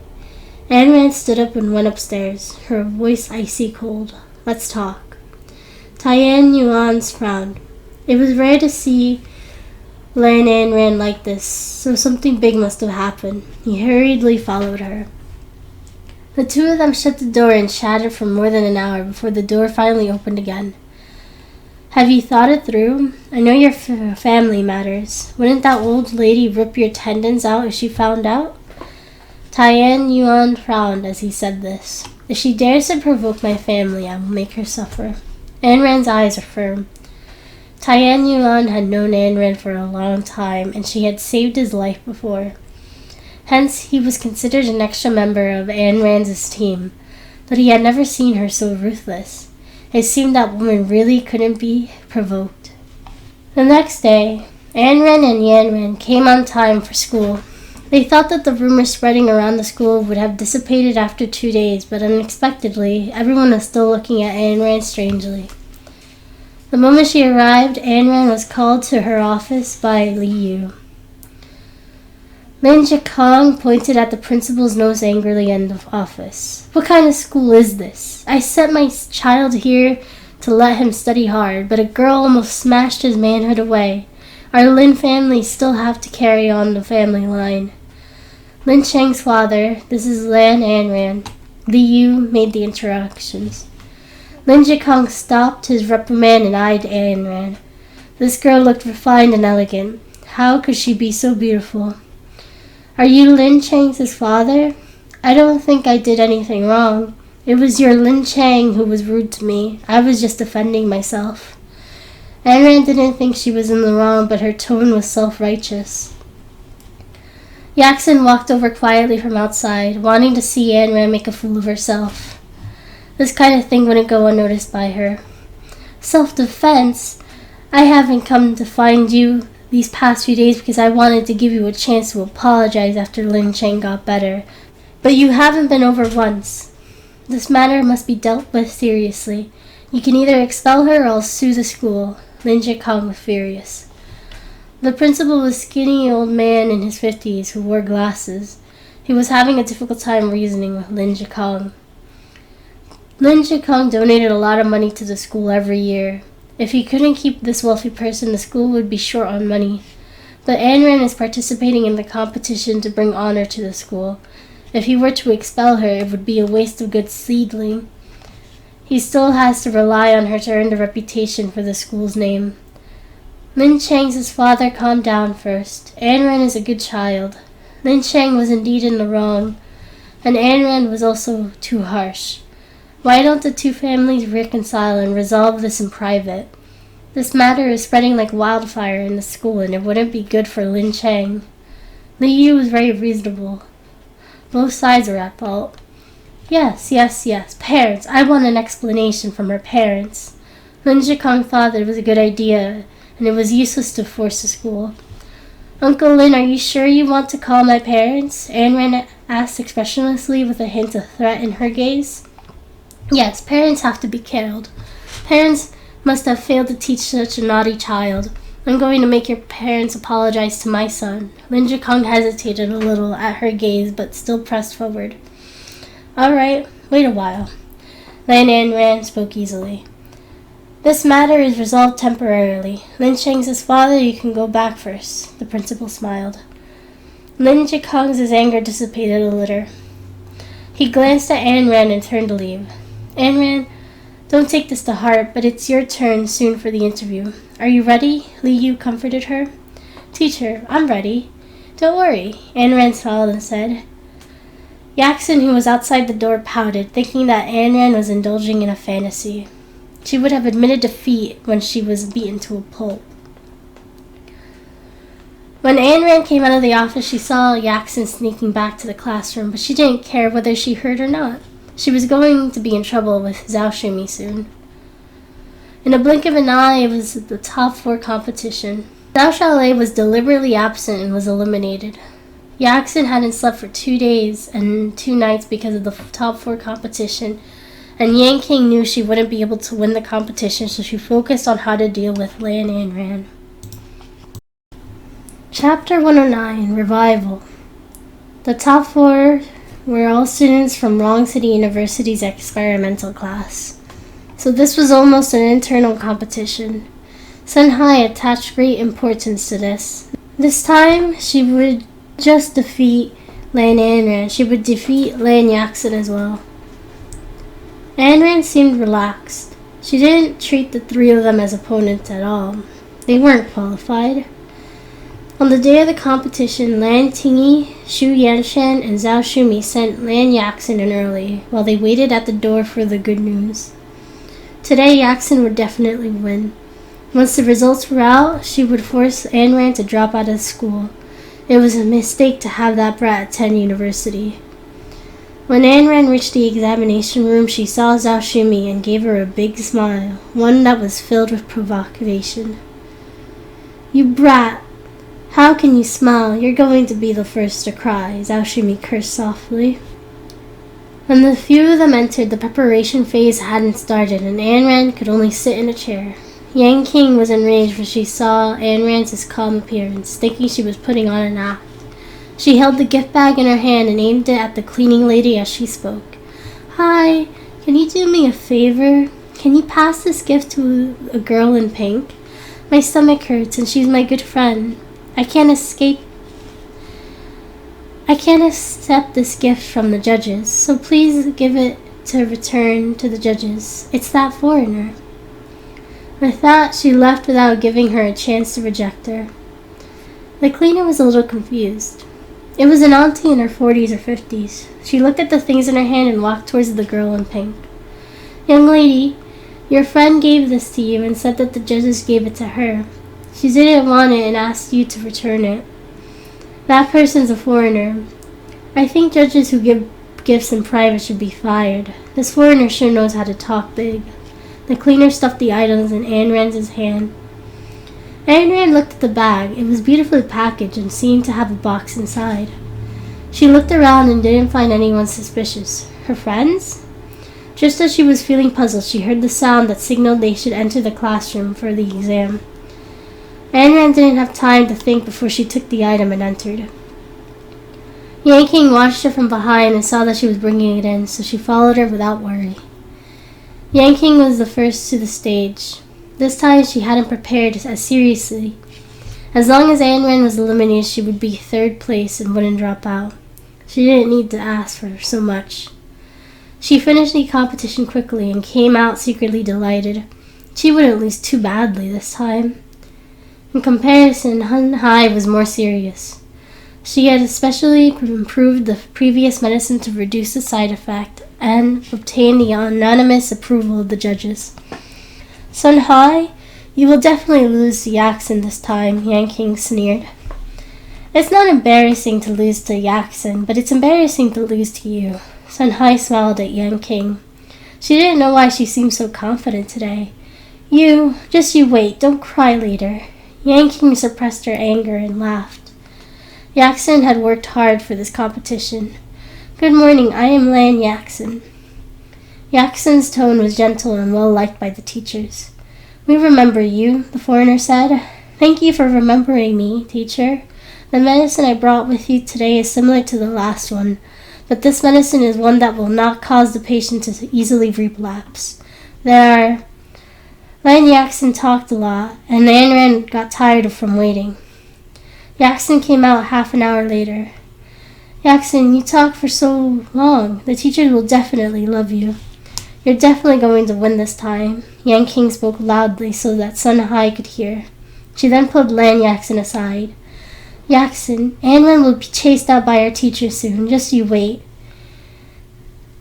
Ayn Rand stood up and went upstairs, her voice icy cold. Let's talk. Tyann Yuan's frowned. It was rare to see Lan Ayn Rand like this, so something big must have happened. He hurriedly followed her. The two of them shut the door and chatted for more than an hour before the door finally opened again. Have you thought it through? I know your family matters. Wouldn't that old lady rip your tendons out if she found out? Tyann Yuan frowned as he said this. If she dares to provoke my family, I will make her suffer. Ayn Rand's eyes were firm. Tyann Yuan had known Ayn Rand for a long time, and she had saved his life before. Hence, he was considered an extra member of Ayn Rand's team, but he had never seen her so ruthless. It seemed that woman really couldn't be provoked. The next day, Ayn Rand and Yan Rand came on time for school. They thought that the rumors spreading around the school would have dissipated after 2 days, but unexpectedly, everyone was still looking at Ayn Rand strangely. The moment she arrived, Ayn Rand was called to her office by Li Yu. Lin Zhikong pointed at the principal's nose angrily in the office. What kind of school is this? I sent my child here to let him study hard, but a girl almost smashed his manhood away. Our Lin family still have to carry on the family line. Lin Cheng's father, this is Lan Ayn Rand. Li Yu made the introductions. Lin Zhikong stopped his reprimand and eyed Ayn Rand. This girl looked refined and elegant. How could she be so beautiful? Are you Lin Cheng's father? I don't think I did anything wrong. It was your Lin Cheng who was rude to me. I was just defending myself. Ayn Rand didn't think she was in the wrong, but her tone was self-righteous. Yaxin walked over quietly from outside, wanting to see Ayn Rand make a fool of herself. This kind of thing wouldn't go unnoticed by her. Self-defense? I haven't come to find you these past few days because I wanted to give you a chance to apologize after Lin Chang got better. But you haven't been over once. This matter must be dealt with seriously. You can either expel her or else sue the school. Lin Jikong was furious. The principal was a skinny old man in his 50s who wore glasses. He was having a difficult time reasoning with Lin Jikong. Lin Jikong donated a lot of money to the school every year. If he couldn't keep this wealthy person, the school would be short on money. But Ayn Rand is participating in the competition to bring honor to the school. If he were to expel her, it would be a waste of good seedling. He still has to rely on her to earn the reputation for the school's name. Lin Chang's father calmed down first. Ayn Rand is a good child. Lin Chang was indeed in the wrong, and Ayn Rand was also too harsh. Why don't the two families reconcile and resolve this in private? This matter is spreading like wildfire in the school, and it wouldn't be good for Lin Chang. Li Yu was very reasonable. Both sides were at fault. Yes. Parents. I want an explanation from her parents. Lin Jikong thought that it was a good idea, and it was useless to force the school. Uncle Lin, are you sure you want to call my parents? Ayn Rand asked expressionlessly with a hint of threat in her gaze. Yes, parents have to be killed. Parents must have failed to teach such a naughty child. I'm going to make your parents apologize to my son. Lin Jikong hesitated a little at her gaze, but still pressed forward. All right, wait a while. Ayn Rand spoke easily. This matter is resolved temporarily. Lin Chang's father, you can go back first. The principal smiled. Lin Jikong's anger dissipated a little. He glanced at Ayn Rand and turned to leave. Ayn Rand, don't take this to heart, but it's your turn soon for the interview. Are you ready? Li Yu comforted her. Teacher, I'm ready. Don't worry, Ayn Rand smiled and said. Yaxin, who was outside the door, pouted, thinking that Ayn Rand was indulging in a fantasy. She would have admitted defeat when she was beaten to a pulp. When Ayn Rand came out of the office, she saw Yaxin sneaking back to the classroom, but she didn't care whether she heard or not. She was going to be in trouble with Zhao Shumi soon. In a blink of an eye, it was the top 4 competition. Zhao Xiaolei was deliberately absent and was eliminated. Yaxin hadn't slept for 2 days and 2 nights because of the top 4 competition, and Yang King knew she wouldn't be able to win the competition, so she focused on how to deal with Lei and Ayn Rand. Chapter 109, Revival. The top 4 were all students from Rong City University's experimental class. So this was almost an internal competition. Sun Hai attached great importance to this. This time, she would just defeat Lei and Ayn Rand. She would defeat Lei and Yaxin as well. Ayn Rand seemed relaxed. She didn't treat the 3 of them as opponents at all. They weren't qualified. On the day of the competition, Lan Tingyi, Xu Yanshan, and Zhao Shumi sent Lan Yaxin in early, while they waited at the door for the good news. Today, Yaxin would definitely win. Once the results were out, she would force Ayn Rand to drop out of school. It was a mistake to have that brat attend university. When Ayn Rand reached the examination room, she saw Zhao Shumi and gave her a big smile, one that was filled with provocation. You brat! How can you smile? You're going to be the first to cry, Zhao Shumi cursed softly. When the few of them entered, the preparation phase hadn't started, and Ayn Rand could only sit in a chair. Yang King was enraged when she saw Ayn Rand's calm appearance, thinking she was putting on an act. She held the gift bag in her hand and aimed it at the cleaning lady as she spoke. Hi, can you do me a favor? Can you pass this gift to a girl in pink? My stomach hurts and she's my good friend. I can't accept this gift from the judges, so please give it to return to the judges. It's that foreigner. With that, she left without giving her a chance to reject her. The cleaner was a little confused. It was an auntie in her 40s or 50s. She looked at the things in her hand and walked towards the girl in pink. Young lady, your friend gave this to you and said that the judges gave it to her. She didn't want it and asked you to return it. That person's a foreigner. I think judges who give gifts in private should be fired. This foreigner sure knows how to talk big. The cleaner stuffed the items in Ayn Rand's hand. Ayn Rand looked at the bag. It was beautifully packaged and seemed to have a box inside. She looked around and didn't find anyone suspicious. Her friends? Just as she was feeling puzzled, she heard the sound that signaled they should enter the classroom for the exam. Ayn Rand didn't have time to think before she took the item and entered. Yanking watched her from behind and saw that she was bringing it in, so she followed her without worry. Yanking was the first to the stage. This time she hadn't prepared as seriously. As long as Ayn Rand was eliminated, she would be third place and wouldn't drop out. She didn't need to ask for so much. She finished the competition quickly and came out secretly delighted. She wouldn't lose too badly this time. In comparison, Hun Hai was more serious. She had especially improved the previous medicine to reduce the side effect and obtain the unanimous approval of the judges. Sun Hai, you will definitely lose to Yaxin this time, Yanking sneered. It's not embarrassing to lose to Yaxin, but it's embarrassing to lose to you. Sun Hai smiled at Yanking. She didn't know why she seemed so confident today. You wait, don't cry later. Yanking suppressed her anger and laughed. Yaxin had worked hard for this competition. Good morning, I am Lan Yaxin. Yaxin's tone was gentle and well liked by the teachers. We remember you, the foreigner said. Thank you for remembering me, teacher. The medicine I brought with you today is similar to the last one, but this medicine is one that will not cause the patient to easily relapse. Lan Yaxin talked a lot, and Ayn Rand got tired from waiting. Yaxin came out half an hour later. Yaxin, you talked for so long. The teachers will definitely love you. You're definitely going to win this time. Yanking spoke loudly so that Sun Hai could hear. She then pulled Lan Yaxin aside. Yaxin, Ayn Rand will be chased out by our teacher soon. Just you wait.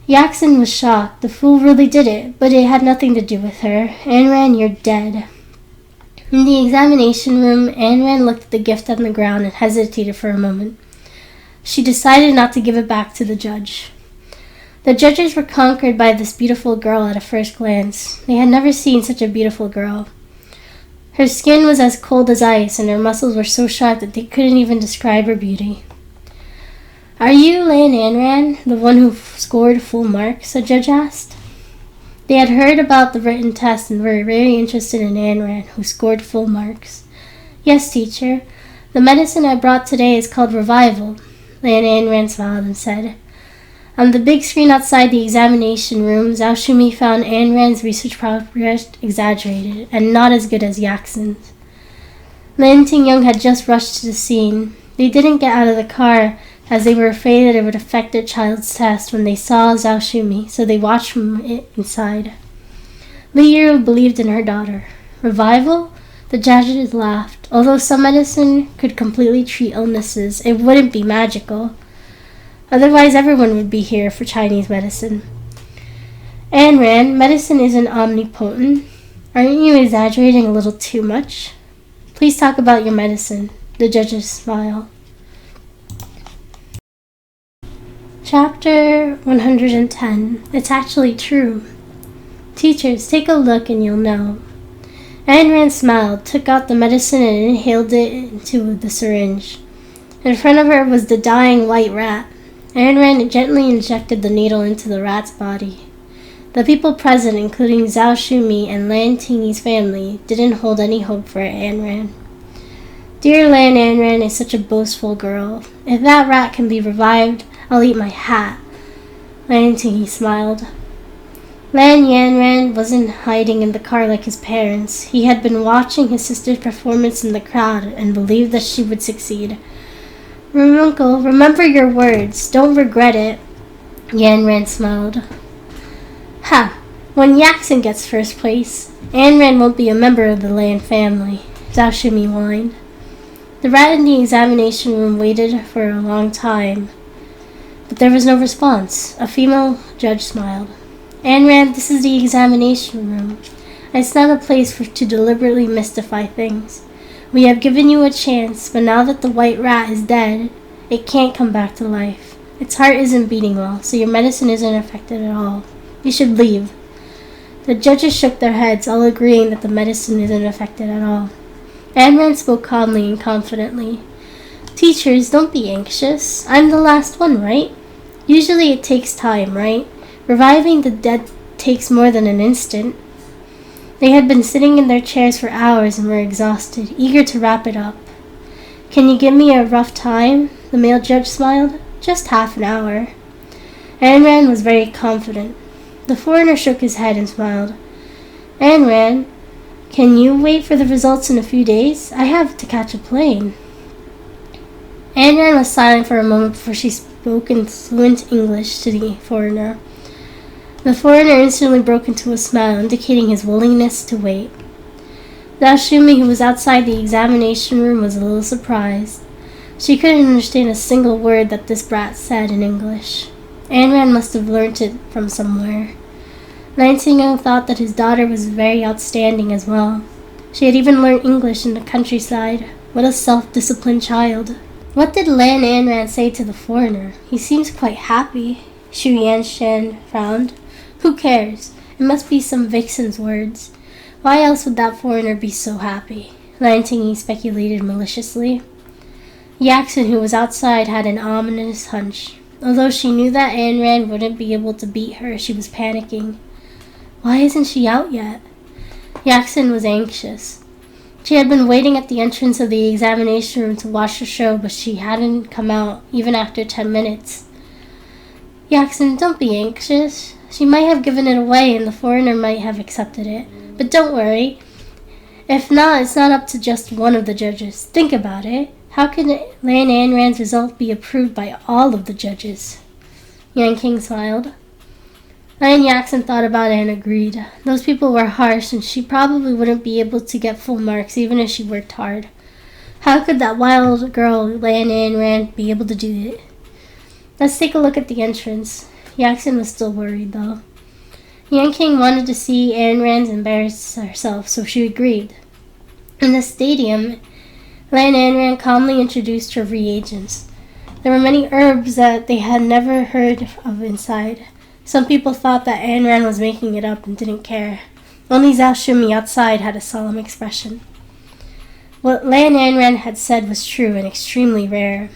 Yaxin was shocked. The fool really did it, but it had nothing to do with her. Ayn Rand, you're dead. In the examination room, Ayn Rand looked at the gift on the ground and hesitated for a moment. She decided not to give it back to the judge. The judges were conquered by this beautiful girl at a first glance. They had never seen such a beautiful girl. Her skin was as cold as ice, and her muscles were so sharp that they couldn't even describe her beauty. Are you Lan Ayn Rand, the one who scored full marks? The judge asked. They had heard about the written test and were very interested in Ayn Rand, who scored full marks. Yes, teacher. The medicine I brought today is called Revival. Lan Ayn Rand smiled and said. On the big screen outside the examination room, Zhao Shumi found Ayn Rand's research progress exaggerated and not as good as Yaxin's. Lin Tingyoung had just rushed to the scene. They didn't get out of the car as they were afraid that it would affect their child's test when they saw Zhao Shumi, so they watched from inside. Li Yiru believed in her daughter. Revival? The judges laughed. Although some medicine could completely treat illnesses, it wouldn't be magical. Otherwise, everyone would be here for Chinese medicine. Ayn Rand, medicine isn't omnipotent. Aren't you exaggerating a little too much? Please talk about your medicine. The judges smiled. Chapter 110. It's actually true. Teachers, take a look and you'll know. Ayn Rand smiled, took out the medicine and inhaled it into the syringe. In front of her was the dying white rat. Ayn Rand gently injected the needle into the rat's body. The people present, including Zhao Shumi and Lan Tingyi's family, didn't hold any hope for Ayn Rand. Dear Lan Ayn Rand is such a boastful girl. If that rat can be revived, I'll eat my hat. Lan Tingyi smiled. Lan Ayn Rand wasn't hiding in the car like his parents. He had been watching his sister's performance in the crowd and believed that she would succeed. Uncle, remember your words. Don't regret it. Ayn Rand smiled. Ha! When Yaxin gets first place, Ayn Rand won't be a member of the Lan family. Zhao Shumi whined. The rat in the examination room waited for a long time, but there was no response. A female judge smiled. Ayn Rand, this is the examination room. It's not a place to deliberately mystify things. We have given you a chance, but now that the white rat is dead, it can't come back to life. Its heart isn't beating well, so your medicine isn't affected at all. You should leave. The judges shook their heads, all agreeing that the medicine isn't affected at all. Ayn Rand spoke calmly and confidently. Teachers, don't be anxious. I'm the last one, right? Usually it takes time, right? Reviving the dead takes more than an instant. They had been sitting in their chairs for hours and were exhausted, eager to wrap it up. Can you give me a rough time? The male judge smiled. Just half an hour. Ayn Rand was very confident. The foreigner shook his head and smiled. Ayn Rand, can you wait for the results in a few days? I have to catch a plane. Ayn Rand was silent for a moment before she spoke in fluent English to the foreigner. The foreigner instantly broke into a smile, indicating his willingness to wait. Dashumi, who was outside the examination room, was a little surprised. She couldn't understand a single word that this brat said in English. Ayn Rand must have learnt it from somewhere. Lan Xingyang thought that his daughter was very outstanding as well. She had even learned English in the countryside. What a self-disciplined child. What did Lan Ayn Rand say to the foreigner? He seems quite happy. Xu Yanshan frowned. Who cares? It must be some vixen's words. Why else would that foreigner be so happy? Lan Tingyi speculated maliciously. Yaxin, who was outside, had an ominous hunch. Although she knew that Ayn Rand wouldn't be able to beat her, she was panicking. Why isn't she out yet? Yaxin was anxious. She had been waiting at the entrance of the examination room to watch the show, but she hadn't come out, even after 10 minutes. Yaxin, don't be anxious. She might have given it away and the foreigner might have accepted it. But don't worry. If not, it's not up to just one of the judges. Think about it. How can Lan Ayn Rand's result be approved by all of the judges? Yang King smiled. Lan Yaxin thought about it and agreed. Those people were harsh and she probably wouldn't be able to get full marks even if she worked hard. How could that wild girl, Lan Ayn Rand, be able to do it? Let's take a look at the entrance. Yaxin was still worried, though. Yang King wanted to see Ayn Rand embarrass herself, so she agreed. In the stadium, Lan Ayn Rand calmly introduced her reagents. There were many herbs that they had never heard of inside. Some people thought that Ayn Rand was making it up and didn't care. Only Zhao Shumi outside had a solemn expression. What Lan Ayn Rand had said was true and extremely rare.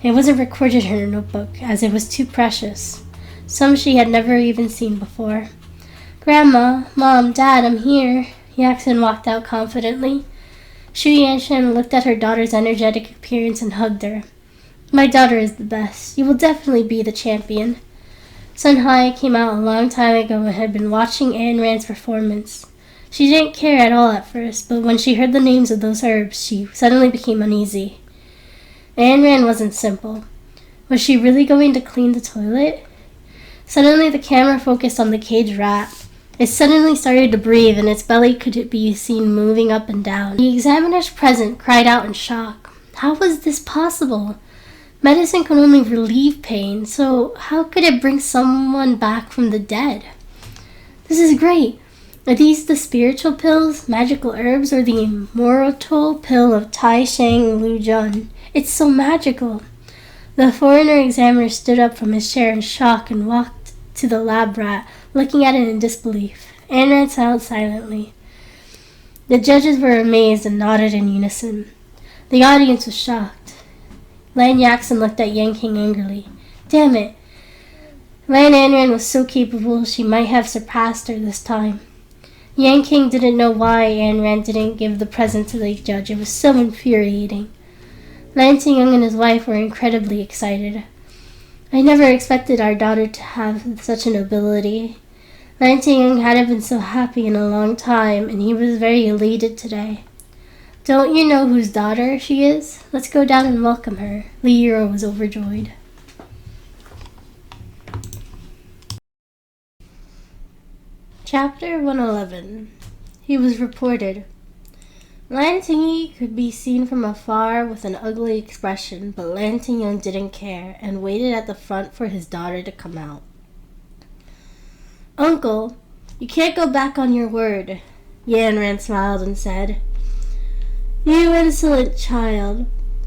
It wasn't recorded in her notebook, as it was too precious. Some she had never even seen before. Grandma, Mom, Dad, I'm here. Yaxin walked out confidently. Xu Yanshan looked at her daughter's energetic appearance and hugged her. My daughter is the best. You will definitely be the champion. Sun Hai came out a long time ago and had been watching Ayn Rand's performance. She didn't care at all at first, but when she heard the names of those herbs, she suddenly became uneasy. Ayn Rand wasn't simple. Was she really going to clean the toilet? Suddenly the camera focused on the caged rat. It suddenly started to breathe and its belly could be seen moving up and down. The examiners present cried out in shock. How was this possible? Medicine can only relieve pain, so how could it bring someone back from the dead? This is great. Are these the spiritual pills, magical herbs, or the immortal pill of Tai Shang Lu Jun? It's so magical. The foreigner examiner stood up from his chair in shock and walked to the lab rat, looking at it in disbelief. Ayn Rand smiled silently. The judges were amazed and nodded in unison. The audience was shocked. Lan Yaxin looked at Yang King angrily. Damn it! Lan Ayn Rand was so capable she might have surpassed her this time. Yang King didn't know why Ayn Rand didn't give the present to the judge. It was so infuriating. Lan Xingyang and his wife were incredibly excited. I never expected our daughter to have such an ability. Lan Xingyang hadn't been so happy in a long time, and he was very elated today. Don't you know whose daughter she is? Let's go down and welcome her. Li Yuro was overjoyed. Chapter 111. He was reported. Lan Tingyi could be seen from afar with an ugly expression, but Lan Xingyang didn't care and waited at the front for his daughter to come out. Uncle, you can't go back on your word, Ayn Rand smiled and said. You insolent child.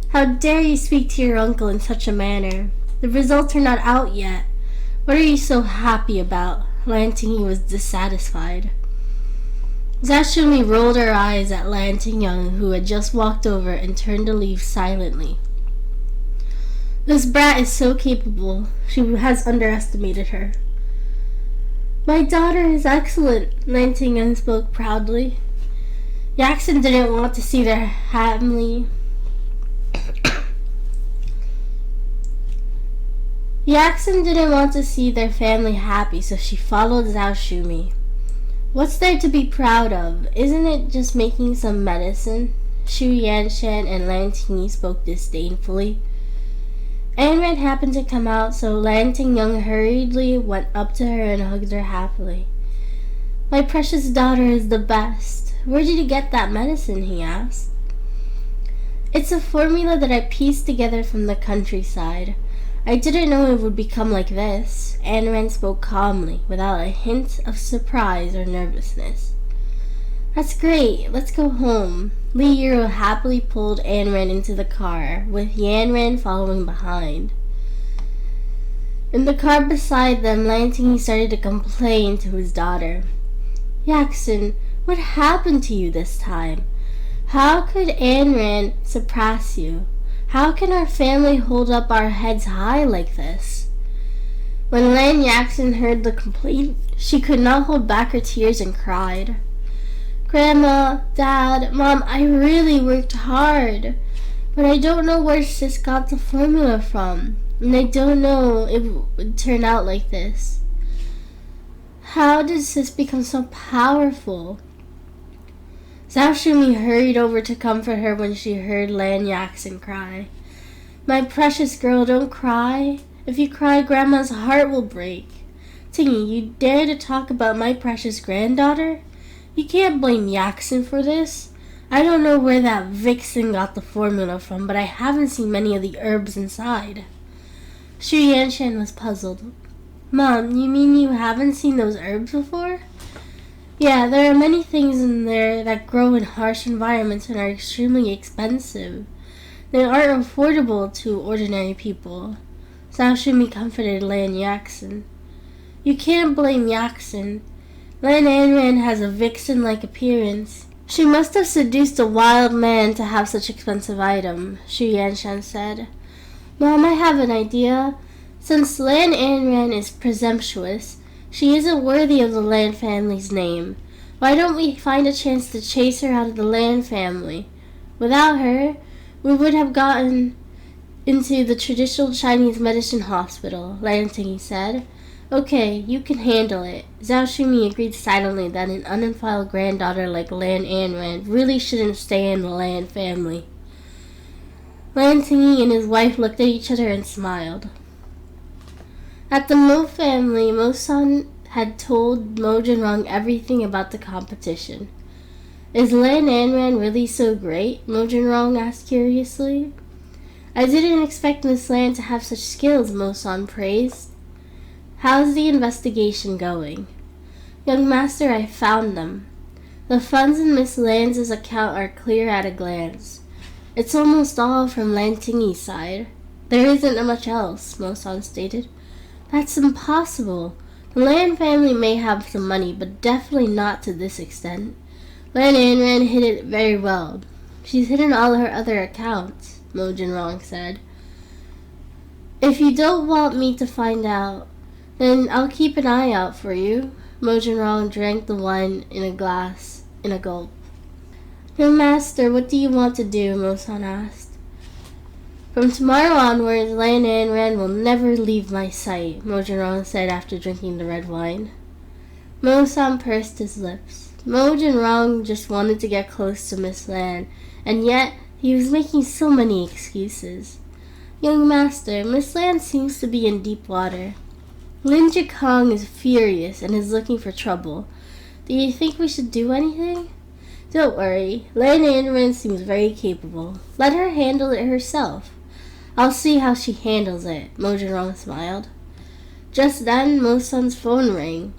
How dare you speak to your uncle in such a manner? The results are not out yet. What are you so happy about? Lan Tingyi was dissatisfied. Zashumi rolled her eyes at Lan Tingyang, who had just walked over and turned to leave silently. This brat is so capable. She has underestimated her. My daughter is excellent, Lan Tingyang spoke proudly. Yaxin didn't want to see their family. Yaxin didn't want to see their family happy, so she followed Zhao Shumi. What's there to be proud of? Isn't it just making some medicine? Xu Yanshan and Lan Tingyi spoke disdainfully. Ayn Rand happened to come out, so Lan Tingyang hurriedly went up to her and hugged her happily. My precious daughter is the best. Where did you get that medicine? He asked. It's a formula that I pieced together from the countryside. I didn't know it would become like this. Ayn Rand spoke calmly, without a hint of surprise or nervousness. That's great. Let's go home. Li Yiro happily pulled Ayn Rand into the car, with Yan Rand following behind. In the car beside them, Lan Tingyi started to complain to his daughter. Yaxin, what happened to you this time? How could Ayn Rand surpass you? How can our family hold up our heads high like this? When Lan Yaxin heard the complaint, she could not hold back her tears and cried. Grandma, Dad, Mom, I really worked hard, but I don't know where Sis got the formula from, and I don't know it would turn out like this. How did Sis become so powerful? Zhao Shumi hurried over to comfort her when she heard Lan Yaxin cry. My precious girl, don't cry. If you cry, Grandma's heart will break. Tingyi, you dare to talk about my precious granddaughter? You can't blame Yaxin for this. I don't know where that vixen got the formula from, but I haven't seen many of the herbs inside. Xu Yanshan was puzzled. Mom, you mean you haven't seen those herbs before? Yeah, there are many things in there that grow in harsh environments and are extremely expensive. They aren't affordable to ordinary people. Zhao Shumi comforted Lan Yaxin. You can't blame Yaxin. Lan Ayn Rand has a vixen-like appearance. She must have seduced a wild man to have such expensive item, Xu Yanshan said. Mom, I have an idea. Since Lan Ayn Rand is presumptuous, she isn't worthy of the Lan family's name. Why don't we find a chance to chase her out of the Lan family? Without her, we would have gotten into the traditional Chinese medicine hospital, Lan Tingyi said. Okay, you can handle it. Zhao Shumi agreed silently that an unfiled granddaughter like Lan Ayn Rand really shouldn't stay in the Lan family. Lan Tingyi and his wife looked at each other and smiled. At the Mo family, Mo-san had told Mo Jinrong everything about the competition. Is Lan Ayn Rand really so great? Mo Jinrong asked curiously. I didn't expect Miss Lan to have such skills, Mo-san praised. How's the investigation going? Young master, I found them. The funds in Miss Lan's account are clear at a glance. It's almost all from Lan Tingyi's side. There isn't much else, Mo-san stated. That's impossible. The Lan family may have some money, but definitely not to this extent. Lan Ayn Rand hid it very well. She's hidden all her other accounts, Mo Jinrong said. If you don't want me to find out, then I'll keep an eye out for you. Mo Jinrong drank the wine in a glass in a gulp. Young master, what do you want to do? Mo-san asked. From tomorrow onwards, Lan Ayn Rand will never leave my sight, Mo Jinrong said after drinking the red wine. Mo-san pursed his lips. Mo Jinrong just wanted to get close to Miss Lan, and yet he was making so many excuses. Young master, Miss Lan seems to be in deep water. Lin Jikong is furious and is looking for trouble. Do you think we should do anything? Don't worry. Lan Ayn Rand seems very capable. Let her handle it herself. I'll see how she handles it, Mo Jinrong smiled. Just then, Mo-san's phone rang.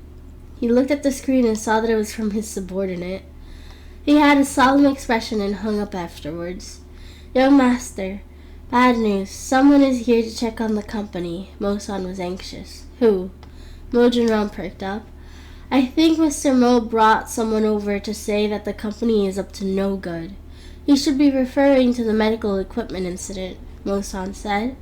He looked at the screen and saw that it was from his subordinate. He had a solemn expression and hung up afterwards. Young master, bad news. Someone is here to check on the company. Mo-san was anxious. Who? Mo Jinrong perked up. I think Mr. Mo brought someone over to say that the company is up to no good. He should be referring to the medical equipment incident, Mo-san said.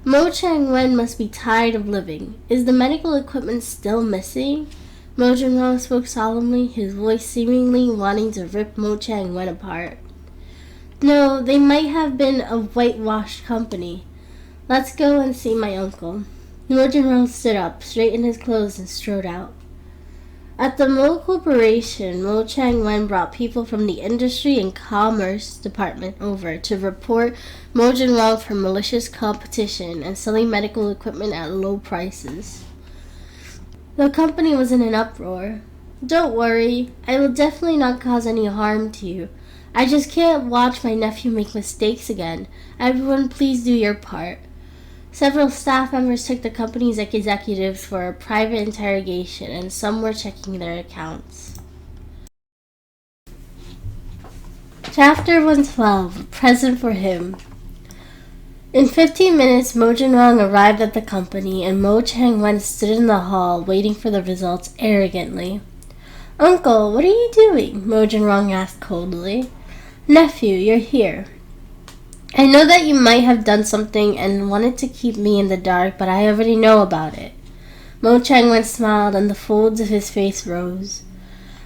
Mo Chang-wen must be tired of living. Is the medical equipment still missing? Mo Jin-rong spoke solemnly, his voice seemingly wanting to rip Mo Chang-wen apart. No, they might have been a whitewashed company. Let's go and see my uncle. Mo Jin-rong stood up, straightened his clothes, and strode out. At the Mo Corporation, Mo Chang-wen brought people from the Industry and Commerce Department over to report Mo Jin-rong for malicious competition and selling medical equipment at low prices. The company was in an uproar. Don't worry, I will definitely not cause any harm to you. I just can't watch my nephew make mistakes again. Everyone, please do your part. Several staff members took the company's executives for a private interrogation, and some were checking their accounts. Chapter 112, A Present for Him. In 15 minutes, Mo Jin-rong arrived at the company, and Mo Chang-wen stood in the hall, waiting for the results arrogantly. Uncle, what are you doing? Mo Jin-rong asked coldly. Nephew, you're here. I know that you might have done something and wanted to keep me in the dark, but I already know about it. Mo Chang-wen smiled, and the folds of his face rose.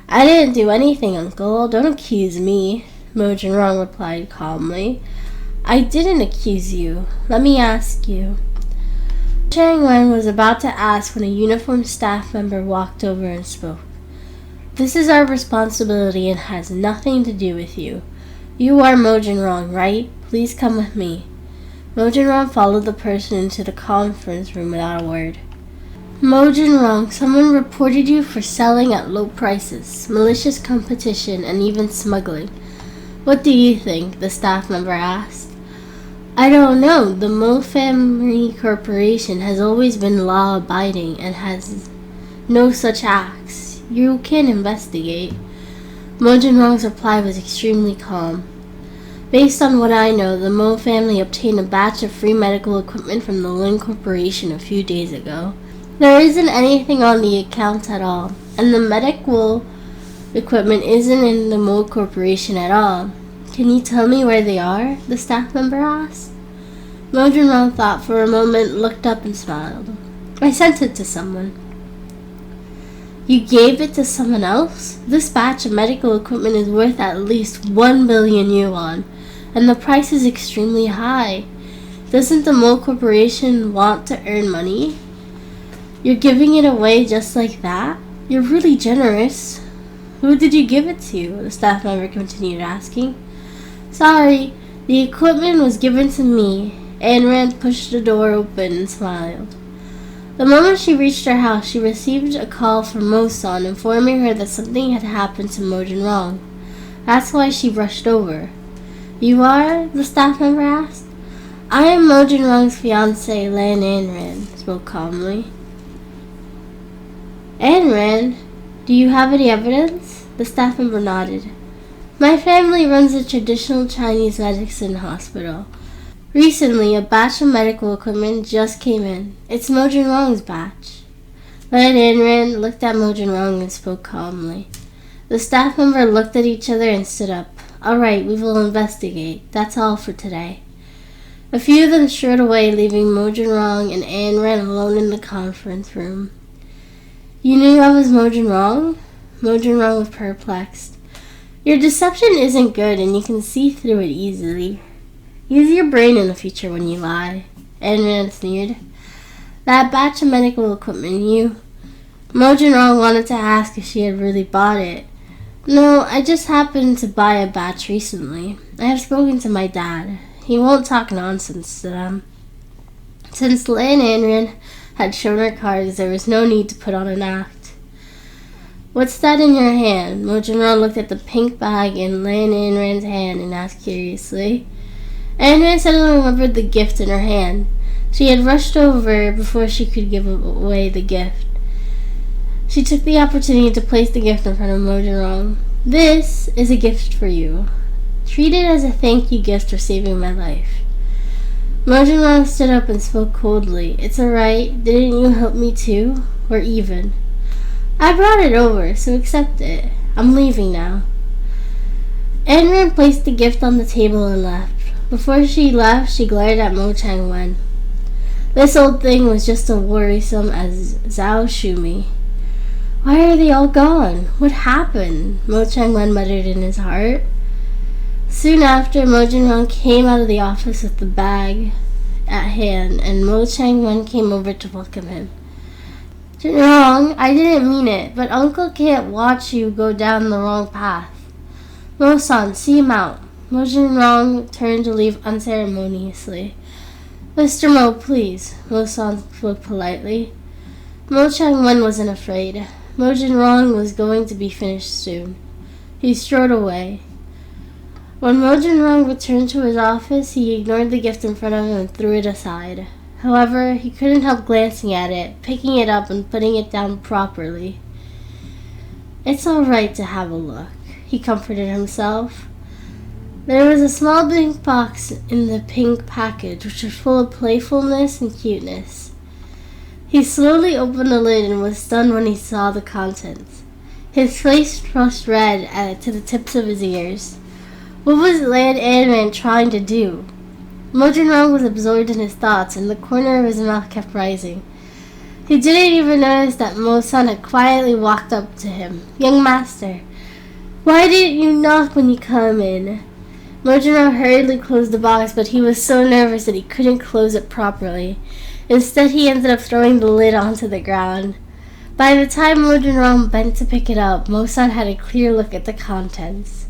I didn't do anything, Uncle. Don't accuse me, Mo Jin-rong replied calmly. I didn't accuse you. Let me ask you. Chang-wen was about to ask when a uniformed staff member walked over and spoke. This is our responsibility and has nothing to do with you. You are Mo Jin-rong, right? Please come with me. Mo Jin-rong followed the person into the conference room without a word. Mo Jin-rong, someone reported you for selling at low prices, malicious competition, and even smuggling. What do you think? The staff member asked. I don't know. The Mo Family Corporation has always been law-abiding and has no such acts. You can investigate. Mo Jin-rong's reply was extremely calm. Based on what I know, the Mo family obtained a batch of free medical equipment from the Lin Corporation a few days ago. There isn't anything on the account at all, and the medical equipment isn't in the Mo Corporation at all. Can you tell me where they are? The staff member asked. Mo Jin-rong thought for a moment, looked up and smiled. I sent it to someone. You gave it to someone else? This batch of medical equipment is worth at least 1 billion yuan, and the price is extremely high. Doesn't the Mo Corporation want to earn money? You're giving it away just like that? You're really generous. Who did you give it to? The staff member continued asking. Sorry, the equipment was given to me. Ayn Rand pushed the door open and smiled. The moment she reached her house, she received a call from Mo-san informing her that something had happened to Mo Jin-rong. That's why she rushed over. You are? The staff member asked. I am Mo Jin-rong's fiancée, Lan Ayn Rand spoke calmly. Ayn Rand, do you have any evidence? The staff member nodded. My family runs a traditional Chinese medicine hospital. Recently, a batch of medical equipment just came in. It's Mo Jin-rong's batch. Lan Ayn Rand looked at Mo Jin-rong and spoke calmly. The staff member looked at each other and stood up. All right, we will investigate. That's all for today. A few of them strode away, leaving Mo Jin-rong and Ayn Rand alone in the conference room. You knew I was Mo Jin-rong? Mo Jin-rong was perplexed. Your deception isn't good, and you can see through it easily. Use your brain in the future when you lie. Ayn Rand sneered. That batch of medical equipment, Mo Jin-rong wanted to ask if she had really bought it. No, I just happened to buy a batch recently. I have spoken to my dad. He won't talk nonsense to them. Since Lan Ayn Rand had shown her cards, there was no need to put on an act. What's that in your hand? Mo Jin-rong looked at the pink bag in Lan Ayn Rand's hand and asked curiously. Ayn Rand suddenly remembered the gift in her hand. She had rushed over before she could give away the gift. She took the opportunity to place the gift in front of Mo Jin-rong. This is a gift for you. Treat it as a thank you gift for saving my life. Mo Jin-rong stood up and spoke coldly. It's alright. Didn't you help me too? Or even? I brought it over, so accept it. I'm leaving now. Ayn Rand placed the gift on the table and left. Before she left, she glared at Mo Chang-wen. This old thing was just as worrisome as Zhao Shumi. Why are they all gone? What happened? Mo Chang-wen muttered in his heart. Soon after, Mo Jinrong came out of the office with the bag at hand, and Mo Chang-wen came over to welcome him. Jinrong, I didn't mean it, but Uncle can't watch you go down the wrong path. Mo-san, see him out. Mo Jinrong turned to leave unceremoniously. Mr. Mo, please, Mo-san spoke politely. Mo Chang-wen wasn't afraid. Mo Jinrong was going to be finished soon. He strode away. When Mo Jinrong returned to his office, he ignored the gift in front of him and threw it aside. However, he couldn't help glancing at it, picking it up and putting it down properly. It's all right to have a look, he comforted himself. There was a small pink box in the pink package, which was full of playfulness and cuteness. He slowly opened the lid and was stunned when he saw the contents. His face flushed red to the tips of his ears. What was Lan Anran trying to do? Mo Jinrong was absorbed in his thoughts, and the corner of his mouth kept rising. He didn't even notice that Mo-san had quietly walked up to him. Young master, why didn't you knock when you come in? Mo Jinrong hurriedly closed the box, but he was so nervous that he couldn't close it properly. Instead, he ended up throwing the lid onto the ground. By the time Mo Jinrong bent to pick it up, Mo-san had a clear look at the contents.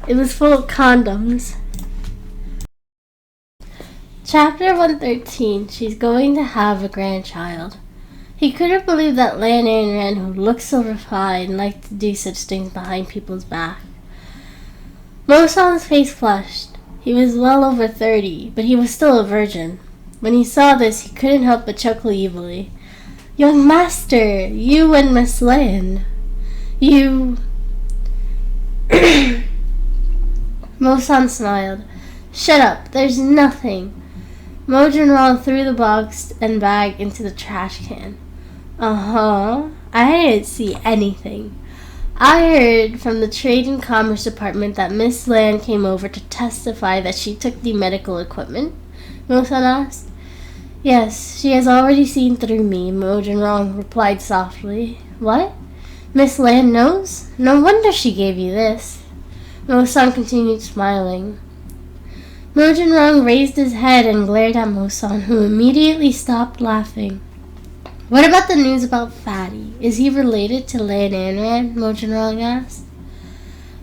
It was full of condoms. Chapter 113. She's going to have a grandchild. He couldn't believe that Lan Anran, who looked so refined, liked to do such things behind people's back. Mo-san's face flushed. He was well over 30, but he was still a virgin. When he saw this, he couldn't help but chuckle evilly. Young master, you and Miss Lan. You... Mo-san smiled. Shut up, there's nothing. Mo Jinrong threw the box and bag into the trash can. I didn't see anything. I heard from the Trade and Commerce Department that Miss Lan came over to testify that she took the medical equipment, Mo-san asked. Yes, she has already seen through me, Mo Jinrong replied softly. What? Miss Lan knows? No wonder she gave you this. Mo-san continued smiling. Mo Jinrong raised his head and glared at Mo-san, who immediately stopped laughing. What about the news about Fatty? Is he related to Lan Anran? Mo Jinrong asked.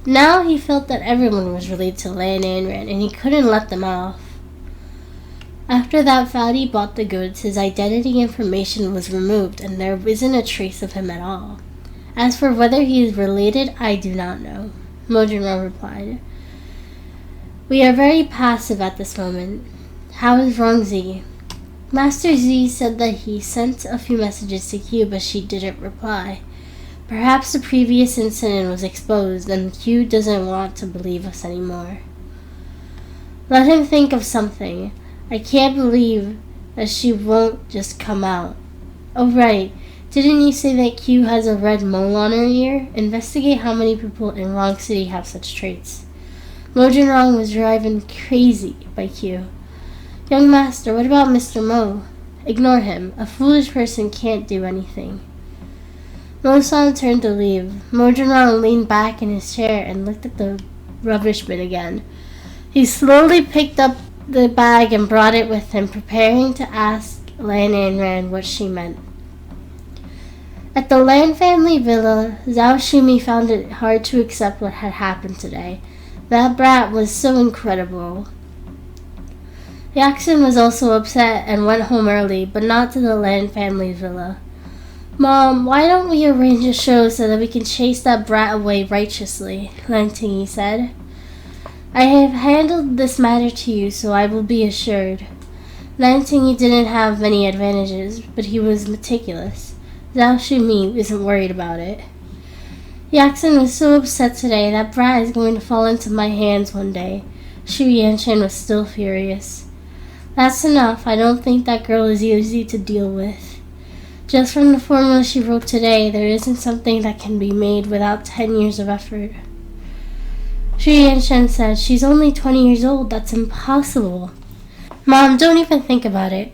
Now he felt that everyone was related to Lan Anran, and he couldn't let them off. After that Fatty bought the goods, his identity information was removed, and there isn't a trace of him at all. As for whether he is related, I do not know, Mo Jinrong replied. We are very passive at this moment. How is Rong Zi? Master Z said that he sent a few messages to Q, but she didn't reply. Perhaps the previous incident was exposed, and Q doesn't want to believe us anymore. Let him think of something. I can't believe that she won't just come out. Oh, right. Didn't you say that Q has a red mole on her ear? Investigate how many people in Wrong City have such traits. Mo Jinrong was driven crazy by Q. Young master, what about Mr. Mo? Ignore him. A foolish person can't do anything. Mo-san turned to leave. Mo Jinrong leaned back in his chair and looked at the rubbish bin again. He slowly picked up the bag and brought it with him, preparing to ask Lan Anran what she meant. At the Lan family villa, Zhao Shumi found it hard to accept what had happened today. That brat was so incredible. Jackson was also upset and went home early, but not to the Lan family villa. Mom, why don't we arrange a show so that we can chase that brat away righteously? Lan Tingyi said. I have handled this matter to you, so I will be assured. Lan Tingyi didn't have many advantages, but he was meticulous. Zhao Shumi isn't worried about it. Jackson was so upset today. That brat is going to fall into my hands one day. Xu Yanchen was still furious. That's enough. I don't think that girl is easy to deal with. Just from the formula she wrote today, there isn't something that can be made without 10 years of effort. Xu Yanshan said, "She's only 20 years old. That's impossible." "Mom, don't even think about it.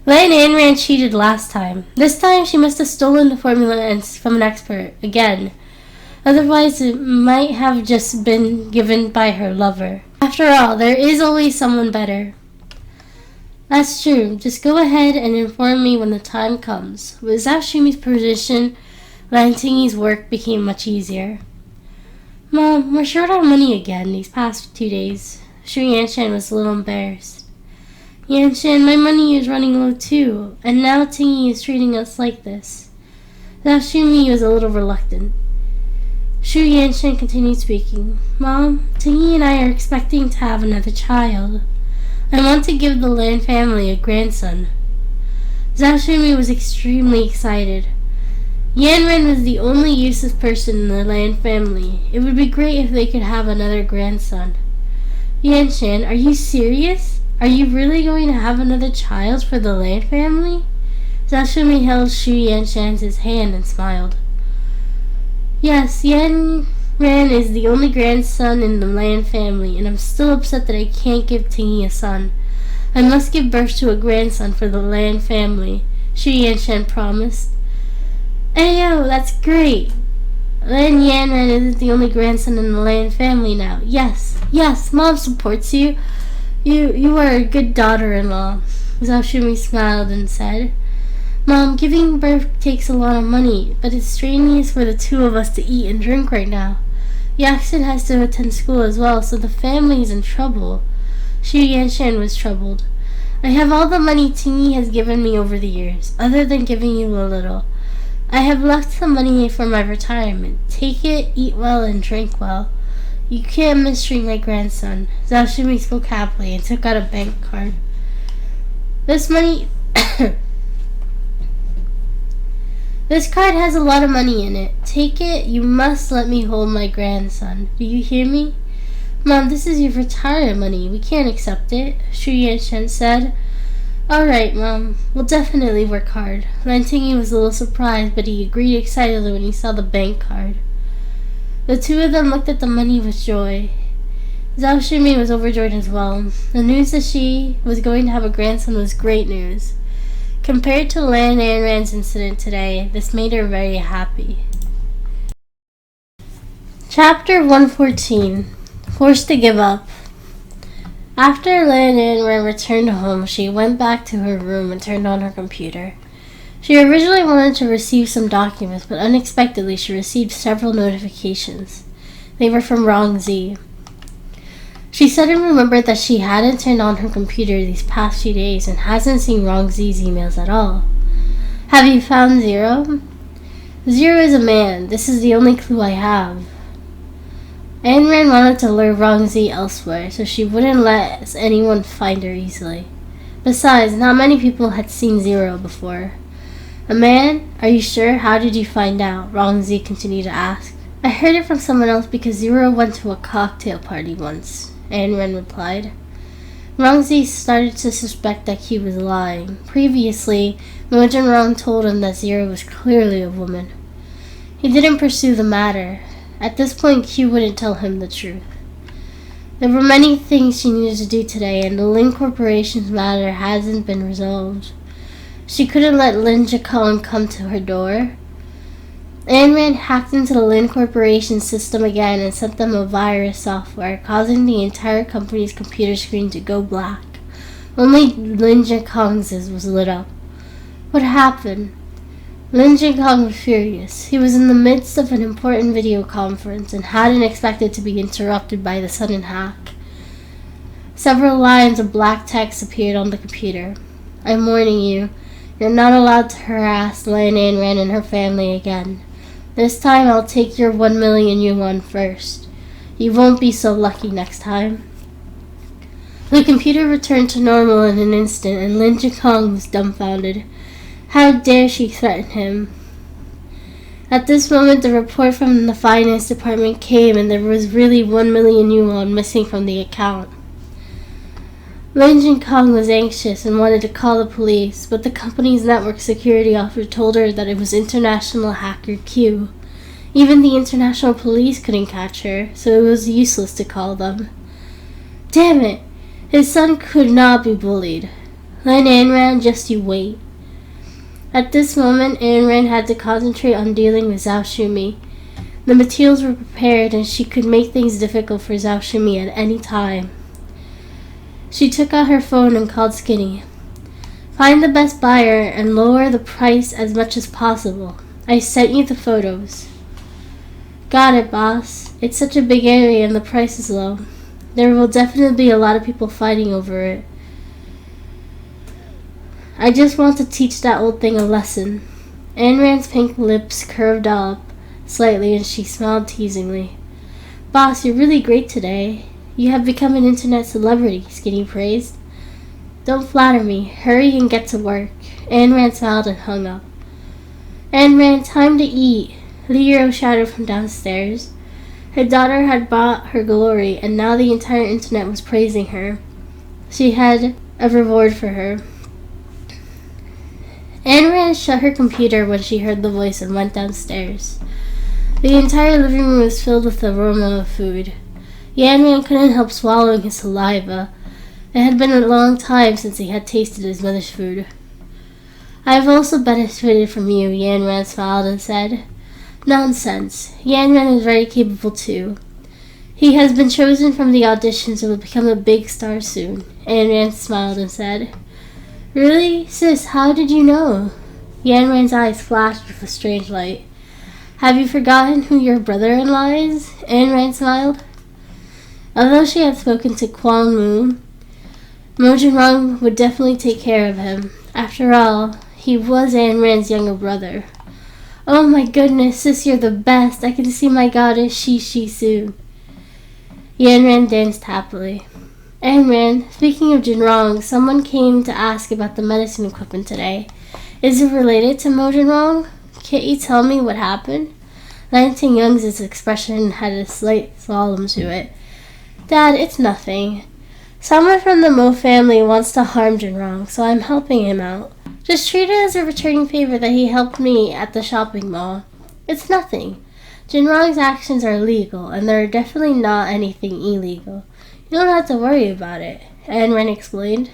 Lan Anran cheated last time. This time she must have stolen the formula from an expert again. Otherwise, it might have just been given by her lover. After all, there is always someone better." "That's true. Just go ahead and inform me when the time comes." With Zhao Shumi's position, Lan Tingyi's work became much easier. "Mom, we're short on money again these past 2 days." Xu Yanshan was a little embarrassed. "Yanshan, my money is running low too, and now Tingyi is treating us like this." Zhao Shumi was a little reluctant. Xu Yanshan continued speaking. "Mom, Tingyi and I are expecting to have another child. I want to give the Lan family a grandson." Zhao Shumi was extremely excited. Yan Ren was the only useless person in the Lan family. It would be great if they could have another grandson. "Yanshan, are you serious? Are you really going to have another child for the Lan family?" Zhao Shumi held Xu Yanshan's hand and smiled. "Yes, Yan Ren is the only grandson in the Lan family, and I'm still upset that I can't give Tingyi a son. I must give birth to a grandson for the Lan family," Xu Yanshan promised. "Ayo, that's great. Lan Yanran isn't the only grandson in the Lan family now. Yes, Mom supports you. You are a good daughter-in-law." Zhao Shumi smiled and said, "Mom, giving birth takes a lot of money, but it's strenuous for the two of us to eat and drink right now. Yaxin has to attend school as well, so the family is in trouble." Xu Yanshan was troubled. "I have all the money Tingyi has given me over the years, other than giving you a little. I have left some money for my retirement. Take it, eat well, and drink well. You can't mistreat my grandson." Zhao Shumi spoke happily and took out a bank card. "This money..." "This card has a lot of money in it. Take it. You must let me hold my grandson. Do you hear me?" "Mom, this is your retirement money. We can't accept it," Xu Yanshan said. "Alright, Mom. We'll definitely work hard." Lan Tingyi was a little surprised, but he agreed excitedly when he saw the bank card. The two of them looked at the money with joy. Zhao Shumi was overjoyed as well. The news that she was going to have a grandson was great news. Compared to Lan Anran's incident today, this made her very happy. Chapter 114. Forced to give up. After Lan Anran returned home, she went back to her room and turned on her computer. She originally wanted to receive some documents, but unexpectedly she received several notifications. They were from Rong Zi. She suddenly remembered that she hadn't turned on her computer these past few days and hasn't seen Rong Zi's emails at all. "Have you found Zero?" "Zero is a man. This is the only clue I have." Anran wanted to lure Rong Zi elsewhere, so she wouldn't let anyone find her easily. Besides, not many people had seen Zero before. "A man? Are you sure? How did you find out?" Rong Zi continued to ask. "I heard it from someone else because Zero went to a cocktail party once," Anran replied. Rong Zi started to suspect that he was lying. Previously, Mo Jinrong told him that Zero was clearly a woman. He didn't pursue the matter. At this point, Q wouldn't tell him the truth. There were many things she needed to do today, and the Lin Corporation's matter hasn't been resolved. She couldn't let Lin Jikong come to her door. Anran hacked into the Lin Corporation system again and sent them a virus software, causing the entire company's computer screen to go black. Only Lin Jikong's was lit up. What happened? Lin Jikong was furious. He was in the midst of an important video conference and hadn't expected to be interrupted by the sudden hack. Several lines of black text appeared on the computer. "I'm warning you. You're not allowed to harass Lan Anran and her family again. This time I'll take your 1 million yuan first. You won't be so lucky next time." The computer returned to normal in an instant, and Lin Jikong was dumbfounded. How dare she threaten him? At this moment, the report from the finance department came, and there was really 1 million yuan missing from the account. Lin Jinkong was anxious and wanted to call the police, but the company's network security officer told her that it was international hacker Q. Even the international police couldn't catch her, so it was useless to call them. Damn it! His son could not be bullied. Let Ayn Rand just you wait. At this moment, Ayn Rand had to concentrate on dealing with Zhao Shumi. The materials were prepared and she could make things difficult for Zhao Shumi at any time. She took out her phone and called Skinny. Find the best buyer and lower the price as much as possible. I sent you the photos. Got it, boss. It's such a big area and the price is low. There will definitely be a lot of people fighting over it. I just want to teach that old thing a lesson. Ayn Rand's pink lips curved up slightly and she smiled teasingly. Boss, you're really great today. You have become an internet celebrity, Skinny praised. Don't flatter me. Hurry and get to work. Ayn Rand smiled and hung up. Ayn Rand, time to eat. Leo shouted from downstairs. Her daughter had brought her glory, and now the entire internet was praising her. She had a reward for her. Ayn Rand shut her computer when she heard the voice and went downstairs. The entire living room was filled with the aroma of food. Ayn Rand couldn't help swallowing his saliva. It had been a long time since he had tasted his mother's food. I have also benefited from you, Ayn Rand smiled and said. Nonsense. Ayn Rand is very capable too. He has been chosen from the auditions and will become a big star soon. Ayn Rand smiled and said. Really? Sis, how did you know? Ayn Rand's eyes flashed with a strange light. Have you forgotten who your brother-in-law is? Ayn Rand smiled. Although she had spoken to Kwang Mu, Mo Jinrong would definitely take care of him. After all, he was Ayn Rand's younger brother. Oh my goodness, sis, you're the best. I can see my goddess Shi soon. Ayn Rand danced happily. Ayn Rand, speaking of Jinrong, someone came to ask about the medicine equipment today. Is it related to Mo Jinrong? Can't you tell me what happened? Lan Tingyung's expression had a slight solemn to it. Dad, it's nothing. Someone from the Mo family wants to harm Jinrong, so I'm helping him out. Just treat it as a returning favor that he helped me at the shopping mall. It's nothing. Jinrong's actions are legal, and they're definitely not anything illegal. You don't have to worry about it, Ayn Rand explained.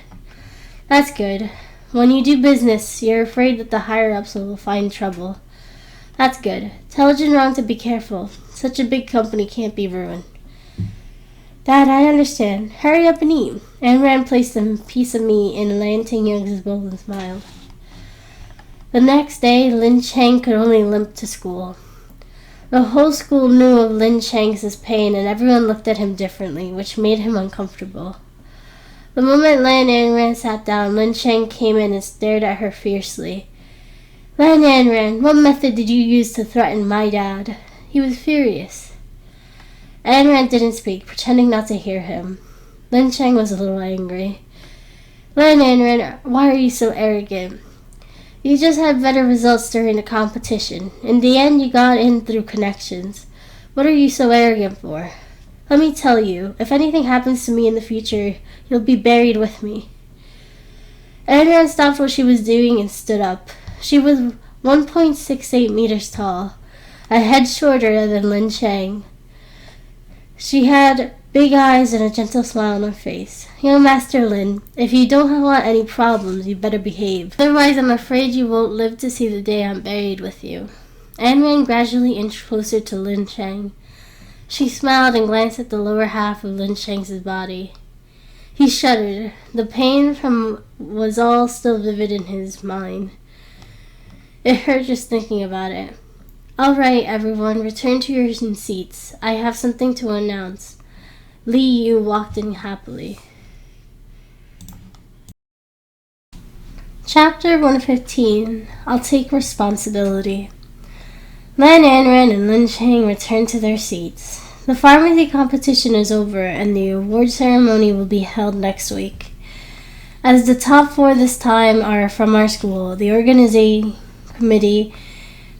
That's good. When you do business, you're afraid that the higher-ups will find trouble. That's good. Tell Jinrong to be careful. Such a big company can't be ruined. Dad, I understand. Hurry up and eat. Ayn Rand placed a piece of meat in Lan Tingyung's bowl and smiled. The next day, Lin Chang could only limp to school. The whole school knew of Lin Chang's pain, and everyone looked at him differently, which made him uncomfortable. The moment Lan Ayn Rand sat down, Lin Chang came in and stared at her fiercely. Lan Ayn Rand, what method did you use to threaten my dad? He was furious. Ayn Rand didn't speak, pretending not to hear him. Lin Chang was a little angry. Lan Ayn Rand, why are you so arrogant? You just had better results during the competition. In the end, you got in through connections. What are you so arrogant for? Let me tell you, if anything happens to me in the future, you'll be buried with me. Ayn Rand stopped what she was doing and stood up. She was 1.68 meters tall, a head shorter than Lin Chang. She had big eyes and a gentle smile on her face. Young Master Lin, if you don't want any problems, you better behave. Otherwise, I'm afraid you won't live to see the day I'm buried with you. Ayn Rand gradually inched closer to Lin Chang. She smiled and glanced at the lower half of Lin Chang's body. He shuddered. The pain was all still vivid in his mind. It hurt just thinking about it. All right, everyone, return to your seats. I have something to announce. Li Yu walked in happily. Chapter 115. I'll take responsibility. Lan Ayn Rand and Lin Chang returned to their seats. The pharmacy competition is over and the award ceremony will be held next week. As the top 4 this time are from our school, the organizing committee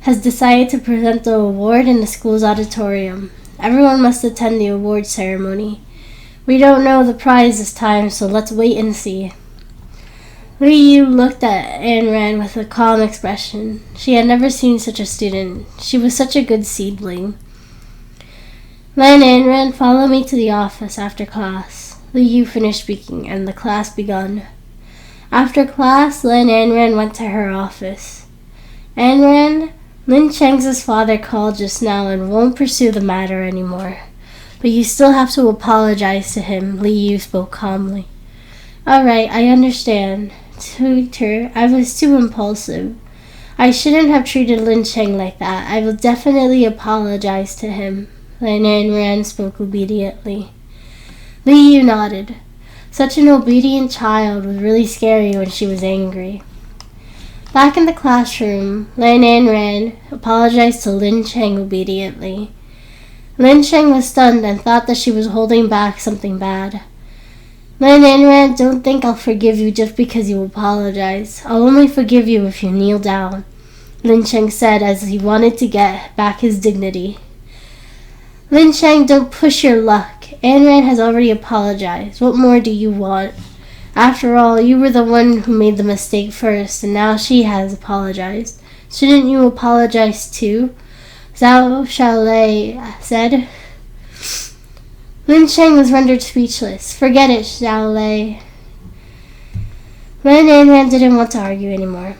has decided to present the award in the school's auditorium. Everyone must attend the award ceremony. We don't know the prize this time, so let's wait and see. Li Yu looked at Ayn Rand with a calm expression. She had never seen such a student. She was such a good seedling. Lan Ayn Rand, follow me to the office after class. Li Yu finished speaking, and the class begun. After class, Lan Ayn Rand went to her office. Ayn Rand, Lin Cheng's father called just now and won't pursue the matter anymore. But you still have to apologize to him, Li Yu spoke calmly. All right, I understand. Tutor, I was too impulsive. I shouldn't have treated Lin Cheng like that. I will definitely apologize to him. Lan Ayn Rand spoke obediently. Li Yu nodded. Such an obedient child was really scary when she was angry. Back in the classroom, Lan Ayn Rand apologized to Lin Cheng obediently. Lin Cheng was stunned and thought that she was holding back something bad. Lan Ayn Rand, don't think I'll forgive you just because you apologize. I'll only forgive you if you kneel down, Lin Cheng said as he wanted to get back his dignity. Lin Cheng, don't push your luck. Ayn Rand has already apologized. What more do you want? After all, you were the one who made the mistake first, and now she has apologized. Shouldn't you apologize too? Zhao Xiaolei said. Lin Cheng was rendered speechless. Forget it, Xiaolei. Lan Ayn Rand didn't want to argue anymore.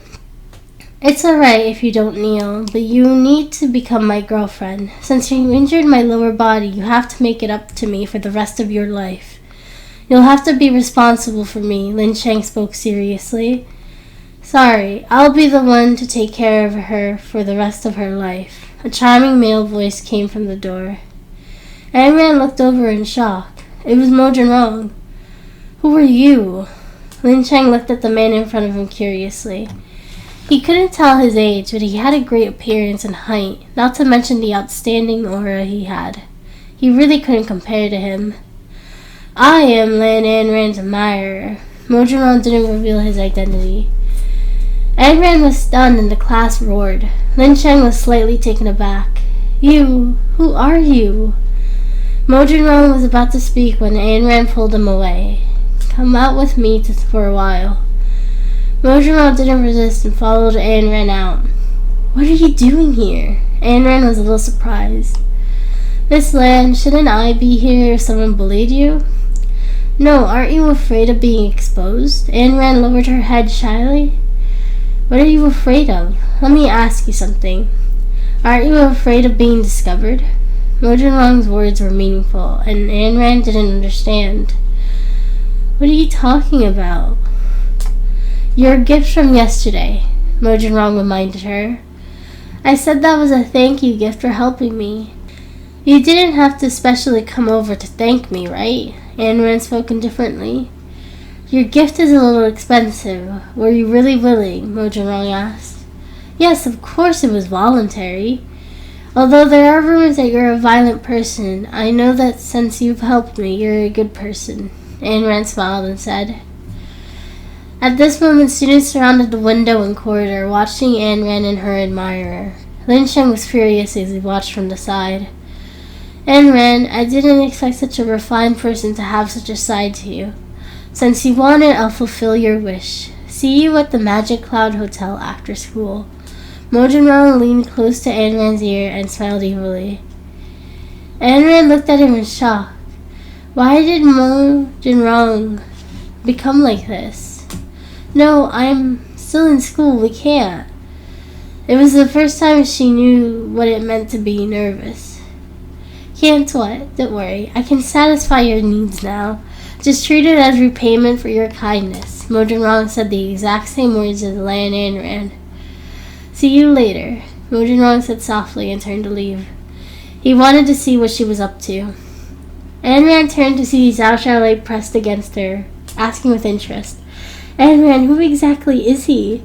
It's alright if you don't kneel, but you need to become my girlfriend. Since you injured my lower body, you have to make it up to me for the rest of your life. You'll have to be responsible for me, Lin Cheng spoke seriously. Sorry, I'll be the one to take care of her for the rest of her life. A charming male voice came from the door. Ayn Rand looked over in shock. It was Mo Jinrong. Who are you? Lin Cheng looked at the man in front of him curiously. He couldn't tell his age, but he had a great appearance and height, not to mention the outstanding aura he had. He really couldn't compare to him. I am Lan Ayn Rand's admirer. Mo Jinrong didn't reveal his identity. Ayn Rand was stunned and the class roared. Lin Cheng was slightly taken aback. You? Who are you? Mo Jinrong was about to speak when Ayn Rand pulled him away. Come out with me for a while. Mo Jinrong didn't resist and followed Ayn Rand out. What are you doing here? Ayn Rand was a little surprised. Miss Lan, shouldn't I be here if someone bullied you? No, aren't you afraid of being exposed? Ayn Rand lowered her head shyly. What are you afraid of? Let me ask you something. Aren't you afraid of being discovered? Mo Jinrong's words were meaningful, and Ayn Rand didn't understand. What are you talking about? Your gift from yesterday, Mo Jinrong reminded her. I said that was a thank you gift for helping me. You didn't have to specially come over to thank me, right? Ayn Rand spoke indifferently. Your gift is a little expensive. Were you really willing? Mo Jinrong asked. Yes, of course it was voluntary. Although there are rumors that you're a violent person, I know that since you've helped me, you're a good person. Ayn Rand smiled and said. At this moment, students surrounded the window and corridor, watching Ayn Rand and her admirer. Lin Cheng was furious as he watched from the side. Ayn Rand, I didn't expect such a refined person to have such a side to you. Since you want it, I'll fulfill your wish. See you at the Magic Cloud Hotel after school. Mo Jinrong leaned close to Ayn Rand's ear and smiled evilly. Ayn Rand looked at him in shock. Why did Mo Jinrong become like this? No, I'm still in school. We can't. It was the first time she knew what it meant to be nervous. Can't what? Don't worry. I can satisfy your needs now. Just treat it as repayment for your kindness. Mo Jinrong said the exact same words as Lan Ayn Rand. See you later, Mo Jinrong said softly and turned to leave. He wanted to see what she was up to. Ayn Rand turned to see Zhao Xiaolei pressed against her, asking with interest, Ayn Rand, who exactly is he?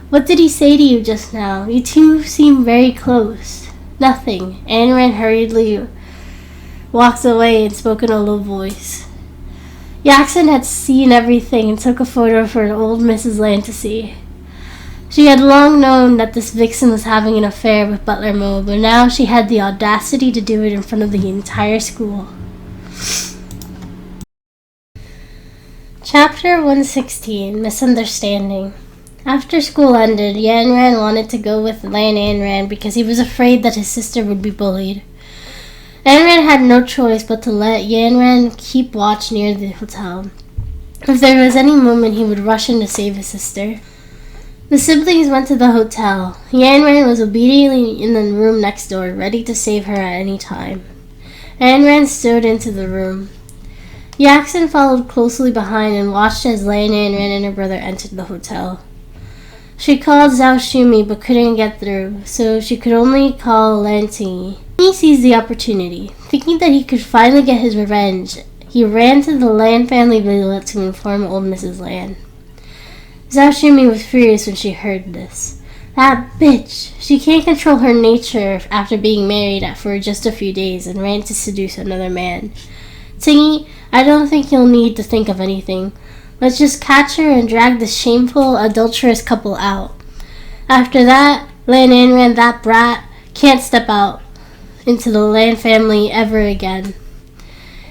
What did he say to you just now? You two seem very close. Nothing. Ayn Rand hurriedly walked away and spoke in a low voice. Yaxin had seen everything and took a photo for old Mrs. Lan to see. She had long known that this vixen was having an affair with Butler Mo, but now she had the audacity to do it in front of the entire school. Chapter 116, Misunderstanding. After school ended, Yanran wanted to go with Lan Anran because he was afraid that his sister would be bullied. Anran had no choice but to let Yanran keep watch near the hotel. If there was any moment, he would rush in to save his sister. The siblings went to the hotel. Yanran was obediently in the room next door, ready to save her at any time. Anran strode into the room. Yaxin followed closely behind and watched as Lan Anran and her brother entered the hotel. She called Zhao Shumi but couldn't get through, so she could only call Lan Tingy. He seized the opportunity. Thinking that he could finally get his revenge, he ran to the Lan family villa to inform old Mrs. Lan. Zhao Shumi was furious when she heard this. That bitch! She can't control her nature after being married for just a few days and ran to seduce another man. Tingy, I don't think you'll need to think of anything. Let's just catch her and drag this shameful, adulterous couple out. After that, Lan Anran, that brat, can't step out into the Lan family ever again.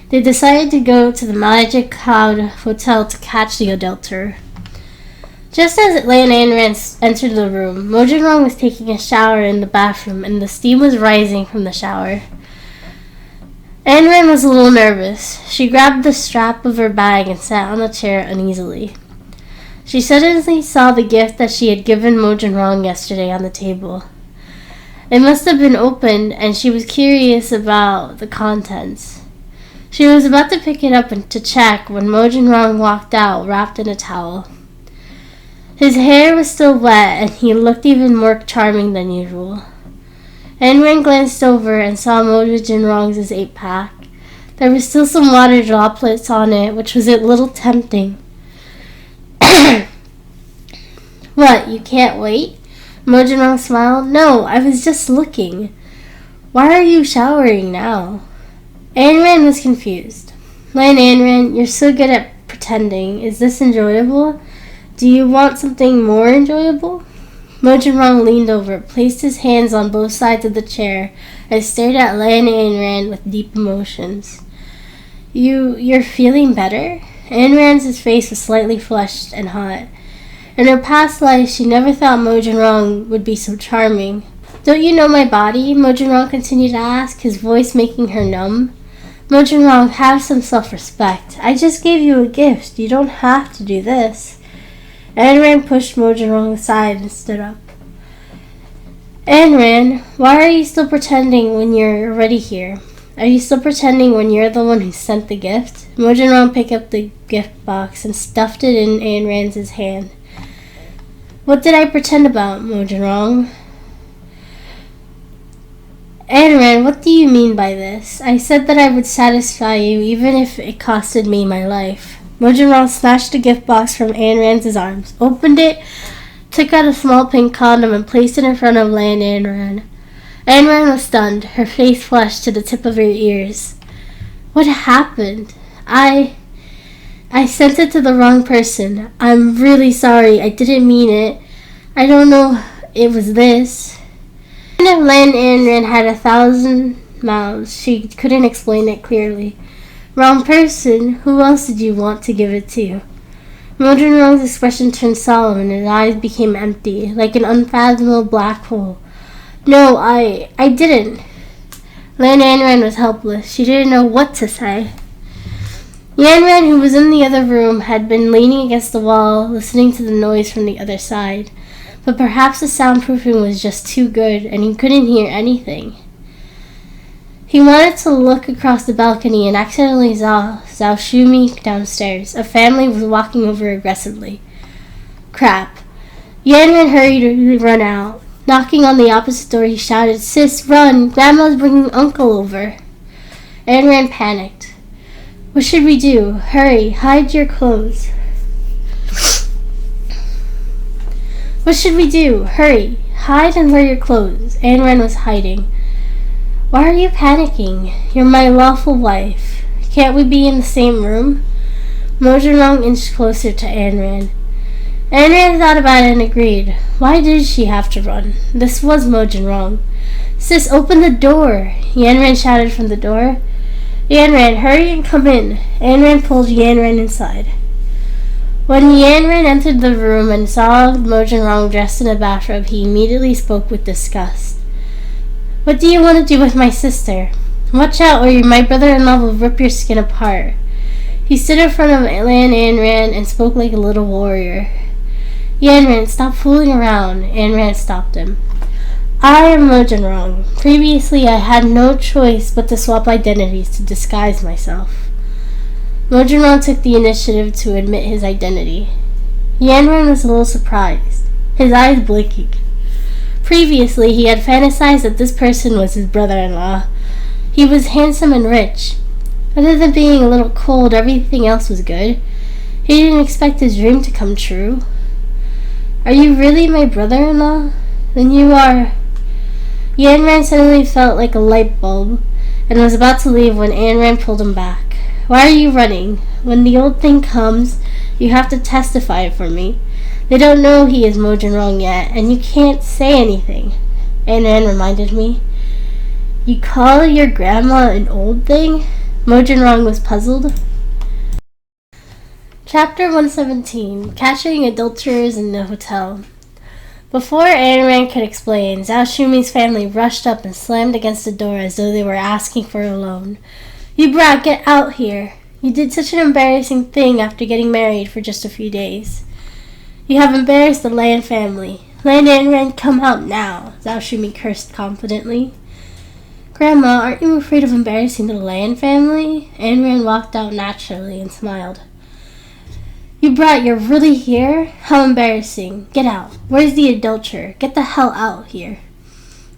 They decided to go to the Magic Cloud Hotel to catch the adulterer. Just as Lan Anran entered the room, Mo Jinrong was taking a shower in the bathroom and the steam was rising from the shower. Anran was a little nervous. She grabbed the strap of her bag and sat on the chair uneasily. She suddenly saw the gift that she had given Mo Jinrong yesterday on the table. It must have been opened, and she was curious about the contents. She was about to pick it up and to check when Mo Jinrong walked out wrapped in a towel. His hair was still wet, and he looked even more charming than usual. Anran glanced over and saw Mo Jinrong's 8-pack. There were still some water droplets on it, which was a little tempting. What, you can't wait? Mo Jinrong smiled. No, I was just looking. Why are you showering now? Anran was confused. Lan Anran, you're so good at pretending. Is this enjoyable? Do you want something more enjoyable? Mo Jinrong leaned over, placed his hands on both sides of the chair, and stared at Lan Anran with deep emotions. You're feeling better? Anran's face was slightly flushed and hot. In her past life, she never thought Mo Jinrong would be so charming. Don't you know my body? Mo Jinrong continued to ask, his voice making her numb. Mo Jinrong, have some self-respect. I just gave you a gift. You don't have to do this. Anran pushed Mo Jinrong aside and stood up. Anran, why are you still pretending when you're already here? Are you still pretending when you're the one who sent the gift? Mo Jinrong picked up the gift box and stuffed it in Anran's hand. What did I pretend about, Mo Jinrong? Anran, what do you mean by this? I said that I would satisfy you even if it costed me my life. Mo Jinrong snatched the gift box from Anran's arms, opened it, took out a small pink condom, and placed it in front of Lan Anran. Anran was stunned, her face flushed to the tip of her ears. What happened? I sent it to the wrong person. I'm really sorry. I didn't mean it. I don't know it was this. Even if Lan Anran had 1,000 mouths, she couldn't explain it clearly. Wrong person? Who else did you want to give it to? Mo Jinrong's expression turned solemn and his eyes became empty, like an unfathomable black hole. No, I didn't. Lan Anran was helpless. She didn't know what to say. Yanran, who was in the other room, had been leaning against the wall, listening to the noise from the other side. But perhaps the soundproofing was just too good, and he couldn't hear anything. He wanted to look across the balcony and accidentally saw Zhao Shumi downstairs. A family was walking over aggressively. Crap. Yanran hurried to run out. Knocking on the opposite door, he shouted, Sis, run! Grandma's bringing Uncle over. Yanran panicked. What should we do? Hurry, hide your clothes. What should we do? Hurry, hide and wear your clothes. Yanran was hiding. Why are you panicking? You're my lawful wife. Can't we be in the same room? Mo Jinrong inched closer to Anran. Anran thought about it and agreed. Why did she have to run? This was Mo Jinrong. Sis, open the door! Yanran shouted from the door. Yanran, hurry and come in. Yanran pulled Yanran inside. When Yanran entered the room and saw Mojin dressed in a bathrobe, he immediately spoke with disgust. "What do you want to do with my sister? Watch out, or my brother-in-law will rip your skin apart." He stood in front of Lan Yanran and spoke like a little warrior. "Yanran, stop fooling around." Yanran stopped him. "I am Mojin. Previously, I had no choice but to swap identities to disguise myself." Mojin took the initiative to admit his identity. Yanran was a little surprised, his eyes blinking. Previously, he had fantasized that this person was his brother-in-law. He was handsome and rich. Other than being a little cold, everything else was good. He didn't expect his dream to come true. "Are you really my brother-in-law? Then you are..." Yanran suddenly felt like a light bulb and was about to leave when Yanran pulled him back. "Why are you running? When the old thing comes, you have to testify for me. They don't know he is Mojin yet, and you can't say anything." Yanran reminded me. "You call your grandma an old thing?" Mojin was puzzled. Chapter 117. Catching Adulterers in the Hotel. Before Yanran could explain, Zhao Shumi's family rushed up and slammed against the door as though they were asking for a loan. "You brat, get out here! You did such an embarrassing thing after getting married for just a few days. You have embarrassed the Lan family. Lan Yanran, come out now!" Zhao Shumi cursed confidently. "Grandma, aren't you afraid of embarrassing the Lan family?" Yanran walked out naturally and smiled. "You brat, you're really here? How embarrassing. Get out. Where's the adulterer? Get the hell out here."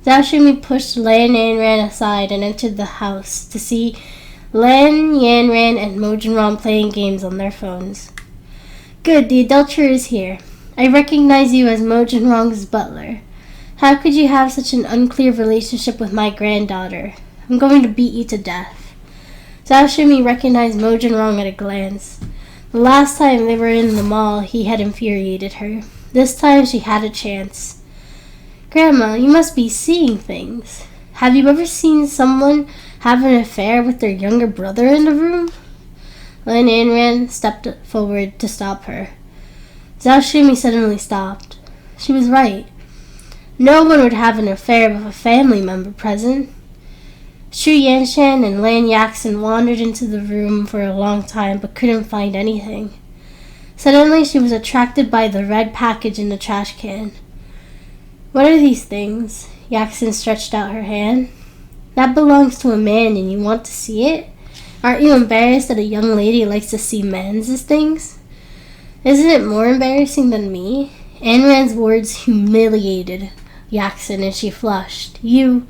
Zhao Shumi pushed Lan Yanran aside and entered the house to see Lan Yanran and Mojin playing games on their phones. "Good, the adulterer is here. I recognize you as Mojin butler. How could you have such an unclear relationship with my granddaughter? I'm going to beat you to death." Zhao Shumi recognized Mojin at a glance. The last time they were in the mall, he had infuriated her. This time she had a chance. "Grandma, you must be seeing things. Have you ever seen someone have an affair with their younger brother in the room?" Lan Yanran stepped forward to stop her. Zhao Shumi suddenly stopped. She was right. No one would have an affair with a family member present. Shu Yanshan and Lan Yaxin wandered into the room for a long time but couldn't find anything. Suddenly she was attracted by the red package in the trash can. "What are these things?" Yaxin stretched out her hand. "That belongs to a man and you want to see it? Aren't you embarrassed that a young lady likes to see men's things?" "Isn't it more embarrassing than me?" Yanran's words humiliated Yaxin and she flushed. "You..."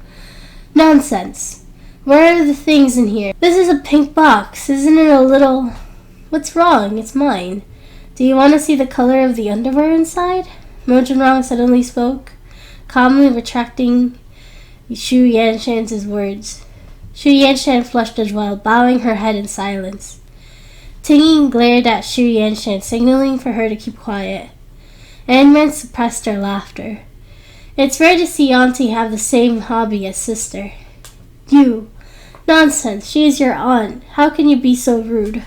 "Nonsense. Where are the things in here? This is a pink box. Isn't it a little..." "What's wrong? It's mine. Do you want to see the color of the underwear inside?" Mojin suddenly spoke, calmly retracting Shu Yanshan's words. Shu Yanshan flushed as well, bowing her head in silence. Tingyi glared at Shu Yanshan, signaling for her to keep quiet. Yanran suppressed her laughter. "It's rare to see Auntie have the same hobby as sister." "You! Nonsense, she is your aunt. How can you be so rude?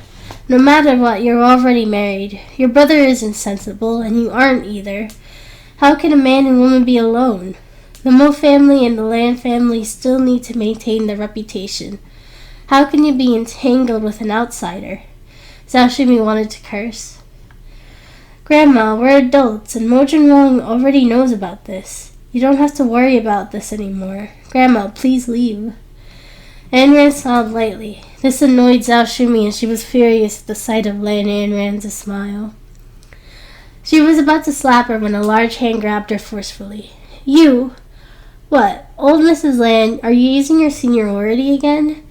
No matter what, you're already married. Your brother isn't sensible, and you aren't either. How can a man and woman be alone? The Mo family and the Lan family still need to maintain their reputation. How can you be entangled with an outsider?" Zhao Shumi wanted to curse. "Grandma, we're adults, and Mojin already knows about this. You don't have to worry about this anymore. Grandma, please leave." Yanran smiled lightly. This annoyed Zhao Shumi, and she was furious at the sight of Lan Yanran's smile. She was about to slap her when a large hand grabbed her forcefully. "You! What, old Mrs. Lan, are you using your seniority again?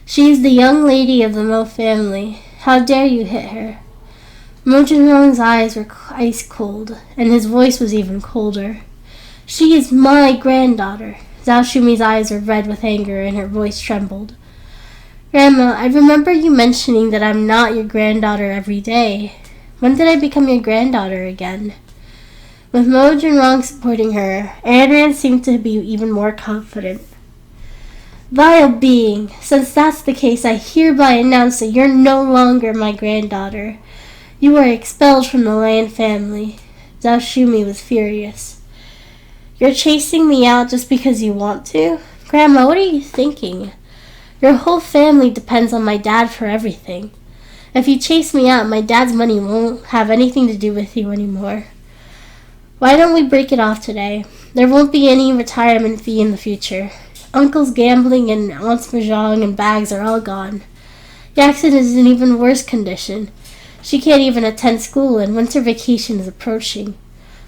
She's the young lady of the Mo family. How dare you hit her?" Mojin eyes were ice cold, and his voice was even colder. "She is my granddaughter." Zhao Shumi's eyes were red with anger, and her voice trembled. "Grandma, I remember you mentioning that I'm not your granddaughter every day. When did I become your granddaughter again?" With Mojin supporting her, Yanran seemed to be even more confident. "Vile being, since that's the case, I hereby announce that you're no longer my granddaughter. You are expelled from the Land family. Zhao Shumi was furious. You're chasing me out just because you want to? Grandma, what are you thinking? Your whole family depends on my dad for everything. If you chase me out, my dad's money won't have anything to do with you anymore. Why don't we break it off today? There won't be any retirement fee in the future. Uncle's gambling and Aunt's mahjong and bags are all gone. Jackson is in even worse condition. She can't even attend school and winter vacation is approaching.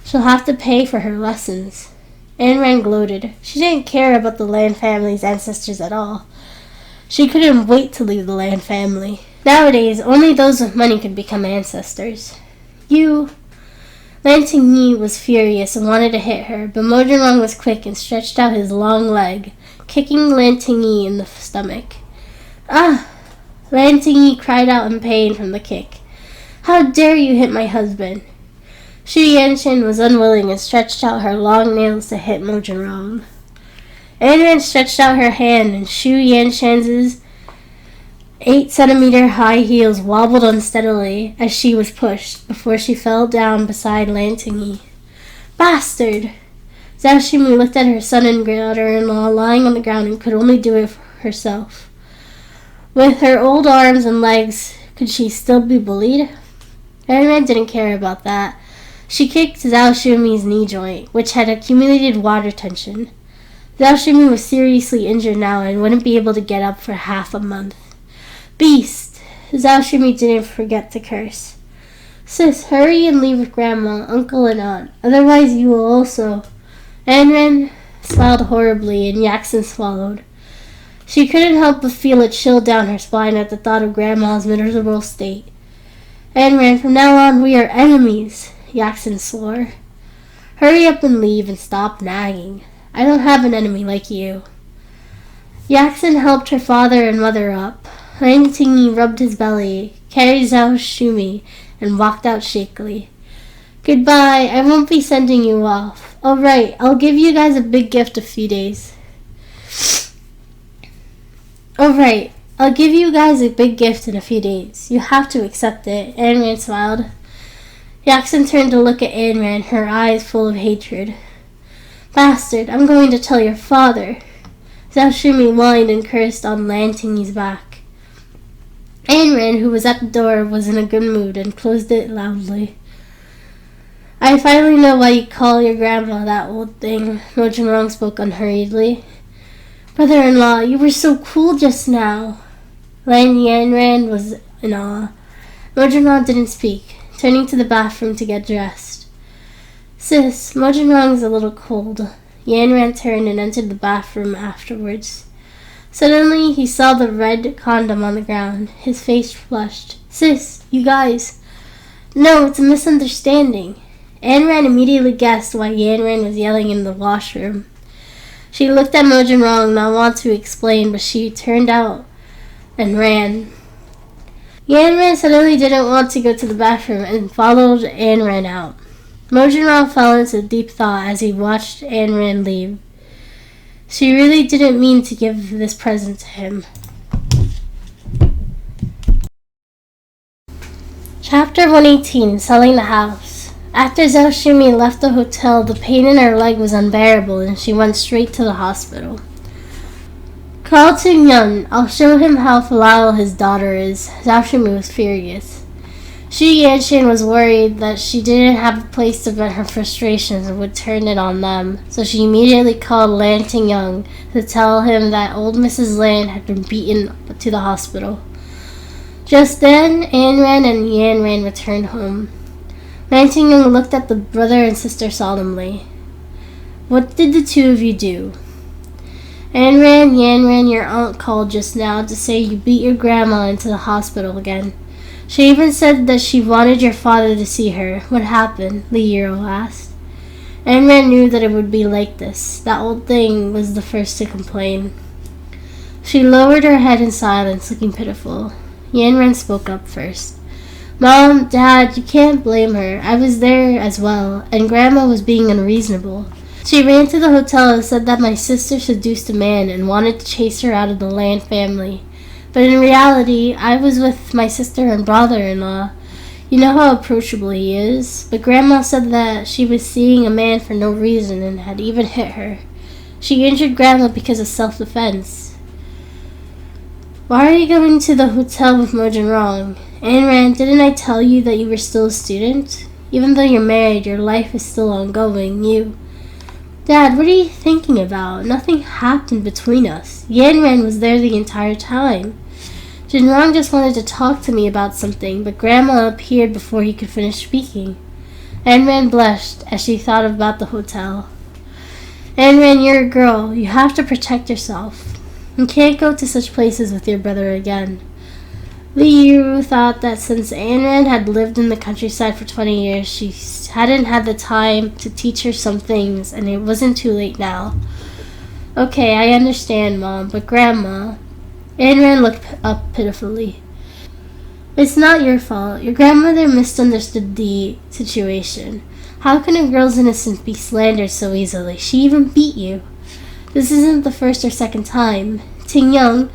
She'll have to pay for her lessons. Ayn Rand gloated. She didn't care about the Land family's ancestors at all. She couldn't wait to leave the Land family. Nowadays, only those with money could become ancestors. Lan Tingyi was furious and wanted to hit her, but Mo Zhenrong was quick and stretched out his long leg, kicking Lan Tingyi in the stomach. Ah! Lan Tingyi cried out in pain from the kick. How dare you hit my husband? Xu Yanshan was unwilling and stretched out her long nails to hit Mo Zhenrong. Ayn Rand stretched out her hand and Xu Yanshan's 8-centimeter high heels wobbled unsteadily as she was pushed before she fell down beside Lan Tingyi. Bastard! Zhao Shumi looked at her son and daughter-in-law lying on the ground and could only do it for herself. With her old arms and legs, could she still be bullied? Ayn Rand didn't care about that. She kicked Zhao Shumi's knee joint, which had accumulated water tension. Zhao Shumi was seriously injured now and wouldn't be able to get up for half a month. Beast! Zhao Shumi didn't forget to curse. Sis, hurry and leave with Grandma, Uncle, and Aunt. Otherwise you will also. Ayn Rand smiled horribly and Jackson swallowed. She couldn't help but feel a chill down her spine at the thought of Grandma's miserable state. Ayn Rand, from now on we are enemies, Jackson swore. Hurry up and leave and stop nagging. I don't have an enemy like you. Jackson helped her father and mother up. Lan Tingyi rubbed his belly, carried Zhao Shumi, and walked out shakily. Goodbye, I won't be sending you off. All right, I'll give you guys a big gift in a few days. You have to accept it. Ayn Rand smiled. Jackson turned to look at Ayn Rand, her eyes full of hatred. Bastard, I'm going to tell your father. Zhao Shumi whined and cursed on Lan Tingyi's back. Ayn Rand, who was at the door, was in a good mood and closed it loudly. I finally know why you call your grandma that old thing, Mo Zhenrong spoke unhurriedly. Brother-in-law, you were so cool just now. Ayn Rand was in awe. Mo Zhenrong didn't speak, turning to the bathroom to get dressed. Sis, Mo Zhenrong's a little cold. Ayn Rand turned and entered the bathroom afterwards. Suddenly, he saw the red condom on the ground. His face flushed. Sis, you guys. No, it's a misunderstanding. Ayn Rand immediately guessed why Ayn Rand was yelling in the washroom. She looked at Mo Zhenrong, not want to explain, but she turned out and ran. Ayn Rand suddenly didn't want to go to the bathroom and followed Ayn Rand out. Mo Zhenrong fell into deep thought as he watched Ayn Rand leave. She really didn't mean to give this present to him. Chapter 118, Selling the House. After Zhao Shumi left the hotel, the pain in her leg was unbearable and she went straight to the hospital. Call Ting-yun. I'll show him how filial his daughter is. Zhao Shumi was furious. Xu Yanshan was worried that she didn't have a place to vent her frustrations and would turn it on them, so she immediately called Lan Ting-yun to tell him that old Mrs. Lan had been beaten to the hospital. Just then, Ayn Rand and Yan Rand returned home. Lan Ting-yun looked at the brother and sister solemnly. What did the two of you do? Ayn Rand, Yan Rand, your aunt called just now to say you beat your grandma into the hospital again. She even said that she wanted your father to see her. What happened? Li Yiro asked. Ayn Rand knew that it would be like this. That old thing was the first to complain. She lowered her head in silence, looking pitiful. Yan Rand spoke up first. Mom, Dad, you can't blame her. I was there as well, and Grandma was being unreasonable. She ran to the hotel and said that my sister seduced a man and wanted to chase her out of the Land family. But in reality, I was with my sister and brother-in-law. You know how approachable he is, but Grandma said that she was seeing a man for no reason and had even hit her. She injured Grandma because of self-defense. Why are you going to the hotel with Mojan Rong? Ayn Rand, didn't I tell you that you were still a student? Even though you're married, your life is still ongoing. Dad, what are you thinking about? Nothing happened between us. Ayn Rand was there the entire time. Jin Rong just wanted to talk to me about something, but Grandma appeared before he could finish speaking. Ayn Rand blushed as she thought about the hotel. Ayn Rand, you're a girl. You have to protect yourself. You can't go to such places with your brother again. Li Yiru thought that since Ayn Rand had lived in the countryside for 20 years, she hadn't had the time to teach her some things, and it wasn't too late now. Okay, I understand, Mom, but Grandma... Ayn Rand looked up pitifully. It's not your fault. Your grandmother misunderstood the situation. How can a girl's innocence be slandered so easily? She even beat you. This isn't the first or second time. Ting Young,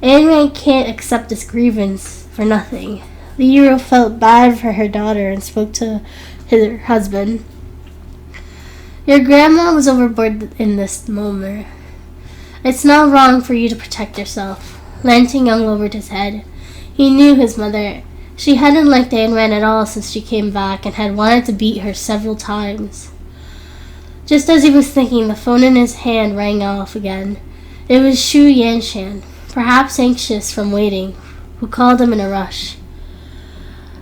Ayn Rand can't accept this grievance for nothing. Li Yiru felt bad for her daughter and spoke to her husband. Your grandma was overboard in this moment. It's not wrong for you to protect yourself. Lan Ting Young lowered his head. He knew his mother. She hadn't liked Ayn Rand at all since she came back and had wanted to beat her several times. Just as he was thinking, the phone in his hand rang off again. It was Xu Yanshan, perhaps anxious from waiting, who called him in a rush.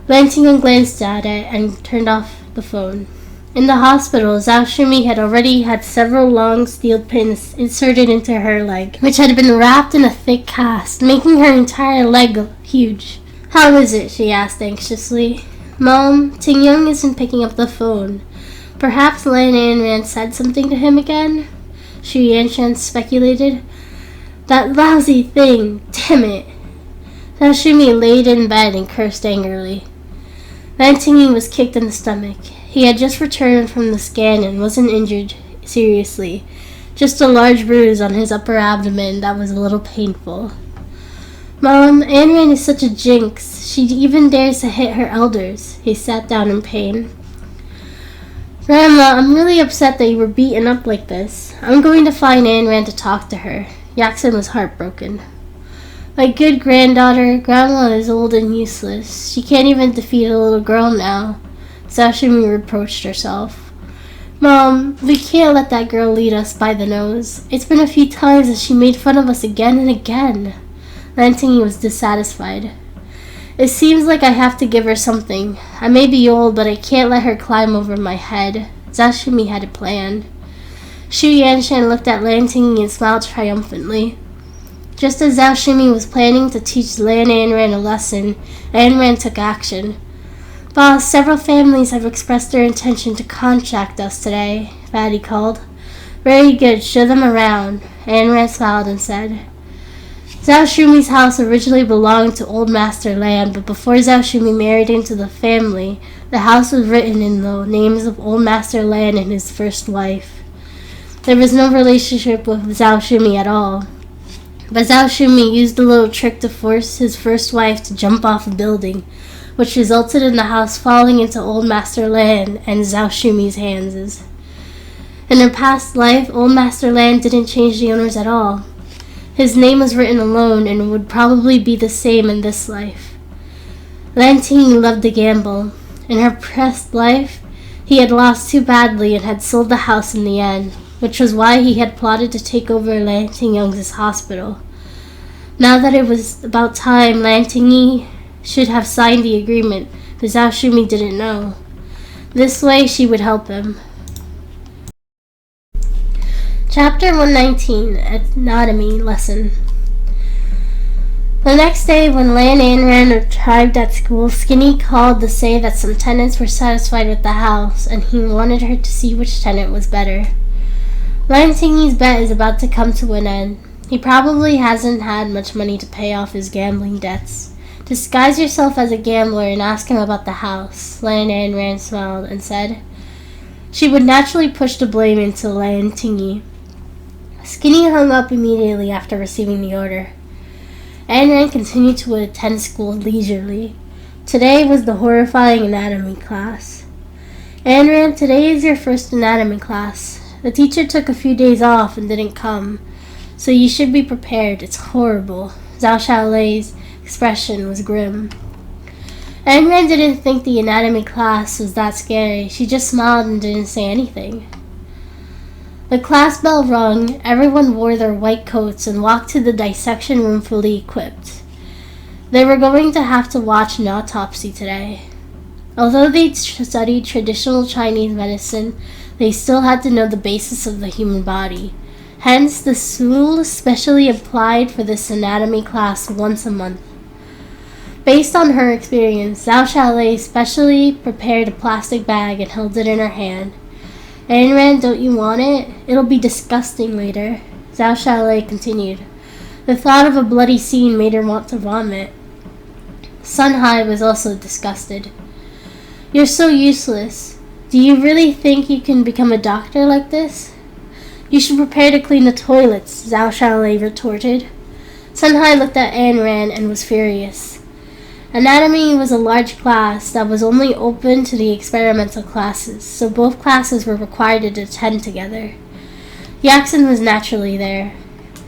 Lan Ting Young glanced at it and turned off the phone. In the hospital, Zhao Shumi had already had several long steel pins inserted into her leg, which had been wrapped in a thick cast, making her entire leg huge. How is it? She asked anxiously. Mom, Ting Young isn't picking up the phone. Perhaps Lan Ayn Rand said something to him again? Xu Yanshan speculated. That lousy thing! Damn it! Zhao Shumi laid in bed and cursed angrily. Lan Tingyi was kicked in the stomach. He had just returned from the scan and wasn't injured seriously. Just a large bruise on his upper abdomen that was a little painful. Mom, Ayn Rand is such a jinx. She even dares to hit her elders. He sat down in pain. Grandma, I'm really upset that you were beaten up like this. I'm going to find Ayn Rand to talk to her. Yaksen was heartbroken. My good granddaughter, Grandma is old and useless. She can't even defeat a little girl now. Zhao Shumi reproached herself. Mom, we can't let that girl lead us by the nose. It's been a few times and she made fun of us again and again. Lan Tingyi was dissatisfied. It seems like I have to give her something. I may be old, but I can't let her climb over my head. Zhao Shumi had it planned. Xu Yanshan looked at Lan Tingyi and smiled triumphantly. Just as Zhao Shumi was planning to teach Lan Ayn Rand a lesson, Ayn Rand took action. Boss, several families have expressed their intention to contract us today, Fatty called. Very good, show them around. Ayn Rand smiled and said. Zhao Shumi's house originally belonged to Old Master Lan, but before Zhao Shumi married into the family, the house was written in the names of Old Master Lan and his first wife. There was no relationship with Zhao Shumi at all. But Zhao Shumi used a little trick to force his first wife to jump off a building, which resulted in the house falling into Old Master Lan and Zhao Shumi's hands. In her past life, Old Master Lan didn't change the owners at all. His name was written alone and would probably be the same in this life. Lan Tingyi loved to gamble. In her past life, he had lost too badly and had sold the house in the end, which was why he had plotted to take over Lan Tingyung's hospital. Now that it was about time, Lan Tingyi should have signed the agreement, but Zhao Shumi didn't know. This way, she would help him. Chapter 119, Anatomy Lesson. The next day, when Lan Ayn Rand arrived at school, Skinny called to say that some tenants were satisfied with the house, and he wanted her to see which tenant was better. Lan Tingyi's bet is about to come to an end. He probably hasn't had much money to pay off his gambling debts. Disguise yourself as a gambler and ask him about the house, Lan Ayn Rand smiled and said. She would naturally push the blame into Lan Tingyi. Skinny hung up immediately after receiving the order. Ayn Rand continued to attend school leisurely. Today was the horrifying anatomy class. Ayn Rand, today is your first anatomy class. The teacher took a few days off and didn't come, so you should be prepared. It's horrible. Zhao Xiaolei's expression was grim. Ayn Rand didn't think the anatomy class was that scary. She just smiled and didn't say anything. The class bell rung. Everyone wore their white coats and walked to the dissection room fully equipped. They were going to have to watch an autopsy today. Although they'd studied traditional Chinese medicine, they still had to know the basis of the human body. Hence, the school specially applied for this anatomy class once a month. Based on her experience, Zhao Xiaolei specially prepared a plastic bag and held it in her hand. Ayn Rand, don't you want it? It'll be disgusting later. Zhao Xiaolei continued. The thought of a bloody scene made her want to vomit. Sun Hai was also disgusted. You're so useless. Do you really think you can become a doctor like this? You should prepare to clean the toilets, Zhao Xiaolei retorted. Sun Hai looked at Ayn Rand and was furious. Anatomy was a large class that was only open to the experimental classes, so both classes were required to attend together. Yaxin was naturally there.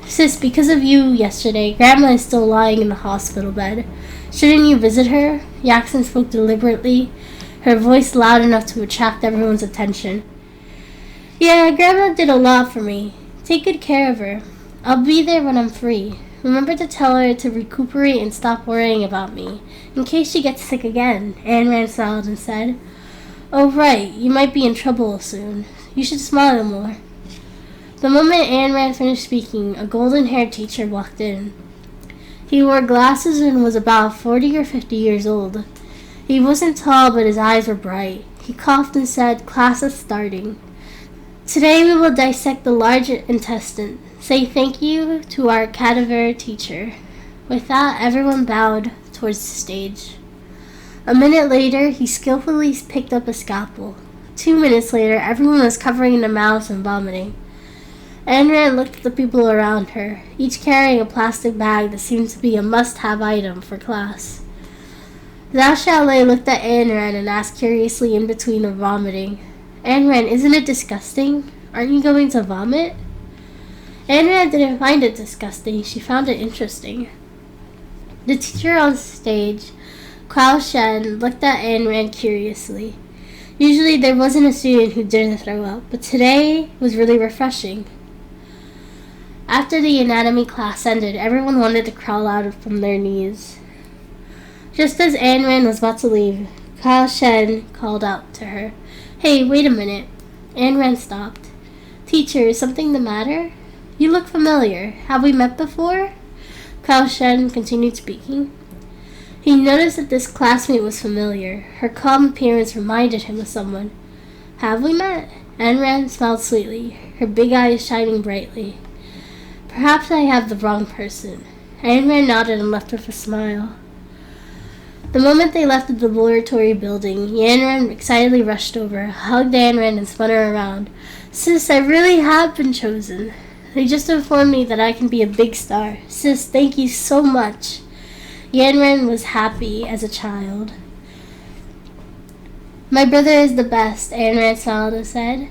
Sis, because of you yesterday, Grandma is still lying in the hospital bed. Shouldn't you visit her? Yaxin spoke deliberately, her voice loud enough to attract everyone's attention. Yeah, Grandma did a lot for me. Take good care of her. I'll be there when I'm free. Remember to tell her to recuperate and stop worrying about me, in case she gets sick again, Ayn Rand smiled and said. Oh, right, you might be in trouble soon. You should smile more. The moment Ayn Rand finished speaking, a golden-haired teacher walked in. He wore glasses and was about 40 or 50 years old. He wasn't tall, but his eyes were bright. He coughed and said, Class is starting. Today we will dissect the large intestine. Say thank you to our cadaver teacher. With that, everyone bowed towards the stage. A minute later, he skillfully picked up a scalpel. 2 minutes later, everyone was covering their mouths and vomiting. Ayn Rand looked at the people around her, each carrying a plastic bag that seemed to be a must-have item for class. Zhao Xiaolei looked at Ayn Rand and asked curiously in between her vomiting, Ayn Rand, isn't it disgusting? Aren't you going to vomit? Ayn Rand didn't find it disgusting. She found it interesting. The teacher on stage, Kuo Shen, looked at Ayn Rand curiously. Usually there wasn't a student who didn't throw up, but today was really refreshing. After the anatomy class ended, everyone wanted to crawl out from their knees. Just as Ayn Rand was about to leave, Kuo Shen called out to her, Hey, wait a minute. Ayn Rand stopped. Teacher, is something the matter? You look familiar. Have we met before? Kuo Shen continued speaking. He noticed that this classmate was familiar. Her calm appearance reminded him of someone. Have we met? Ayn Rand smiled sweetly, her big eyes shining brightly. Perhaps I have the wrong person. Ayn Rand nodded and left with a smile. The moment they left the laboratory building, Ayn Rand excitedly rushed over, hugged Ayn Rand, and spun her around. Sis, I really have been chosen. They just informed me that I can be a big star. Sis, thank you so much. Ayn Rand was happy as a child. My brother is the best, Ayn Rand smiled and said.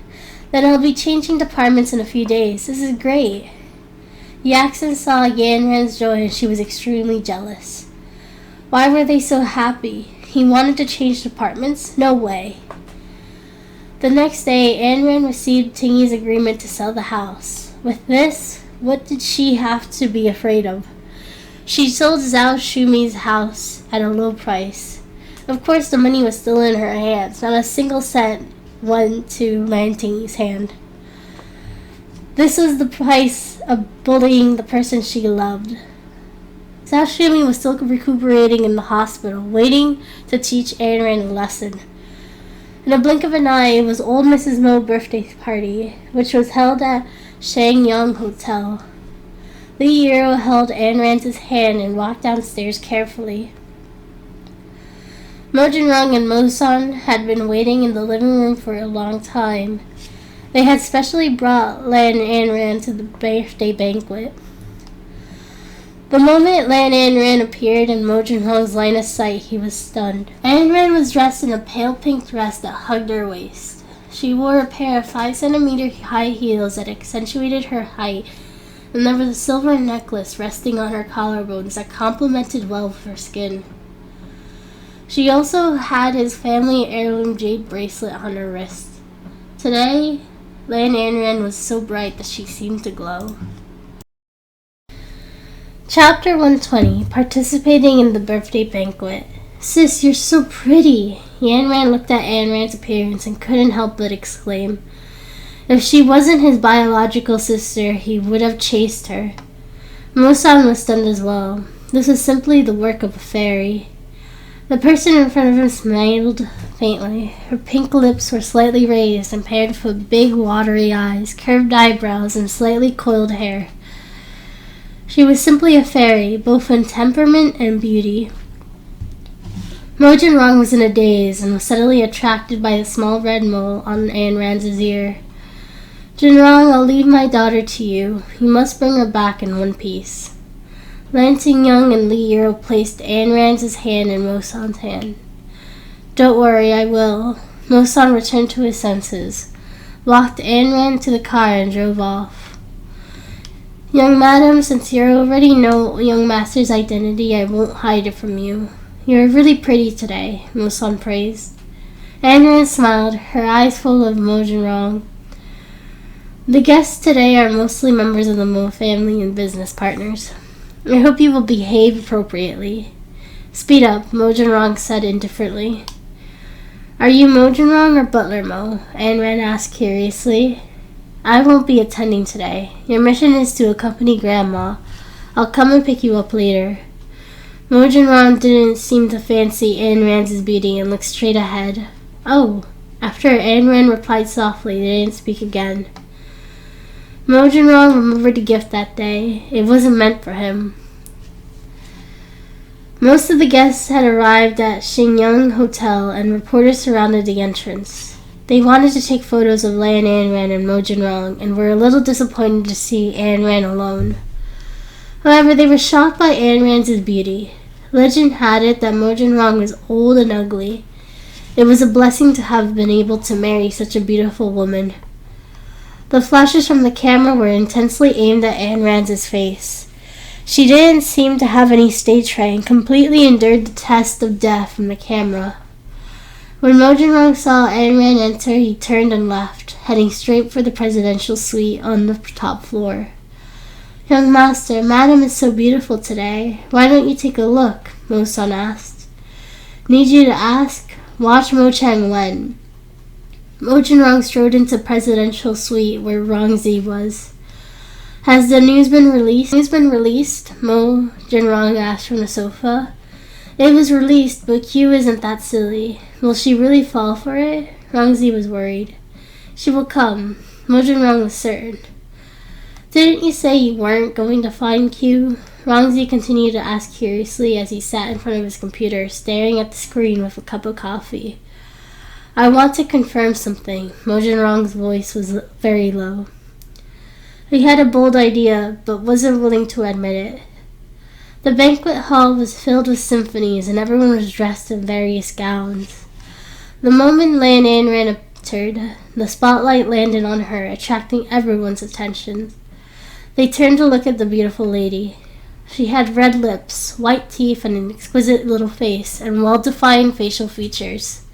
Then I'll be changing departments in a few days. This is great. Yaxin saw Ayn Rand's joy and she was extremely jealous. Why were they so happy? He wanted to change departments? No way. The next day, Ayn Rand received Tingyi's agreement to sell the house. With this, what did she have to be afraid of? She sold Zhao Shumi's house at a low price. Of course, the money was still in her hands. Not a single cent went to Lan Tingyi's hand. This was the price of bullying the person she loved. Zhao Shumi was still recuperating in the hospital, waiting to teach Ayn Rand a lesson. In a blink of an eye, it was old Mrs. Mo's birthday party, which was held at Shangyong Hotel. Li Yiro held Ayn Rand's hand and walked downstairs carefully. Mo Jinrong and Mo Sun had been waiting in the living room for a long time. They had specially brought Lan and Ayn Rand to the birthday banquet. The moment Lan Anran appeared in Mo Junhong's line of sight, he was stunned. Anran was dressed in a pale pink dress that hugged her waist. She wore a pair of 5-centimeter high heels that accentuated her height, and there was a silver necklace resting on her collarbones that complemented well with her skin. She also had his family heirloom jade bracelet on her wrist. Today, Lan Anran was so bright that she seemed to glow. Chapter 120, Participating in the Birthday Banquet. Sis, you're so pretty. Yanran looked at Anran's appearance and couldn't help but exclaim. If she wasn't his biological sister, he would have chased her. Mosan was stunned as well. This was simply the work of a fairy. The person in front of him smiled faintly. Her pink lips were slightly raised and paired with big, watery eyes, curved eyebrows, and slightly coiled hair. She was simply a fairy, both in temperament and beauty. Mo Jinrong was in a daze and was suddenly attracted by the small red mole on Anran's ear. Jinrong, I'll leave my daughter to you. You must bring her back in one piece. Lan Xingyang and Li Yero placed Anran's hand in Mosan's hand. Don't worry, I will. Mosan returned to his senses, walked Anran to the car and drove off. Young madam, since you already know young master's identity, I won't hide it from you. You're really pretty today, Mosan praised. Anran smiled, her eyes full of Mo Jinrong. The guests today are mostly members of the Mo family and business partners. I hope you will behave appropriately. Speed up, Mo Jinrong said indifferently. Are you Mo Jinrong or Butler Mo? Anran asked curiously. I won't be attending today. Your mission is to accompany Grandma. I'll come and pick you up later. Mo Jinrong didn't seem to fancy Anran's beauty and looked straight ahead. Oh. After Anran replied softly, they didn't speak again. Mo Jinrong remembered the gift that day. It wasn't meant for him. Most of the guests had arrived at Xingyang Hotel and reporters surrounded the entrance. They wanted to take photos of Lan Anran and Mo Jinrong and were a little disappointed to see Anran alone. However, they were shocked by Anran's beauty. Legend had it that Mo Jinrong was old and ugly. It was a blessing to have been able to marry such a beautiful woman. The flashes from the camera were intensely aimed at Anran's face. She didn't seem to have any stage fright and completely endured the test of death from the camera. When Mo Jinrong saw Anran enter, he turned and left, heading straight for the presidential suite on the top floor. Young master, madam is so beautiful today. Why don't you take a look? Mosan asked. Need you to ask? Watch Mo Chang Wen. Mo Jinrong strode into the presidential suite where Rongzi was. Has the news been released? Mo Jinrong asked from the sofa. It was released, but Q isn't that silly. Will she really fall for it? Rongzi was worried. She will come. Mo Jinrong was certain. Didn't you say you weren't going to find Q? Rongzi continued to ask curiously as he sat in front of his computer, staring at the screen with a cup of coffee. I want to confirm something. Mo Jinrong's voice was very low. He had a bold idea, but wasn't willing to admit it. The banquet hall was filled with symphonies, and everyone was dressed in various gowns. The moment Lan Anran entered, the spotlight landed on her, attracting everyone's attention. They turned to look at the beautiful lady. She had red lips, white teeth, and an exquisite little face, and well-defined facial features.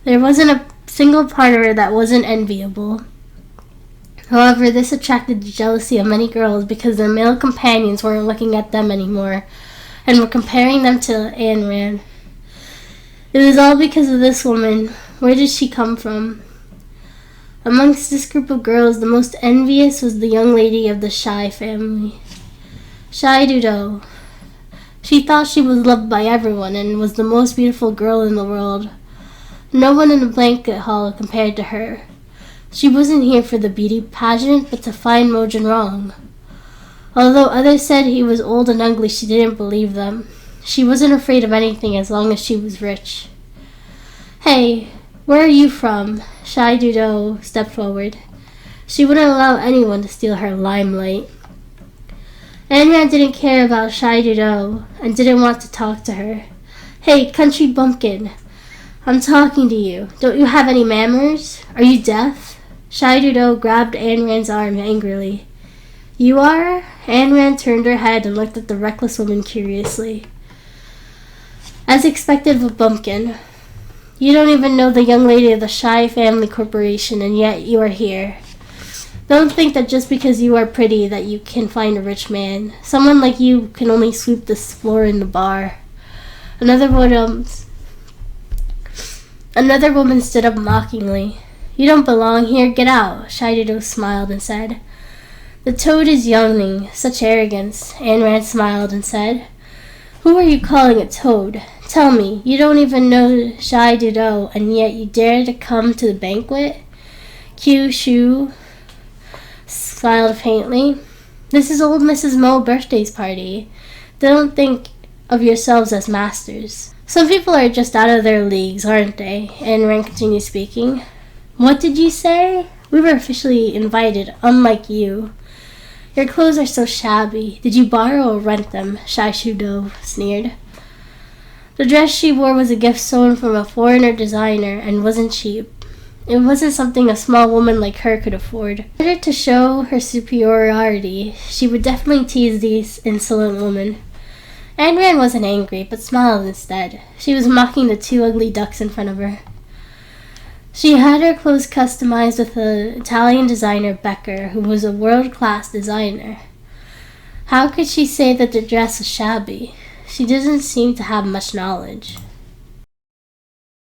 There wasn't a single part of her that wasn't enviable. However, this attracted the jealousy of many girls because their male companions weren't looking at them anymore and were comparing them to Anran. It was all because of this woman. Where did she come from? Amongst this group of girls, the most envious was the young lady of the Shai family, Shai Dudo. She thought she was loved by everyone and was the most beautiful girl in the world. No one in the banquet hall compared to her. She wasn't here for the beauty pageant, but to find Mo Jinrong. Although others said he was old and ugly, she didn't believe them. She wasn't afraid of anything as long as she was rich. Hey, where are you from? Shai Dudo stepped forward. She wouldn't allow anyone to steal her limelight. Ayn Rand didn't care about Shai Dido and didn't want to talk to her. Hey, country bumpkin, I'm talking to you. Don't you have any manners? Are you deaf? Shai Dido grabbed Ayn Rand's arm angrily. You are? Ayn Rand turned her head and looked at the reckless woman curiously. As expected of a bumpkin, you don't even know the young lady of the Shai Family Corporation, and yet you are here. Don't think that just because you are pretty that you can find a rich man. Someone like you can only sweep this floor in the bar. Another woman stood up mockingly. You don't belong here, get out. Shai Dido smiled and said. The toad is yawning, such arrogance. Ayn Rand smiled and said. Who are you calling a toad? Tell me, you don't even know Shai Dido, and yet you dare to come to the banquet? Q Shu smiled faintly. This is old Mrs. Mo's birthday party. Don't think of yourselves as masters. Some people are just out of their leagues, aren't they? Ayn Rand continued speaking. What did you say? We were officially invited, unlike you. Your clothes are so shabby. Did you borrow or rent them? Shai Dido sneered. The dress she wore was a gift sewn from a foreigner designer and wasn't cheap. It wasn't something a small woman like her could afford. In order to show her superiority, she would definitely tease this insolent woman. Ayn Rand wasn't angry, but smiled instead. She was mocking the two ugly ducks in front of her. She had her clothes customized with the Italian designer Becker, who was a world-class designer. How could she say that the dress was shabby? She doesn't seem to have much knowledge.